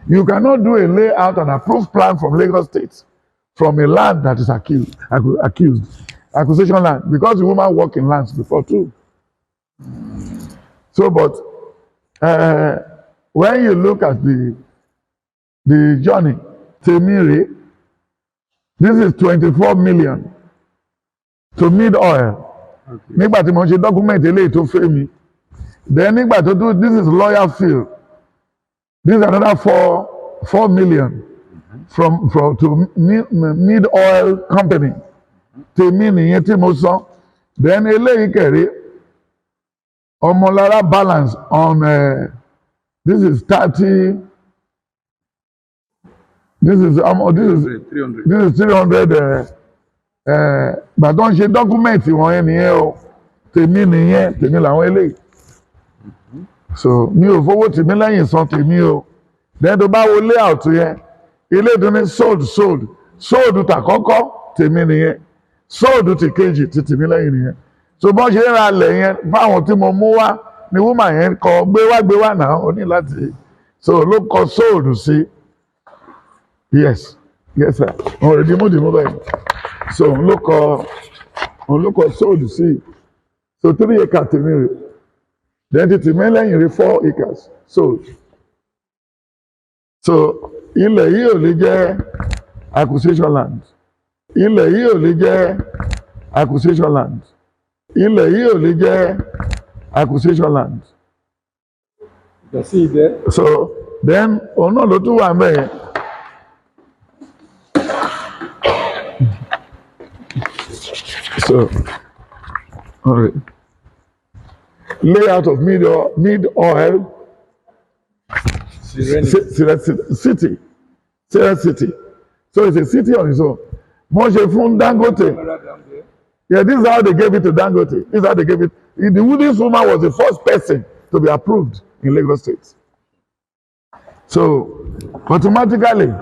You cannot do a layout and approved plan from Lagos State from a land that is accused acquisition land, because the woman worked in lands before too. So, but when you look at the journey, Temire, this is 24 million to mid oil. Nígbà tí mo ṣe document eléyìí tó fẹ́ mi, then nígbà tó do this is lawyer field, this is another 4 million. From to mid oil company. Tèmi nìyẹn tí mo sọ. Then eléyìí kẹ̀rí Omolara balance on this is 30 This is 300 but don't ṣe document wọn yẹn nìyẹn o tèmi nìyẹn tèmi làwọn eléyìí so mi ò fowó tèmi lẹ́yìn san tèmi o then tó bá wo layout yẹn ilé tó ní sold tàkọ́kọ́ tèmi nìyẹn sold ti kejì ti tèmi lẹ́yìn nìyẹn so bọ́n ṣe ra lẹ̀ yẹn fáwọn tí mo mú wá ni woman yẹn kọ gbé wá náà ó ní láti so ló kọ sold sí yes sir ọ̀rẹ́ dìmú bẹ́ẹ̀ so òun ló kọ sold sí so 3 acres tèmi rè then ti tèmi lẹ́yìn rè 4 acres sold so ilẹ̀ yìí ò lè jẹ́ acquisition land ilẹ̀ yìí ò lè jẹ́ acquisition land ilẹ̀ yìí ò lè jẹ́ acquisition land so then òun náà ló tún wà mẹ́yẹn. So, all right. Layout of mid oil city. So it's a city on its own. Moshe from Dangote. Yeah, this is how they gave it to Dangote. This is how they gave it. The Woodies woman was the first person to be approved in Lagos State. So automatically,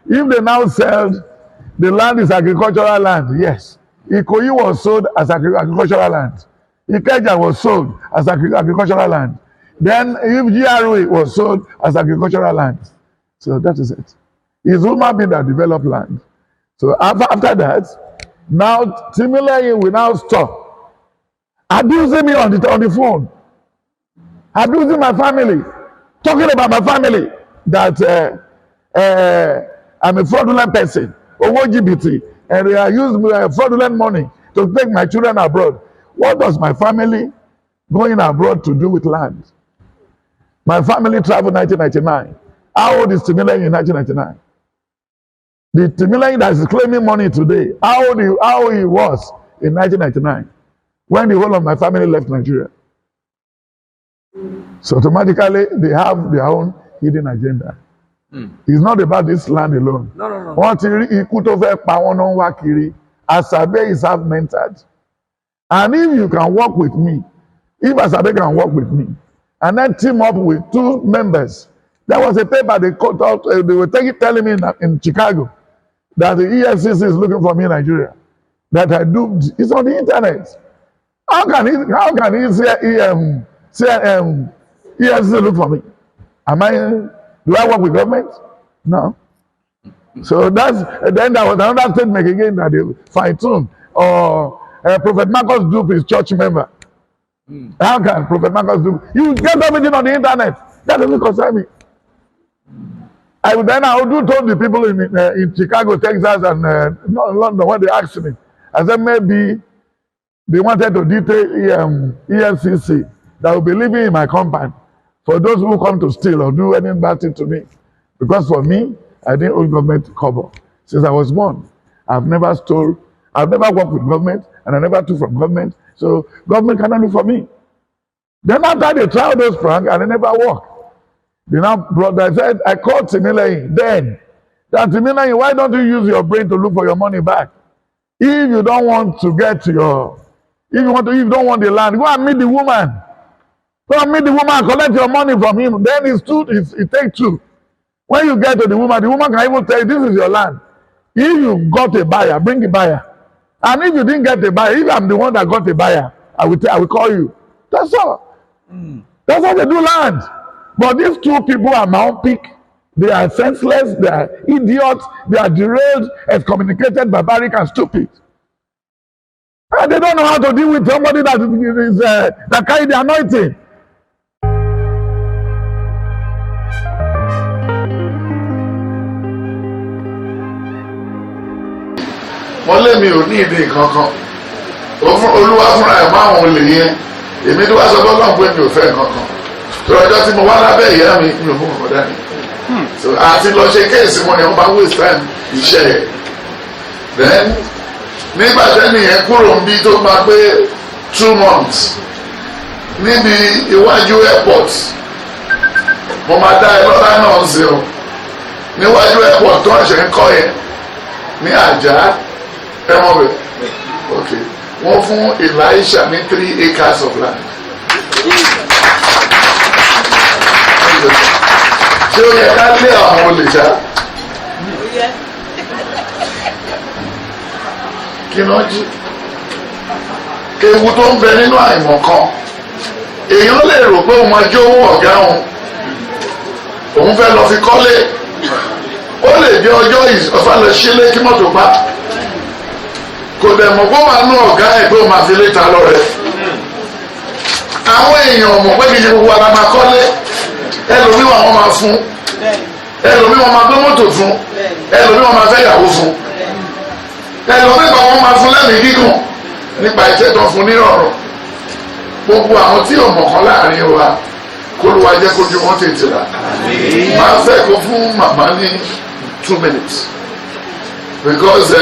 if they now sell the land is agricultural land, yes. Ikoyi was sold as agricultural land. Ikeja was sold as agricultural land. Then if GRA was sold as agricultural land. So that is it. It's human being that developed land. So after that, now similarly we now stop abusing me on the phone, abusing my family, talking about my family that I'm a fraudulent person, OGBT, and they are using fraudulent money to take my children abroad. What does my family going abroad to do with land? My family traveled 1999. How old is Timileyin in 1999? The Timileyin that is claiming money today, how old he was in 1999 when the whole of my family left Nigeria. So automatically they have their own hidden agenda. It's not about this land alone. No. Wọ́n ti rí ikú tó fẹ́ pa wọ́n náà wá kiri. Asabe is half-mentored. And if you can work with me, if Asabe can work with me, and then team up with 2 members, there was a paper they were telling me in Chicago that the EFCC is looking for me in Nigeria. That I do, it's on the internet. How can he say EFCC look for me? Do I work with government? No. So then there was another statement again that they fine-tuned. Or Prophet Marcus Dupe is church member. How can Prophet Marcus Dupe? You get everything on the internet. That doesn't concern me. I would told the people in Chicago, Texas, and London when they asked me. I said maybe they wanted to detail EFCC that will be living in my compound for those who come to steal or do any bad thing to me. Because for me, I didn't owe government cover. Since I was born, I've never stole, I've never worked with government, and I never took from government. So government cannot look for me. Then after they tried those pranks, and they never work. They now brought, I said, I called Timileyin then. That Timileyin, why don't you use your brain to look for your money back? If you don't want to get your, if you don't want the land, go and meet the woman. Go and meet the woman and collect your money from him. Then it takes 2. When you get to the woman can even tell you, this is your land. If you got a buyer, bring the buyer. And if you didn't get a buyer, if I'm the one that got a buyer, I will call you. That's all. That's how they do land. But these 2 people are myopic. They are senseless. They are idiots. They are derailed, excommunicated, barbaric, and stupid. And they don't know how to deal with somebody that carry the anointing. wọ́n lé mi ò ní ìdí kankan olúwa fúnra ẹ̀ máa wọn lè yẹn èmi tó wá sọ bọ́ lọ́n pé mi ò fẹ́ kankan tó ọjọ́ tí mo wá lábẹ́ ìyá mi ò mú kankan dání àti lọ ṣe kéèsì wọn yẹn wọ́n bá waste time iṣẹ́ ẹ̀ then nígbà tẹ́ni yẹn kúrò ń bí tó máa pé 2 months níbi iwájú airport mo máa dá ẹ lọ́lá náà ń ṣe o níwájú airport tó ń ṣe ń kọ́ yẹn ní àjà ẹ̀wọ̀n bẹ̀ ok wọ́n fún Elisha ní 3 acres of land. ṣé ó yẹ ká lé àwọn olè ṣá? kí ló ń jí? ewu tó ń bẹ nínú àìmọ̀ kan èèyàn lè rò pé òun máa jó owó ọ̀gá òun fẹ́ lọ fi kọ́lé ó lè jẹ́ ọjọ́ ìfà lọ sílé kí mọ́tò pa kò dẹ̀ mọ̀ pé wàá nú ọ̀gá ẹ̀ pé òun máa fi lé ta lọ́rẹ̀. àwọn èèyàn mọ̀ pé kì í ṣe gbogbo ara máa kọ́lé ẹlòmíì wọn máa fún ẹlòmíì wọn máa gbé mọ́tò fún ẹlòmíì wọn máa fẹ́ yàwó fún ẹlòmíì wọn máa fún lẹ́mìí gígùn nípa iṣẹ́ tó ń fún nírọ̀rùn. gbogbo àwọn tí ò mọ̀kàn láàrin wa kó ló wá jẹ́ kójú wọn tètè rà. máa fẹ́ kó fún màmá ní 2 minutes because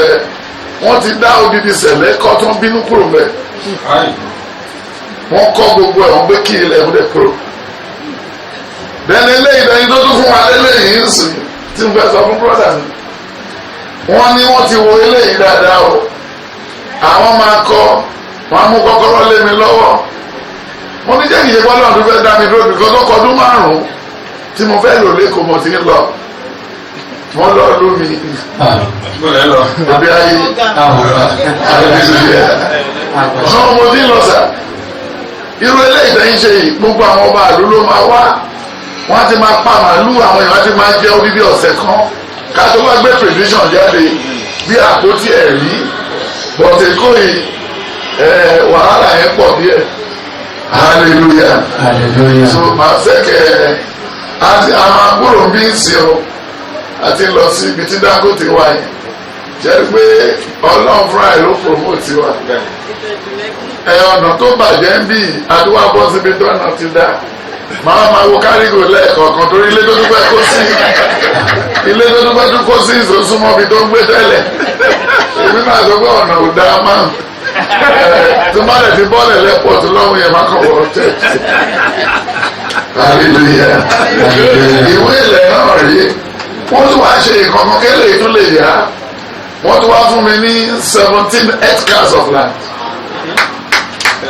wọ́n ti dá odidi sẹ̀lẹ̀ kọ́ tó ń bínú kúrò mẹ́. wọ́n kọ́ gbogbo ẹ̀ wọ́n gbé kí ilẹ̀ ẹ̀hún dẹ̀ kúrò. dẹ́ni eléyìí dẹ́ni tó tún fún wa lélẹ́yìí ń sìn tí mo fẹ́ sọ fún brọ́dà mi. wọ́n ní wọ́n ti wo eléyìí dáadáa o. àwọn máa kọ́ wọ́n á mú kọ́kọ́rọ́ lé mi lọ́wọ́. mo ní jẹ́ ìyẹn bọ́lá ọdún fẹ́ dá mi dúró bìkọ́ tó kọdún 5 tí mo fẹ́ lò lẹ́kọ̀ọ́ mo ti ń lọ. wọ́n lọ lómi. òbí ayé ọ̀hún mo ti ń lọ sà. irú eléyìí tẹ́yìn ṣe yìí gbogbo àwọn ọba àlú ló máa wá. wọ́n ti máa pa màálù àwọn èèyàn ti máa jẹ́ odidi ọ̀sẹ̀ kan ká tó wá gbé prediction jáde bí àpótí ẹ̀rí bọ̀tẹ̀ kò yìí wàhálà yẹn pọ̀ díẹ̀ hallelujah so màá fẹ́ kẹ́ àti àwọn agbóró bí ń sìn o àti lọ sí ibi tí Dangote wà yẹn jẹ́ pé Ọlọ́run fúnra ẹ̀ ló promote wa ọ̀nà tó bàjẹ́ ń bì àdúrà bọ́ síbi tó ọ̀nà ti dá máa wo kárígò lẹ́ẹ̀kọ̀ọ̀kan torí ilé tó dúpẹ́ kó sí ilé tó dúpẹ́ tó kó sí ìsòsúnmọ́ bí tó ń gbé tẹ́lẹ̀ èmi máa sọ pé ọ̀nà ò dáa máa tó má lè fi bọ́ọ̀lù lẹ́pọ̀ tó lọ́wọ́ yẹn má kàn wọ́n tẹ̀. hallelujah ìwé ilẹ̀ náà rí wọ́n tún wá ṣe ìkànnì kẹ́lẹ́ tó lè yá wọ́n tún wá fún mi ní 17 hectares of land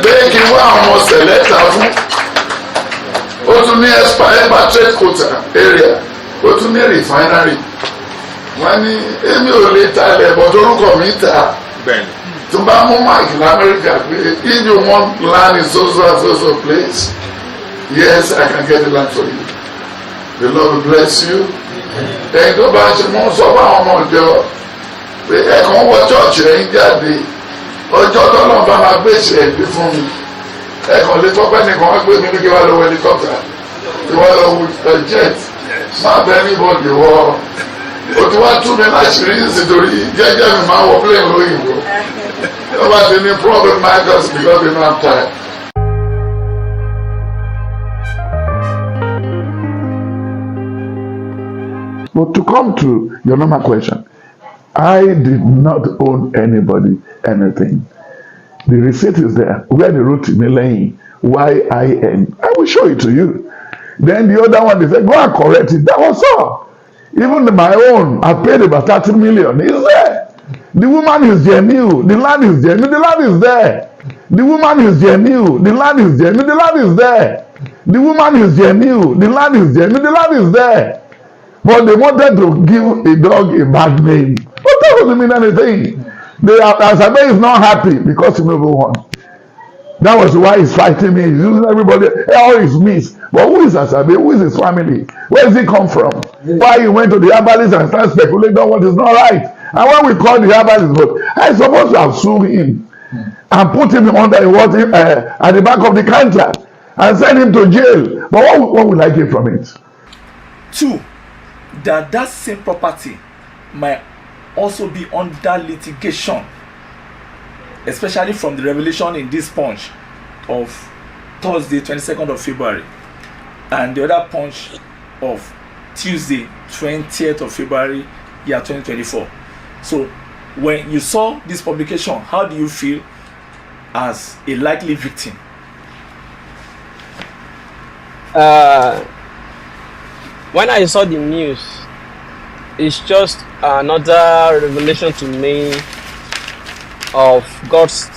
pé kí n wá àwọn sẹ̀lẹ́tà fún. ó tún ní expatriate quota area ó tún ní refinery wọ́n ní èmi ò lè ta ilẹ̀ bọ̀ torúkọ mi ta tó bá mú máàkì lamẹ́ríkà pé if you want land in so place yes I can get the land for you the Lord will bless you. ẹ̀yin tó bá ń ṣe mọ́ sọ fún àwọn ọmọ ìjọ pé ẹ̀kan wọ chọ́ọ̀chì rẹ̀ ń jáde ọjọ́ tọ́lọ́ bá máa gbé ìṣẹ̀ gbé fún mi ẹ̀kan lè fọ́pẹ́ nìkan wá gbé mi ní kí wá lọ wọ helicopter kí wá lọ wọ jet má bẹ́ẹ̀ ní bọ́ọ̀dì wọ́ o ti wá tú mi láṣìírí nítorí jẹ́jẹ́ mi máa wọ plane lóyìnbó ó bá ti ní problem markers because we don't have time. But to come to your normal question, I did not own anybody anything. The receipt is there where they wrote Milayin, YIN. I will show it to you. Then the other one, they said, go and correct it. That was all. Even my own, I paid about 30 million. It's there. The woman is genuine. The land is genuine. The land is there. The woman is genuine. The land is genuine. The land is there. The woman is genuine. The land is genuine. The land is there. But they wanted to give a dog a bad name. But that doesn't mean anything. Asabe is not happy because he never won. That was why he's fighting me. He's using everybody, all his means. But who is Asabe? Who is his family? Where does he come from? Why he went to the herbalist and started speculating on what is not right? And when we called the herbalist, but I supposed to have sued him and put him under at the back of the counter and send him to jail. But what will I get from it? 2, that same property might also be under litigation, especially from the revelation in this punch of Thursday 22nd of February and the other punch of Tuesday 20th of February year 2024. So when you saw this publication, how do you feel as a likely victim? When I saw the news, It's just another revelation to me of God's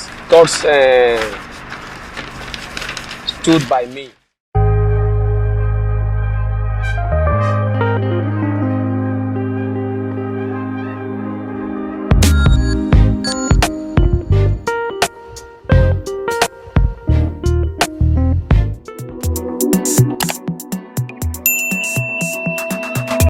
stood by me.